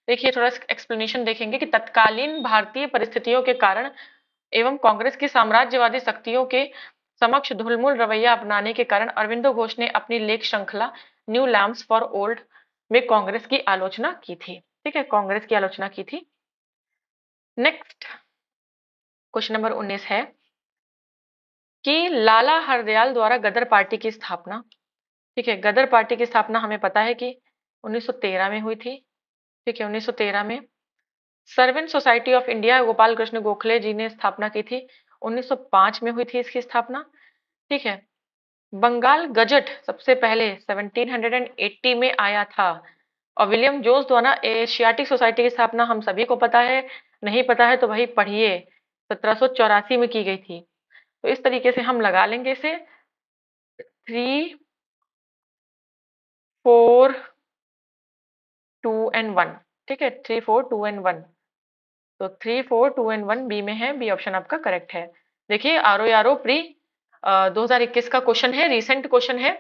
देखिए थोड़ा एक्सप्लेनेशन देखेंगे कि तत्कालीन भारतीय परिस्थितियों के कारण एवं कांग्रेस की साम्राज्यवादी शक्तियों के समक्ष धूलमुल रवैया अपनाने के कारण अरविंदो घोष ने अपनी लेख श्रृंखला न्यू लैम्प्स फॉर ओल्ड में कांग्रेस की आलोचना की थी। ठीक है, कांग्रेस की आलोचना की थी। नेक्स्ट क्वेश्चन नंबर 19 है कि लाला हरदयाल द्वारा गदर पार्टी की स्थापना। ठीक है, गदर पार्टी की स्थापना हमें पता है कि 1913 में हुई थी। ठीक है, 1913 में servant society of India Gopal Krishna Gokhale ji ने स्थापना की थी। 1905 में हुई थी इसकी स्थापना। ठीक है, बंगाल गजट सबसे पहले 1780 में आया था और विलियम जोन्स द्वारा एशियाटिक सोसाइटी की स्थापना हम सभी को पता है, नहीं पता है तो वही पढ़िए, 1784 में की गई थी। तो इस तरीके से हम लगा लेंगे इसे 3, 4, 2 एंड 1। ठीक है, 3, 4, 2 एंड 1। तो 3, 4, 2 एंड 1 बी में है, बी ऑप्शन आपका करेक्ट है। देखिए आरो यारो प्री 2021 का क्वेश्चन है, रिसेंट क्वेश्चन है।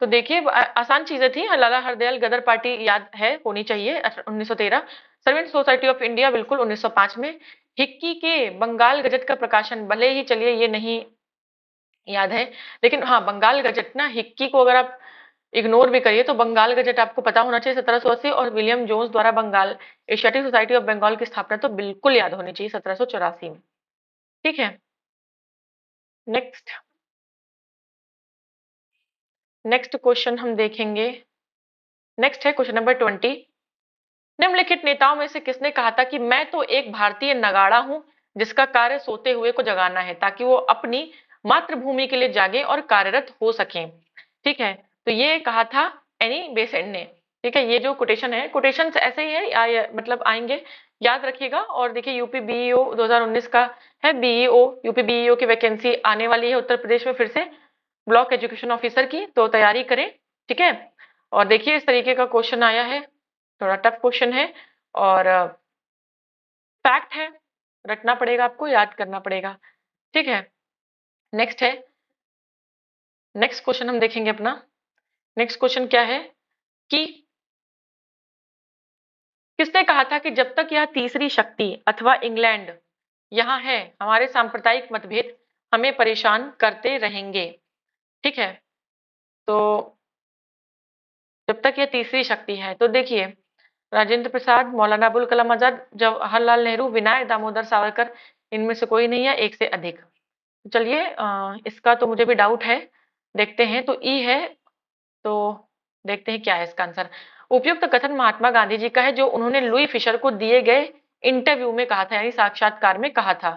तो देखिए आसान चीजें थी। लाला हरदयाल गदर पार्टी याद है, होनी चाहिए 1913। सर्वेंट सोसाइटी ऑफ इंडिया बिल्कुल 1905 में। हिक्की के बंगाल गजट का प्रकाशन, भले ही चलिए ये नहीं याद है, लेकिन हाँ बंगाल गजट ना, हिक्की को अगर आप इग्नोर भी करिए तो बंगाल गजट आपको पता होना चाहिए 1780, और विलियम जोन्स द्वारा Bengal asiatic society of Bengal की स्थापना तो बिल्कुल याद होनी चाहिए 1784 में। ठीक है, नेक्स्ट नेक्स्ट क्वेश्चन हम देखेंगे। नेक्स्ट है क्वेश्चन नंबर 20। निम्नलिखित नेताओं में से किसने कहा था कि मैं तो एक भारतीय नगाड़ा हूं जिसका कार्य सोते हुए को जगाना है ताकि वो अपनी मातृभूमि के लिए जागे और कार्यरत हो सकें। ठीक है, तो ये कहा था एनी बेसेंट ने। ठीक है, ये जो कोटेशन है, कोटेशन ऐसे ही है मतलब आएंगे, याद रखिएगा। और देखिए यूपी बीईओ 2019 का है, बीईओ यूपी बीईओ की वैकेंसी आने वाली है उत्तर प्रदेश में फिर से, ब्लॉक एजुकेशन ऑफिसर की, तो तैयारी करें। ठीक है, और देखिए इस तरीके का क्वेश्चन आया है, थोड़ा टफ क्वेश्चन है और फैक्ट है, रटना पड़ेगा आपको, याद करना पड़ेगा। ठीक है, नेक्स्ट है, नेक्स्ट क्वेश्चन हम देखेंगे अपना। नेक्स्ट क्वेश्चन क्या है कि किसने कहा था कि जब तक यह तीसरी शक्ति अथवा इंग्लैंड यहाँ है हमारे सांप्रदायिक मतभेद हमें परेशान करते रहेंगे। ठीक है, तो जब तक यह तीसरी शक्ति है, तो देखिए राजेंद्र प्रसाद, मौलाना अबुल कलाम आजाद, जवाहरलाल नेहरू, विनायक दामोदर सावरकर, इनमें से कोई नहीं है, एक से अधिक। चलिए इसका तो मुझे भी डाउट है, देखते हैं। तो ई है, तो देखते हैं क्या है इसका आंसर। उपयुक्त कथन महात्मा गांधी जी का है जो उन्होंने लुई फिशर को दिए गए इंटरव्यू में कहा था, यानी साक्षात्कार में कहा था।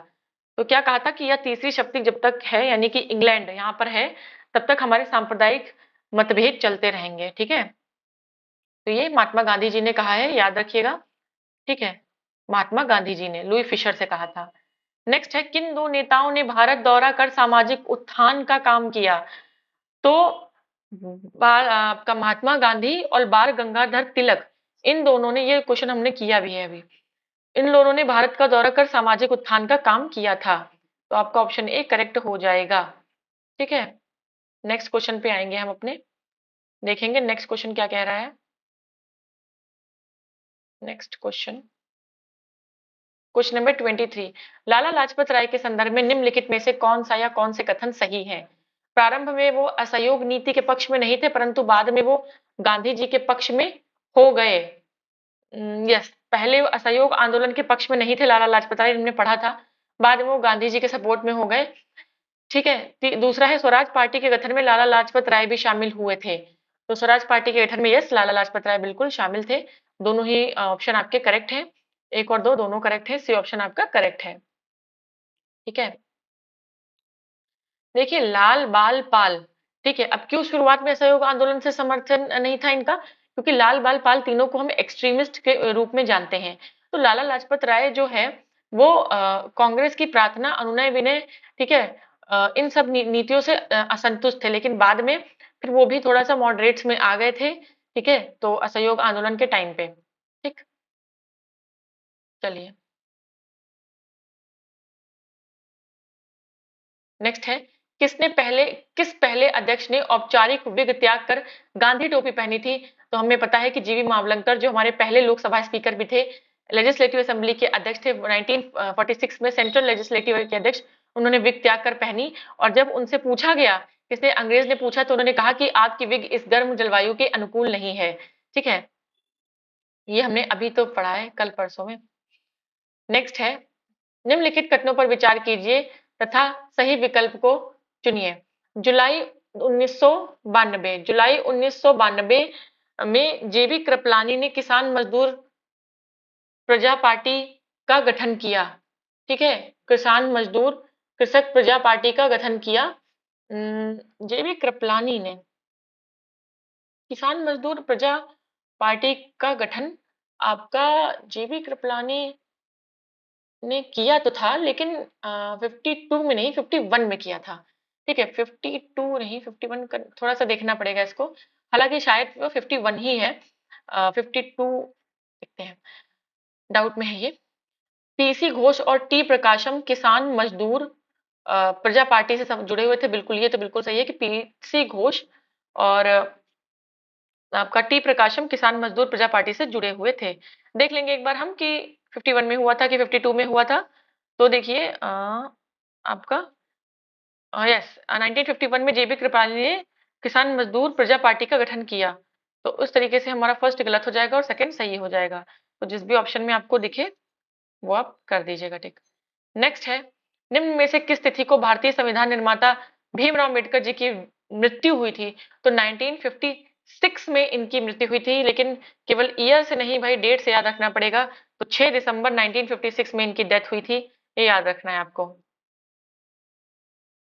तो क्या कहा था कि यह तीसरी शक्ति जब तक है, यानी कि इंग्लैंड यहाँ पर है, तब तक हमारे सांप्रदायिक मतभेद चलते रहेंगे। ठीक है, तो ये महात्मा गांधी जी ने कहा है, याद रखिएगा। ठीक है, महात्मा गांधी जी ने लुई फिशर से कहा था। नेक्स्ट है, किन दो नेताओं ने भारत दौरा कर सामाजिक उत्थान का काम किया? तो आपका महात्मा गांधी और बाल गंगाधर तिलक, इन दोनों ने, ये क्वेश्चन हमने किया भी है अभी, इन दोनों ने भारत का दौरा कर सामाजिक उत्थान का काम किया था। तो आपका ऑप्शन ए करेक्ट हो जाएगा। ठीक है, नेक्स्ट क्वेश्चन पे आएंगे हम अपने, देखेंगे नेक्स्ट क्वेश्चन क्या कह रहा है। Next question, question number 23। Lala Lajpat Rai के संदर्भ में निम्नलिखित में से कौन सा या कौन से कथन सही है? प्रारंभ में वो असहयोग नीति के पक्ष में नहीं थे, परंतु बाद में वो गांधी जी के पक्ष में हो गए। यस, पहले वो असहयोग आंदोलन के पक्ष में नहीं थे लाला लाजपत राय, हमने पढ़ा था, बाद में वो गांधी जी के सपोर्ट में हो गए। ठीक है, दूसरा है स्वराज पार्टी के गठन में लाला लाजपत राय भी शामिल हुए थे। तो स्वराज पार्टी के गठन में यस, लाला लाजपत राय बिल्कुल शामिल थे। दोनों ही ऑप्शन आपके करेक्ट हैं। 1 और 2 दोनों करेक्ट है। सी ऑप्शन आपका करेक्ट है। ठीक है। देखिए लाल बाल पाल, ठीक है, अब क्यों शुरुआत में असहयोग आंदोलन से समर्थन नहीं था इनका, क्योंकि लाल बाल पाल तीनों को हम एक्सट्रीमिस्ट के रूप में जानते हैं। तो लाला लाजपत राय जो है वो कांग्रेस की प्रार्थना अनुनय विनय, ठीक है, इन सब नीतियों से असंतुष्ट थे, लेकिन बाद में फिर वो भी थोड़ा सा मॉडरेट्स में आ गए थे। ठीक है, तो असहयोग आंदोलन के टाइम पे। ठीक, चलिए नेक्स्ट है, किस पहले अध्यक्ष ने औपचारिक विग त्याग कर गांधी टोपी पहनी थी। तो हमें पता है कि जीवी मावलंकर जो हमारे पहले लोकसभा स्पीकर भी थे, लेजिस्लेटिव असेंबली के अध्यक्ष थे 1946 में, सेंट्रल लेजिस्लेटिव के अध्यक्ष, उन्होंने विग त्याग कर पहनी। और जब उनसे पूछा गया, किसने, अंग्रेज ने पूछा, तो उन्होंने कहा कि आपकी विग इस गर्म जलवायु के अनुकूल नहीं है। ठीक है, ये हमने अभी तो पढ़ा है कल परसों में। नेक्स्ट है, निम्नलिखित कथनों पर विचार कीजिए तथा सही विकल्प को चुनिए। जुलाई 1992 में जेबी कृपलानी ने किसान मजदूर प्रजा पार्टी का गठन किया। ठीक है, किसान मजदूर कृषक प्रजा पार्टी का गठन किया। जेबी कृपलानी ने किसान मजदूर प्रजा पार्टी का गठन, आपका जेबी कृपलानी ने किया तो था, लेकिन 52 में नहीं, 51 में किया था। ठीक है, 52 नहीं, 51 का थोड़ा सा देखना पड़ेगा इसको, हालांकि शायद वो 51 ही है। 52 देखते हैं, डाउट में है ये। पीसी घोष और टी प्रकाशम किसान मजदूर प्रजा पार्टी से जुड़े हुए थे, बिल्कुल, ये तो बिल्कुल सही है कि पीसी घोष और आपका टी प्रकाशम किसान मजदूर प्रजा पार्टी से जुड़े हुए थे। देख लेंगे एक बार हम कि 51 में हुआ था कि 52 में हुआ था। तो देखिए आपका यस, 1951 में जेबी कृपलानी ने किसान मजदूर प्रजा पार्टी का गठन किया। तो उस तरीके से हमारा फर्स्ट गलत हो जाएगा और सेकंड सही हो जाएगा। तो जिस भी ऑप्शन में आपको दिखे वो आप कर दीजिएगा टिक। नेक्स्ट है, निम्न में से किस तिथि को भारतीय संविधान निर्माता भीमराव अम्बेडकर जी की मृत्यु हुई थी। तो 1956 में इनकी मृत्यु हुई थी, लेकिन केवल ईयर से नहीं भाई, डेट से याद रखना पड़ेगा। तो 6 दिसंबर 1956 में इनकी डेथ हुई थी, ये याद रखना है आपको।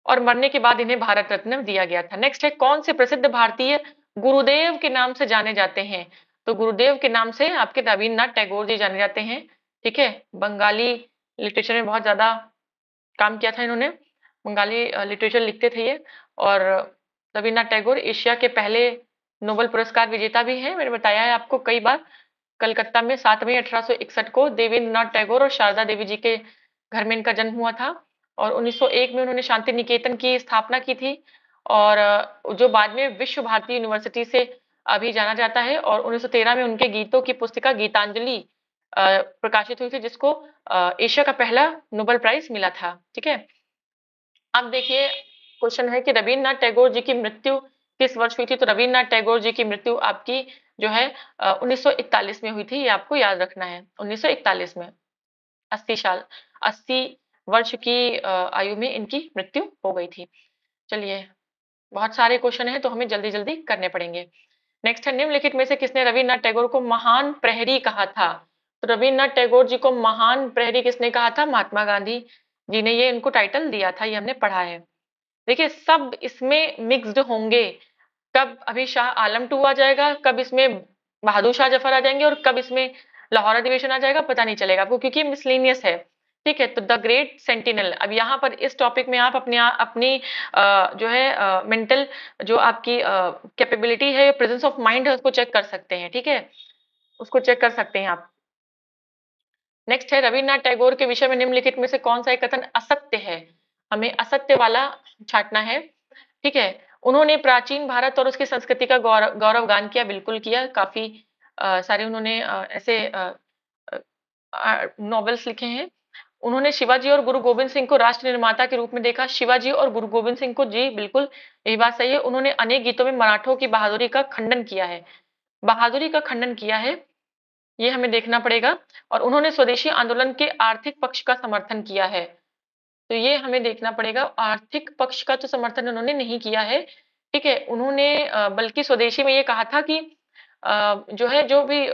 और मरने के बाद इन्हें भारत रत्न दिया गया था। नेक्स्ट है, कौन से प्रसिद्ध भारतीय गुरुदेव के नाम से जाने जाते हैं। तो गुरुदेव के नाम से आपके रविन्द्रनाथ टैगोर जी जाने जाते हैं। ठीक है, बंगाली लिटरेचर में बहुत ज्यादा काम किया था इन्होंने, बंगाली लिटरेचर लिखते थे ये। और रविन्द्रनाथ टैगोर एशिया के पहले नोबेल पुरस्कार विजेता भी हैं, मैंने बताया है आपको कई बार। कलकत्ता में 7 मई 1861 को देवेंद्रनाथ टैगोर और शारदा देवी जी के घर में इनका जन्म हुआ था। और 1901 में उन्होंने शांति निकेतन की स्थापना की थी, और जो बाद में विश्व भारती यूनिवर्सिटी से अभी जाना जाता है। और 1913 में उनके गीतों की पुस्तिका गीतांजलि प्रकाशित हुई थी, जिसको एशिया का पहला नोबेल प्राइज मिला था। ठीक है, अब देखिए क्वेश्चन है कि रविन्द्रनाथ टैगोर जी की मृत्यु किस वर्ष हुई थी। तो रविन्द्रनाथ टैगोर जी की मृत्यु आपकी जो है 1941 में हुई थी, ये आपको याद रखना है। 1941 में 80 वर्ष की आयु में इनकी मृत्यु हो गई थी। चलिए, बहुत सारे क्वेश्चन हैं तो हमें जल्दी जल्दी करने पड़ेंगे। नेक्स्ट है, निम्नलिखित में से किसने रविन्द्रनाथ टैगोर को महान प्रहरी कहा था। तो रविन्द्रनाथ टैगोर जी को महान प्रहरी किसने कहा था, महात्मा गांधी जी ने ये इनको टाइटल दिया था, ये हमने पढ़ा है। देखिए सब इसमें मिक्स्ड होंगे, कब अभी शाह आलम 2 आ जाएगा, कब इसमें बहादुर शाह जफर आ जाएंगे, और कब इसमें लाहौर अधिवेशन आ जाएगा, पता नहीं चलेगा आपको, क्योंकि मिसलेनियस है। ठीक है, तो द ग्रेट सेंटिनल, अब यहाँ पर इस टॉपिक में आप अपनी जो है मेंटल जो आपकी कैपेबिलिटी है, प्रेजेंस ऑफ माइंड है, उसको चेक कर सकते हैं। ठीक है, उसको चेक कर सकते हैं आप। नेक्स्ट है, रविन्द्रनाथ टैगोर के विषय में निम्नलिखित में से कौन सा एक कथन असत्य है। हमें असत्य वाला छांटना है। ठीक है, उन्होंने प्राचीन भारत और उसकी संस्कृति का गौरव गान किया, बिल्कुल किया, काफी सारे उन्होंने ऐसे नॉवेल्स लिखे हैं। उन्होंने शिवाजी और गुरु गोविंद सिंह को राष्ट्र निर्माता के रूप में देखा, शिवाजी और गुरु गोविंद सिंह को, जी बिल्कुल यही बात सही है। उन्होंने अनेक गीतों में मराठों की बहादुरी का खंडन किया है, बहादुरी का खंडन किया है, ये हमें देखना पड़ेगा। और उन्होंने स्वदेशी आंदोलन के आर्थिक पक्ष का समर्थन किया है, तो ये हमें देखना पड़ेगा। आर्थिक पक्ष का तो समर्थन उन्होंने नहीं किया है, ठीक है, उन्होंने बल्कि स्वदेशी में ये कहा था कि जो है जो भी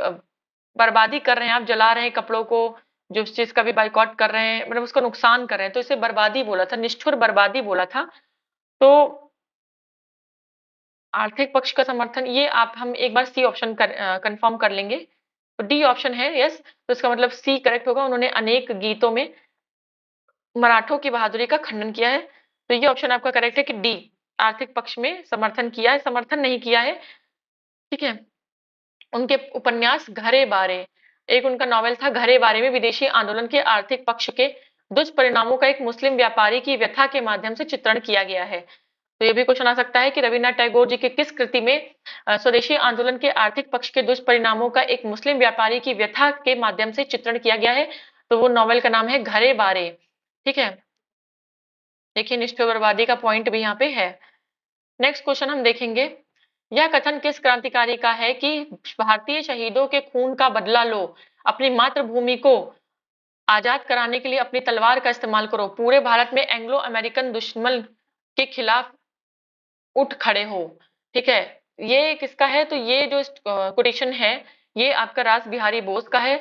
बर्बादी कर रहे हैं, आप जला रहे हैं कपड़ों को, जो उस चीज का भी बाइकॉट कर रहे हैं, मतलब उसका नुकसान कर रहे हैं, तो इसे बर्बादी बोला था, निष्ठुर बर्बादी बोला था। तो आर्थिक पक्ष का समर्थन, ये आप हम एक बार सी ऑप्शन कंफर्म कर लेंगे। तो डी ऑप्शन है यस, तो इसका मतलब सी करेक्ट होगा। उन्होंने अनेक गीतों में मराठों की बहादुरी का खंडन किया है। तो ये ऑप्शन आपका करेक्ट है कि डी, आर्थिक पक्ष में समर्थन किया है, समर्थन नहीं किया है। ठीक है, उनके उपन्यास घरे बारे, एक उनका नॉवेल था घरे बारे में विदेशी आंदोलन के आर्थिक पक्ष के दुष्परिणामों का एक मुस्लिम व्यापारी की व्यथा के माध्यम से चित्रण किया गया है। तो ये भी क्वेश्चन आ सकता है कि रविन्द्रनाथ टैगोर जी के किस कृति में स्वदेशी आंदोलन के आर्थिक पक्ष के दुष्परिणामों का एक मुस्लिम व्यापारी की व्यथा के माध्यम से चित्रण किया गया है। तो वो नॉवेल का नाम है घरे बारे। ठीक है, देखिए निष्ठुर बर्बादी का पॉइंट भी यहाँ पे है। नेक्स्ट क्वेश्चन हम देखेंगे, यह कथन किस क्रांतिकारी का है कि भारतीय शहीदों के खून का बदला लो, अपनी मातृभूमि को आजाद कराने के लिए अपनी तलवार का इस्तेमाल करो, पूरे भारत में एंग्लो अमेरिकन दुश्मन के खिलाफ उठ खड़े हो। ठीक है, ये किसका है? तो ये जो कोटेशन है ये आपका रास बिहारी बोस का है।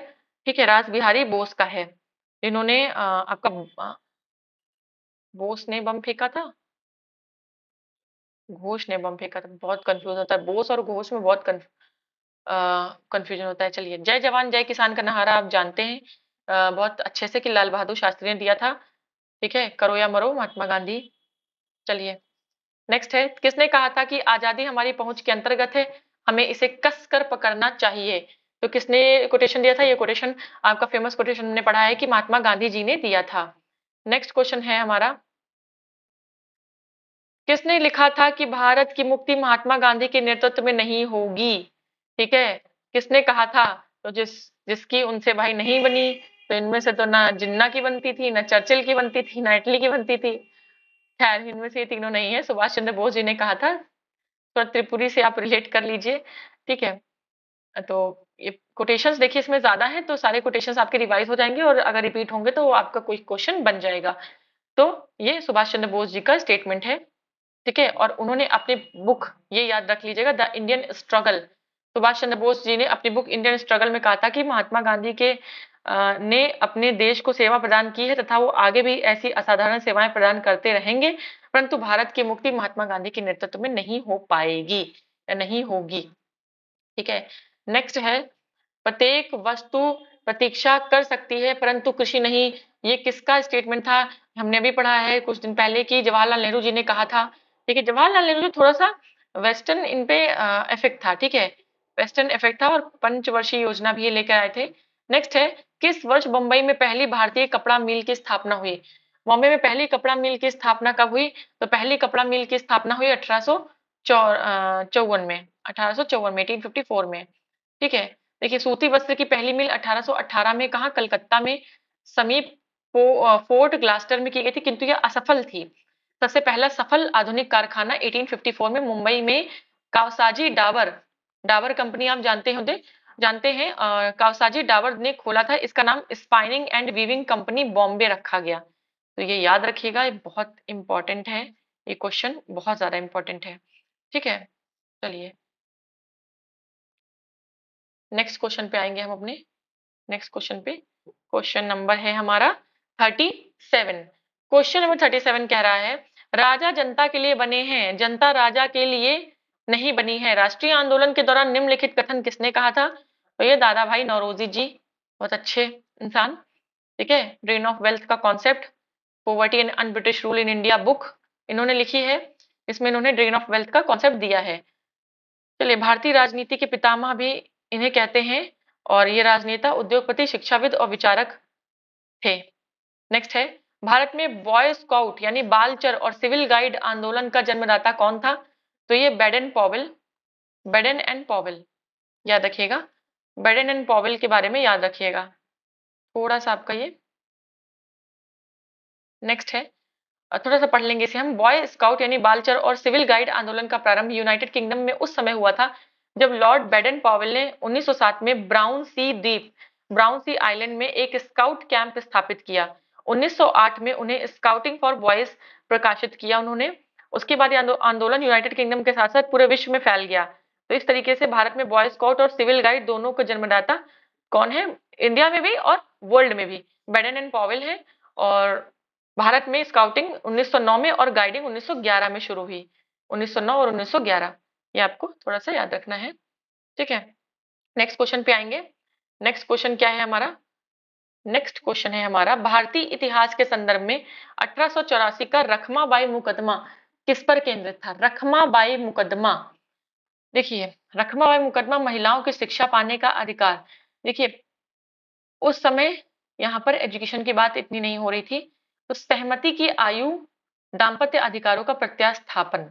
ठीक है, रास बिहारी बोस का है, इन्होंने आपका बोस ने बम फेंका था, घोष ने बम फेंका था, बहुत कंफ्यूज होता है बोस और घोष में, बहुत कंफ्यूजन होता है। चलिए, जय जवान जय किसान का नारा आप जानते हैं बहुत अच्छे से कि लाल बहादुर शास्त्री ने दिया था। ठीक है, करो या मरो महात्मा गांधी। चलिए, नेक्स्ट है, किसने कहा था कि आजादी हमारी पहुंच के अंतर्गत है, हमें इसे कस कर पकड़ना चाहिए? तो किसने कोटेशन दिया था? ये कोटेशन आपका फेमस कोटेशन हमने पढ़ा है कि महात्मा गांधी जी ने दिया था। नेक्स्ट क्वेश्चन है हमारा, किसने लिखा था कि भारत की मुक्ति महात्मा गांधी के नेतृत्व में नहीं होगी? ठीक है, किसने कहा था? तो जिसकी उनसे भाई नहीं बनी, तो इनमें से तो ना जिन्ना की बनती थी, ना चर्चिल की बनती थी, ना इटली की बनती थी। खैर, इनमें से ये तीनों नहीं है, सुभाष चंद्र बोस जी ने कहा था। थोड़ा त्रिपुरी से आप रिलेट कर लीजिए। ठीक है, तो ये कोटेशंस देखिए इसमें ज्यादा है, तो सारे कोटेशंस आपके रिवाइज हो जाएंगे, और अगर रिपीट होंगे तो आपका कोई क्वेश्चन बन जाएगा। तो ये सुभाष चंद्र बोस जी का स्टेटमेंट है। ठीक है, और उन्होंने अपनी बुक, ये याद रख लीजिएगा, the Indian struggle, Subhash Chandra Bose ji ने अपनी बुक इंडियन स्ट्रगल में कहा था कि महात्मा गांधी के ने अपने देश को सेवा प्रदान की है तथा वो आगे भी ऐसी असाधारण सेवाएं प्रदान करते रहेंगे, परंतु भारत की मुक्ति महात्मा गांधी के नेतृत्व में नहीं हो पाएगी या नहीं होगी। ठीक है, नेक्स्ट है, प्रत्येक वस्तु प्रतीक्षा कर सकती है परंतु कृषि नहीं, ये किसका स्टेटमेंट था? हमने भी पढ़ा है कुछ दिन पहले कि जवाहरलाल नेहरू जी ने कहा था। ठीक है, जवाहरलाल नेहरू जी थोड़ा सा वेस्टर्न इन पे इफेक्ट था। ठीक है, वेस्टर्न इफेक्ट था, और पंचवर्षीय योजना भी ये लेकर आए थे। नेक्स्ट है, किस वर्ष बंबई में पहली भारतीय कपड़ा मिल की स्थापना हुई? बॉम्बे में पहली कपड़ा मिल की स्थापना कब हुई? तो पहली कपड़ा मिल की स्थापना हुई 1854 में, 1854 में, 1854 में। ठीक है, देखिए सूती वस्त्र की पहली मिल 1818 में कहा? कलकत्ता में समीप फोर्ट ग्लास्टर में की गई थी, किंतु यह असफल थी। सबसे पहला सफल आधुनिक कारखाना 1854 में मुंबई में कावसाजी डाबर, डाबर कंपनी आप जानते हैं, कावसाजी डाबर ने खोला था। इसका नाम spinning and weaving company Bombay रखा गया। तो ये याद रखिएगा, ये बहुत इंपॉर्टेंट है, ये क्वेश्चन बहुत ज्यादा इंपॉर्टेंट है। ठीक है, चलिए नेक्स्ट क्वेश्चन पे आएंगे हम अपने, नेक्स्ट क्वेश्चन पे। क्वेश्चन नंबर है हमारा 37। क्वेश्चन नंबर 37 कह रहा है, राजा जनता के लिए बने हैं, जनता राजा के लिए नहीं बनी है, राष्ट्रीय आंदोलन के दौरान निम्नलिखित कथन किसने कहा था? तो ये दादा भाई नौरोजी जी, बहुत अच्छे इंसान। ठीक है, ड्रेन ऑफ वेल्थ का concept, poverty and un British rule in India book इन्होंने लिखी है, इसमें इन्होंने ड्रेन ऑफ वेल्थ का कॉन्सेप्ट दिया है। चलिए, भारतीय राजनीति के पितामह भी इन्हें कहते हैं, और ये राजनेता, उद्योगपति, शिक्षाविद और विचारक थे। नेक्स्ट है, भारत में बॉय स्काउट यानी बालचर और सिविल गाइड आंदोलन का जन्मदाता कौन था? तो ये Baden Powell, Baden and Powell, याद रखिएगा, बेडन एंड पॉवेल के बारे में याद रखिएगा थोड़ा सा आपका ये। नेक्स्ट है, थोड़ा सा पढ़ लेंगे इसे हम। बॉय स्काउट यानी बालचर और सिविल गाइड आंदोलन का प्रारंभ यूनाइटेड किंगडम में उस समय हुआ था जब लॉर्ड बेडन पॉवेल ने 1907 में ब्राउन सी द्वीप, ब्राउन सी आइलैंड में एक स्काउट कैंप स्थापित किया। 1908 में उन्हें स्काउटिंग फॉर बॉयज प्रकाशित किया उन्होंने, उसके बाद ये आंदोलन यूनाइटेड किंगडम के साथ साथ पूरे विश्व में फैल गया। तो इस तरीके से भारत में बॉय स्काउट और सिविल गाइड दोनों को जन्मदाता कौन है, इंडिया में भी और वर्ल्ड में भी, बेडन एंड पॉवेल है। और भारत में स्काउटिंग 1909 में और गाइडिंग 1911 में शुरू हुई। 1909 और 1911 ये आपको थोड़ा सा याद रखना है, ठीक है। नेक्स्ट क्वेश्चन पे आएंगे। नेक्स्ट क्वेश्चन क्या है हमारा, नेक्स्ट क्वेश्चन है हमारा, भारतीय इतिहास के संदर्भ में 1884 का रखमाबाई मुकदमा किस पर केंद्रित था। रखमाबाई मुकदमा, देखिए रखमाबाई मुकदमा महिलाओं की शिक्षा पाने का अधिकार। देखिए उस समय यहाँ पर एजुकेशन की बात इतनी नहीं हो रही थी, तो सहमति की आयु, दाम्पत्य अधिकारों का प्रत्यास्थापन,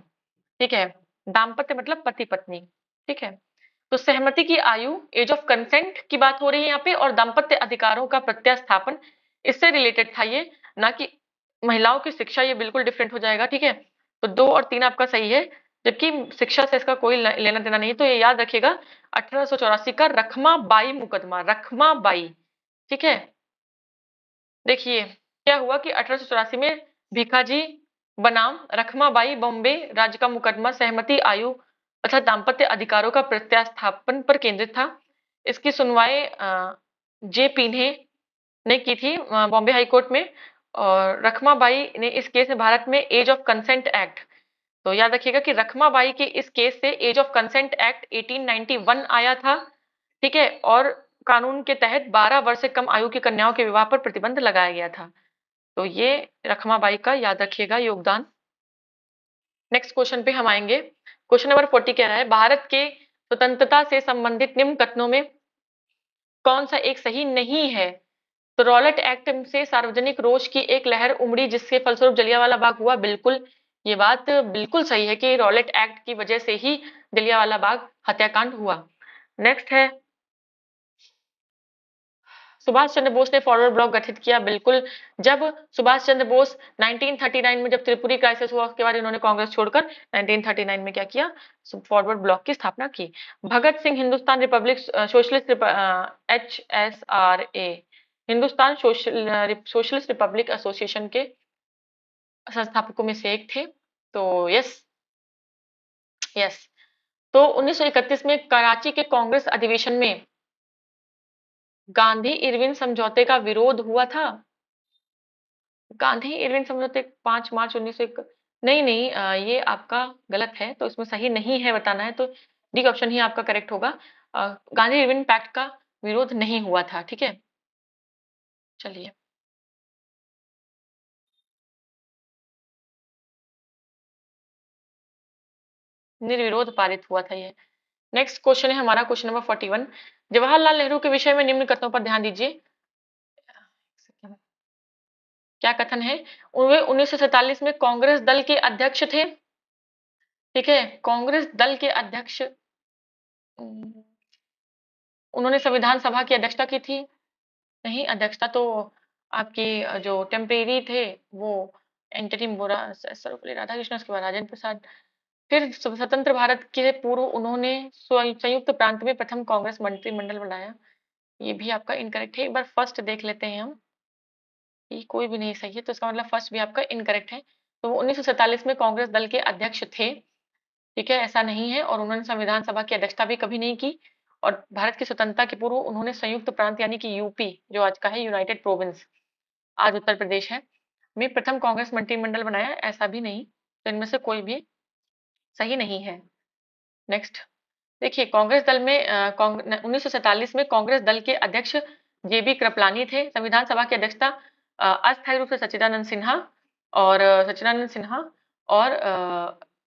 ठीक है, दाम्पत्य मतलब पति पत्नी, ठीक है। तो सहमति की आयु, एज ऑफ कंसेंट की बात हो रही है यहाँ पे, और दाम्पत्य अधिकारों का प्रत्यास्थापन, इससे रिलेटेड था ये, ना कि महिलाओं की शिक्षा। ये बिल्कुल डिफरेंट हो जाएगा, ठीक है। तो 2 और 3 आपका सही है, जबकि शिक्षा से इसका कोई लेना देना नहीं है। तो ये याद रखिएगा 1884 का रखमाबाई मुकदमा, रखमाबाई, ठीक है। देखिए क्या हुआ कि 1884 में भीखाजी बनाम रखमाबाई बॉम्बे राज्य का मुकदमा सहमति आयु तथा दाम्पत्य अधिकारों का प्रत्यास्थापन पर केंद्रित था। इसकी सुनवाई जे पिन्हे ने की थी बॉम्बे हाई कोर्ट में। और रखमाबाई ने इस केस में भारत में एज ऑफ कंसेंट एक्ट, तो याद रखिएगा कि रखमाबाई के इस केस से एज ऑफ कंसेंट एक्ट 1891 आया था, ठीक है। और कानून के तहत 12 वर्ष से कम आयु की कन्याओं के विवाह पर प्रतिबंध लगाया गया था। तो ये रखमाबाई का याद रखिएगा योगदान। नेक्स्ट क्वेश्चन पे हम आएंगे। क्वेश्चन नंबर 40 कह रहा है, भारत के स्वतंत्रता से संबंधित निम्न कथनों में कौन सा एक सही नहीं है। तो रॉलेट एक्ट से सार्वजनिक रोष की एक लहर उमड़ी जिसके फलस्वरूप जलियांवाला बाग हुआ। बिल्कुल, ये बात बिल्कुल सही है कि रॉलेट एक्ट की वजह से ही जलियांवाला बाग हत्याकांड हुआ। नेक्स्ट है, सुभाष चंद्र बोस ने फॉरवर्ड ब्लॉक गठित किया। बिल्कुल, जब सुभाष चंद्र बोस 1939 में जब त्रिपुरी क्राइसिस हुआ, उसके बाद इन्होंने कांग्रेस छोड़कर 1939 में क्या किया, फॉरवर्ड ब्लॉक की स्थापना की। Bhagat Singh Hindustan republic socialist HSRA, Hindustan socialist republic association के संस्थापकों में से एक थे। तो यस, यस। तो 1931 में कराची के कांग्रेस अधिवेशन में गांधी इरविन समझौते का विरोध हुआ था। गांधी इरविन समझौते 5 मार्च 1901, नहीं नहीं, ये आपका गलत है, तो इसमें सही नहीं है बताना है, तो डी ऑप्शन ही आपका करेक्ट होगा। गांधी इरविन पैक्ट का विरोध नहीं हुआ था, ठीक है। चलिए, निर्विरोध पारित हुआ था ये। नेक्स्ट क्वेश्चन है हमारा, क्वेश्चन नंबर 41, जवाहरलाल नेहरू के विषय में निम्न कथनों पर ध्यान दीजिए। क्या कथन है, वे 1947 में कांग्रेस दल के अध्यक्ष थे, ठीक है, कांग्रेस दल के अध्यक्ष। उन्होंने संविधान सभा की अध्यक्षता की थी, नहीं, अध्यक्षता तो आपकी जो टेम्परेरी थे वो एंटनी मोरा, सर्वपल्ली राधाकृष्णन, उसके बाद राजेंद्र प्रसाद। फिर स्वतंत्र भारत के पूर्व उन्होंने संयुक्त प्रांत में प्रथम कांग्रेस मंत्रिमंडल बनाया। ये भी आपका इनकरेक्ट है, एक बार फर्स्ट देख लेते हैं हम, ये कोई भी नहीं सही है, तो इसका मतलब फर्स्ट भी आपका इनकरेक्ट है। तो वो 1947 में कांग्रेस दल के अध्यक्ष थे, ठीक है, ऐसा नहीं है। और उन्होंने संविधान सभा की अध्यक्षता भी कभी नहीं की। और भारत की स्वतंत्रता के पूर्व उन्होंने संयुक्त प्रांत यानी कि यूपी, जो आज का है यूनाइटेड प्रोविंस, आज उत्तर प्रदेश है, में प्रथम कांग्रेस मंत्रिमंडल बनाया, ऐसा भी नहीं। तो इनमें से कोई भी सही नहीं है। नेक्स्ट देखिए, कांग्रेस दल में 1947 में कांग्रेस दल के अध्यक्ष जेबी कृपलानी थे। संविधान सभा की अध्यक्षता अस्थायी रूप से सच्चिदानंद सिन्हा और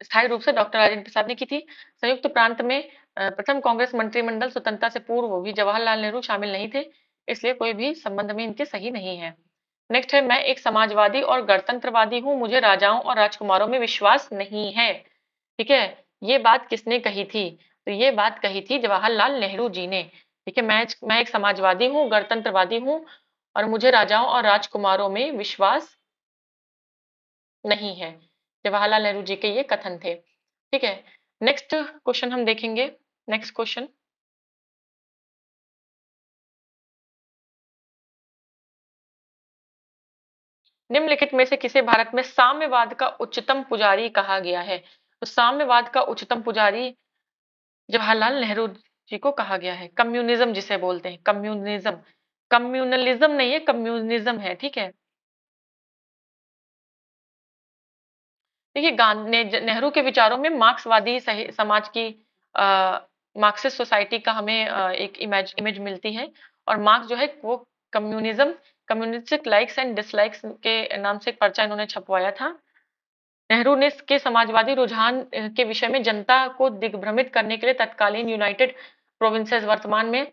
स्थायी रूप से डॉक्टर राजेंद्र प्रसाद ने की थी। संयुक्त प्रांत में प्रथम कांग्रेस मंत्रिमंडल स्वतंत्रता से पूर्व भी जवाहरलाल नेहरू शामिल नहीं थे, इसलिए कोई भी संबंध में इनके सही नहीं है। नेक्स्ट है, मैं एक समाजवादी और गणतंत्रवादी हूँ, मुझे राजाओं और राजकुमारों में विश्वास नहीं है, ठीक है। ये बात किसने कही थी, तो ये बात कही थी जवाहरलाल नेहरू जी ने, ठीक है। मैं एक समाजवादी हूँ, गणतंत्रवादी हूँ, और मुझे राजाओं और राजकुमारों में विश्वास नहीं है। जवाहरलाल नेहरू जी के ये कथन थे, ठीक है। नेक्स्ट क्वेश्चन हम देखेंगे। नेक्स्ट क्वेश्चन, निम्नलिखित में से किसे भारत में साम्यवाद का उच्चतम पुजारी कहा गया है? तो साम्यवाद का उच्चतम पुजारी जवाहरलाल नेहरू जी को कहा गया है। कम्युनिज्म जिसे बोलते हैं, कम्युनिज्म, कम्युनलिज्म नहीं है, कम्युनिज्म है, ठीक है। देखिए नेहरू के विचारों में मार्क्सवादी समाज की मार्क्सिस्ट सोसाइटी का हमें एक इमेज इमेज मिलती है। और मार्क्स जो है वो communism, communistic likes and dislikes के नाम से एक पर्चा इन्होंने छपवाया था। नेहरू ने के समाजवादी रुझान के विषय में जनता को दिग्भ्रमित करने के लिए तत्कालीन यूनाइटेड प्रोविंसेस, वर्तमान में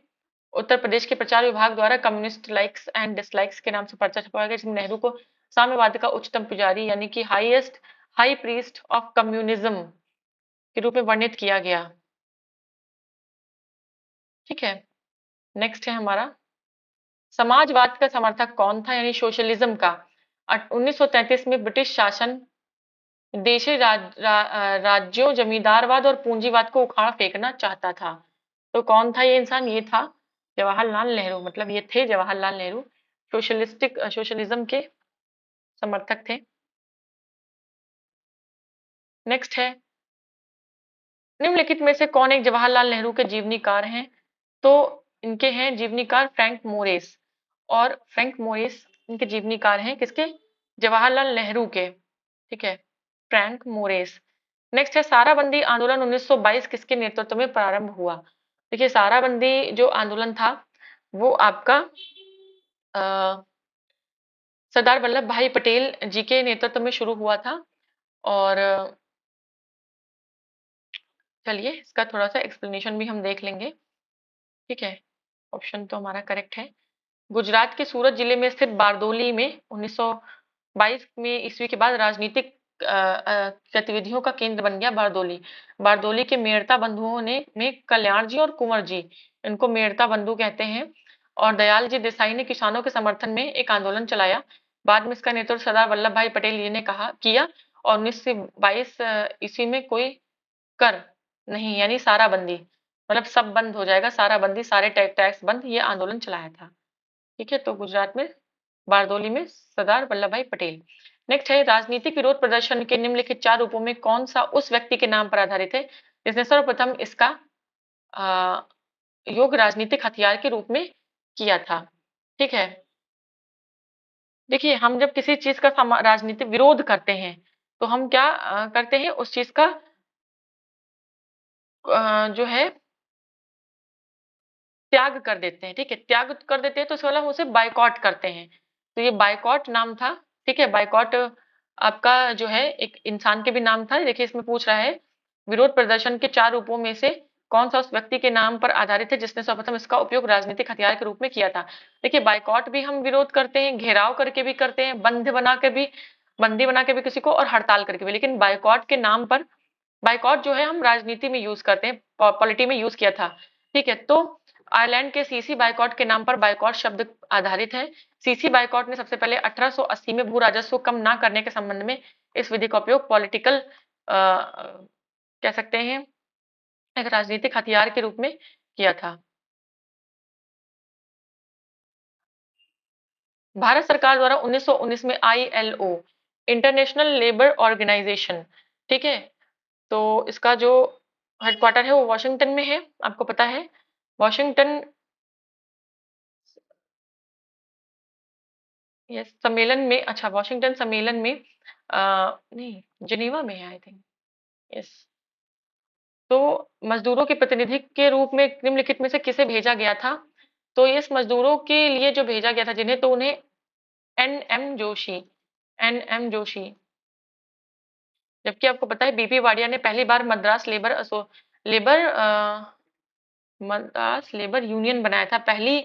उत्तर प्रदेश के प्रचार विभाग द्वारा कम्युनिस्ट लाइक्स एंड डिसलाइक्स के नाम से पर्चा छपवाया गया, जिसमें नेहरू को साम्यवाद का उच्चतम पुजारी यानी कि हाई प्रीस्ट ऑफ कम्युनिज्म के रूप में वर्णित किया गया। ठीक है, नेक्स्ट है हमारा समाजवाद का समर्थक कौन था, यानी सोशलिज्म का। 1933 में ब्रिटिश शासन देशी राज्यों, जमींदारवाद और पूंजीवाद को उखाड़ फेंकना चाहता था। तो कौन था ये इंसान? ये था जवाहरलाल नेहरू, मतलब ये थे जवाहरलाल नेहरू, सोशलिज्म के समर्थक थे। नेक्स्ट है निम्नलिखित में से कौन एक जवाहरलाल नेहरू के जीवनीकार हैं? तो इनके हैं जीवनीकार फ्रैंक मोरेस, और फ्रैंक मोरेस इनके जीवनीकार हैं किसके? जवाहरलाल नेहरू के, ठीक है, फ्रैंक मोरेस। नेक्स्ट है साराबंदी आंदोलन 1922 किसके नेतृत्व में प्रारंभ हुआ? देखिए साराबंदी जो आंदोलन था वो आपका सरदार वल्लभ भाई पटेल जी के नेतृत्व में शुरू हुआ था। और चलिए इसका थोड़ा सा एक्सप्लेनेशन भी हम देख लेंगे। ठीक है, ऑप्शन तो हमारा करेक्ट है। गुजरात के सूरत जिले में स्थित बारदोली में 1922 में ईस्वी के बाद राजनीतिक गतिविधियों का केंद्र बन गया बारदोली। बारदोली के मेड़ता बंधुओं ने में कल्याण जी और कुंवर जी, इनको मेड़ता बंधु कहते हैं, और दयाल जी देसाई ने किसानों के समर्थन में एक आंदोलन चलाया। बाद में इसका नेतृत्व सरदार वल्लभ भाई पटेल जी ने किया, और 1922 ईस्वी में कोई कर नहीं, यानी सारा बंदी, मतलब सब बंद हो जाएगा, सारा बंदी, सारे टैक्स बंद, ये आंदोलन चलाया था। ठीक है, तो गुजरात में बारदोली में सरदार वल्लभ भाई पटेल। नेक्स्ट है राजनीतिक विरोध प्रदर्शन के निम्नलिखित 4 रूपों में कौन सा उस व्यक्ति के नाम पर आधारित है जिसने सर्वप्रथम इसका योग राजनीतिक हथियार के रूप में किया था? ठीक है, देखिए हम जब किसी चीज का राजनीतिक विरोध करते हैं तो हम क्या करते हैं, उस चीज का जो है त्याग कर देते हैं। ठीक है, त्याग कर देते हैं तो इसका मतलब हम उसे बायकॉट करते हैं। तो ये बायकॉट नाम था। ठीक है, बायकॉट आपका जो है एक इंसान के भी नाम था। देखिए इसमें पूछ रहा है विरोध प्रदर्शन के 4 रूपों में से कौन सा उस व्यक्ति के नाम पर आधारित है जिसने सर्वप्रथम इसका उपयोग राजनीतिक हथियार के रूप में किया था? देखिए बायकॉट भी हम विरोध करते हैं, घेराव करके भी करते हैं, बंदी बना के भी किसी को, और हड़ताल करके भी। लेकिन बायकॉट के नाम पर, बायकॉट जो है हम राजनीति में यूज करते हैं, पॉलिटी में यूज किया था। ठीक है, तो आयरलैंड के सीसी बायकॉट के नाम पर बायकॉट शब्द आधारित है। सीसी बायकॉट ने सबसे पहले 1880 में भू राजस्व कम ना करने के संबंध में इस विधि का उपयोग पॉलिटिकल कह सकते हैं एक राजनीतिक हथियार के रूप में किया था। भारत सरकार द्वारा 1919 में आईएलओ, इंटरनेशनल लेबर ऑर्गेनाइजेशन, ठीक है, तो इसका जो हेडक्वार्टर है वो वॉशिंगटन में है, आपको पता है। वॉशिंगटन, यस, सम्मेलन में, अच्छा वॉशिंगटन सम्मेलन में नहीं, जिनेवा में है आई थिंक, यस। तो मजदूरों के प्रतिनिधि के रूप में निम्नलिखित में से किसे भेजा गया था? तो इस मजदूरों के लिए जो भेजा गया था जिन्हें, तो उन्हें एन एम जोशी, जबकि आपको पता है बीपी वाडिया ने पहली बार लेबर मद्रास लेबर यूनियन बनाया था। पहली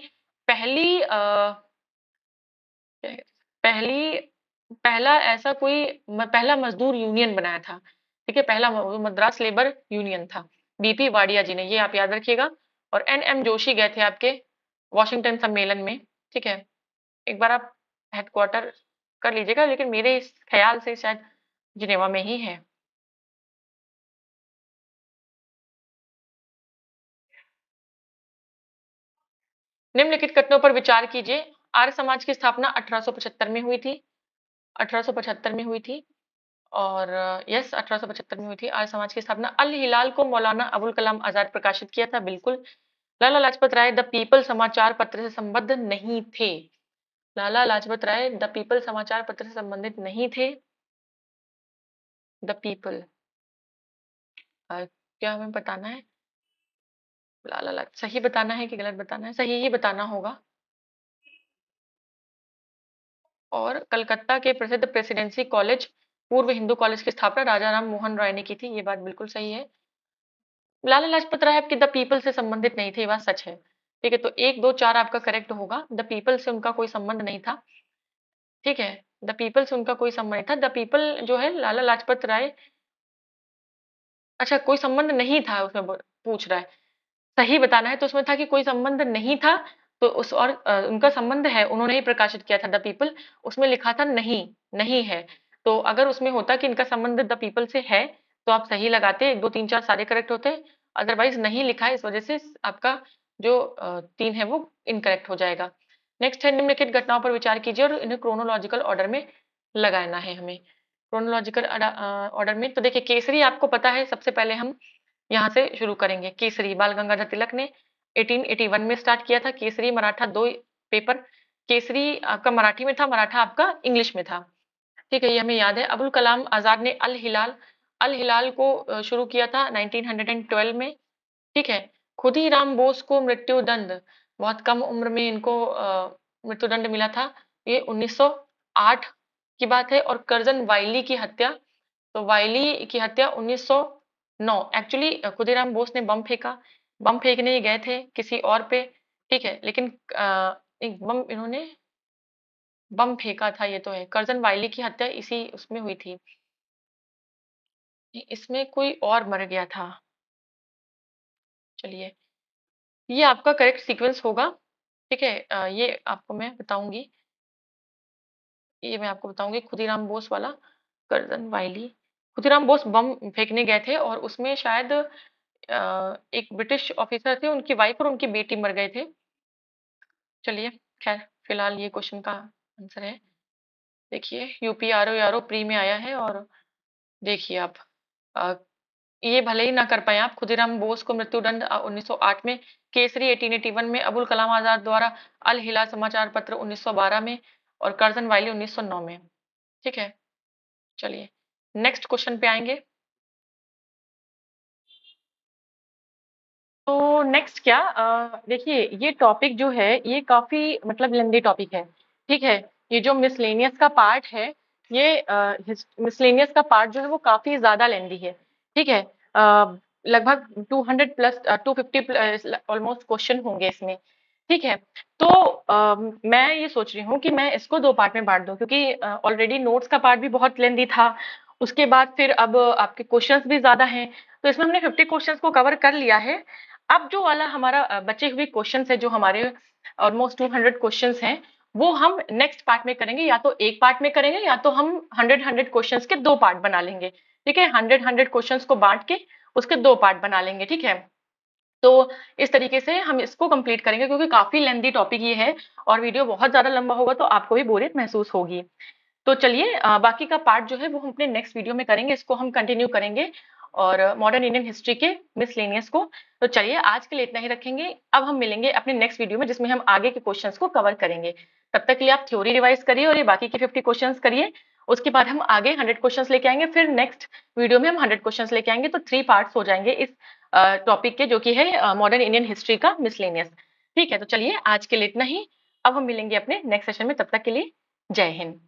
पहली पहली पहला ऐसा कोई पहला मजदूर यूनियन बनाया था। ठीक है, पहला मद्रास लेबर यूनियन था, बीपी वाडिया जी ने, ये आप याद रखिएगा। और एन एम जोशी गए थे आपके वॉशिंगटन सम्मेलन में। ठीक है, एक बार आप हेडक्वार्टर कर लीजिएगा, लेकिन मेरे इस ख्याल से शायद जिनेवा में ही है। निम्नलिखित कथनों पर विचार कीजिए। आर्य समाज की स्थापना 1875 में हुई थी। 1875 में हुई थी। और यस 1875 में हुई थी। आर्य समाज की स्थापना अल हिलाल को मौलाना अबुल कलाम आजाद प्रकाशित किया था, बिल्कुल। लाला लाजपत राय द पीपल समाचार पत्र से संबद्ध नहीं थे। लाला लाजपत राय द पीपल समाचार पत्र से संबंधित नहीं थे। द पीपल, क्या हमें बताना है? सही बताना है कि गलत बताना है? सही ही बताना होगा। और कलकत्ता के प्रसिद्ध प्रेसिडेंसी कॉलेज पूर्व हिंदू कॉलेज की स्थापना राजा राम मोहन राय ने की थी, ये बात बिल्कुल सही है। लाला लाजपत राय आपके द पीपल से संबंधित नहीं थे, ये बात सच है। ठीक है, तो 1 2 4 आपका करेक्ट होगा। द पीपल से उनका कोई संबंध नहीं था। ठीक है, द पीपल से उनका कोई संबंध नहीं था। द पीपल जो है लाला लाजपत राय, अच्छा कोई संबंध नहीं था उसमें पूछ रहा है। सही बताना है तो उसमें था कि कोई संबंध नहीं था। तो उस और उनका संबंध है, उन्होंने ही प्रकाशित किया था द पीपल। उसमें लिखा था नहीं, नहीं है। तो अगर उसमें होता कि इनका संबंध द पीपल से है तो आप सही लगाते, 1 2 3 4 सारे करेक्ट होते। अदरवाइज नहीं लिखा है, इस वजह से आपका जो 3 है वो इनकरेक्ट हो जाएगा। नेक्स्ट है निम्नलिखित घटनाओं पर विचार कीजिए और इन्हें क्रोनोलॉजिकल ऑर्डर में लगाना है हमें। क्रोनोलॉजिकल ऑर्डर में तो देखिए केसरी आपको पता है, सबसे पहले हम यहाँ से शुरू करेंगे। केसरी बाल गंगाधर तिलक ने 1881 में स्टार्ट किया था। केसरी मराठा 2 पेपर, केसरी आपका मराठी में था, मराठा आपका इंग्लिश में था। ठीक है, ये हमें याद है। अबुल कलाम आजाद ने अल हिलाल को शुरू किया था 1912 में। ठीक है, खुदीराम बोस को मृत्युदंड, बहुत कम उम्र में इनको मृत्युदंड मिला था, ये 1908 की बात है। और कर्जन वाइली की हत्या, तो वाइली की हत्या 1909। एक्चुअली खुदीराम बोस ने बम फेंका, बम फेंकने ही गए थे किसी और पे। ठीक है, लेकिन एक बम इन्होंने बम फेंका था, ये तो है। कर्जन वाइली की हत्या इसी उसमें हुई थी, इसमें कोई और मर गया था। चलिए, ये आपका करेक्ट सीक्वेंस होगा। ठीक है, ये आपको मैं बताऊंगी, ये मैं आपको बताऊंगी खुदीराम बोस वाला। कर्जन वाइली, खुदीराम बोस बम फेंकने गए थे और उसमें शायद एक ब्रिटिश ऑफिसर थे, उनकी वाइफ और उनकी बेटी मर गए थे। चलिए, खैर फिलहाल ये क्वेश्चन का आंसर है। देखिए यूपी आरओ आरओ प्री में आया है। और देखिए आप, अ, ये भले ही ना कर पाए आप, खुदीराम बोस को मृत्युदंड 1908 में, केसरी 1881 में, अबुल कलाम आजाद द्वारा अल हिलाल समाचार पत्र 1912 में, और कर्जन वाइली 1909 में। ठीक है, चलिए नेक्स्ट क्वेश्चन पे आएंगे। तो नेक्स्ट क्या, देखिए ये टॉपिक जो है ये काफी मतलब लेंदी टॉपिक है। ठीक है, ये जो मिसलेनियस का पार्ट है, ये मिसलेनियस का पार्ट जो है वो काफी ज्यादा लेंदी है। ठीक है, लगभग 200 प्लस 250 प्लस ऑलमोस्ट क्वेश्चन होंगे इसमें। ठीक है, तो मैं ये सोच रही हूँ कि मैं इसको 2 पार्ट में बांट दूं, क्योंकि ऑलरेडी नोट्स का पार्ट भी बहुत लेंदी था। उसके बाद फिर अब आपके क्वेश्चंस भी ज्यादा हैं, तो इसमें हमने 50 क्वेश्चंस को कवर कर लिया है। अब जो वाला हमारा बचे हुए क्वेश्चंस है, जो हमारे ऑलमोस्ट 200 क्वेश्चंस हैं, वो हम नेक्स्ट पार्ट में करेंगे। या तो एक पार्ट में करेंगे या तो हम 100 क्वेश्चंस के 2 पार्ट बना लेंगे। ठीक है, 100 क्वेश्चंस को बांट के उसके 2 पार्ट बना लेंगे। ठीक है, तो इस तरीके से हम इसको कंप्लीट करेंगे, क्योंकि काफी लेंदी टॉपिक ये है और वीडियो बहुत ज्यादा लंबा होगा तो आपको भी बोरियत महसूस होगी। तो चलिए, बाकी का पार्ट जो है वो हम अपने नेक्स्ट वीडियो में करेंगे, इसको हम कंटिन्यू करेंगे और मॉडर्न इंडियन हिस्ट्री के मिसलेनियस को। तो चलिए आज के लिए इतना ही रखेंगे। अब हम मिलेंगे अपने नेक्स्ट वीडियो में, जिसमें हम आगे के क्वेश्चंस को कवर करेंगे। तब तक के लिए आप थ्योरी रिवाइज करिए और ये बाकी के 50 क्वेश्चंस करिए। उसके बाद हम आगे 100 क्वेश्चंस लेके आएंगे, फिर नेक्स्ट वीडियो में हम 100 क्वेश्चंस लेके आएंगे। तो 3 पार्ट्स हो जाएंगे इस टॉपिक के, जो कि है मॉडर्न इंडियन हिस्ट्री का मिसलेनियस। ठीक है, तो चलिए आज के लिए इतना ही। अब हम मिलेंगे अपने नेक्स्ट सेशन में, तब तक के लिए जय हिंद।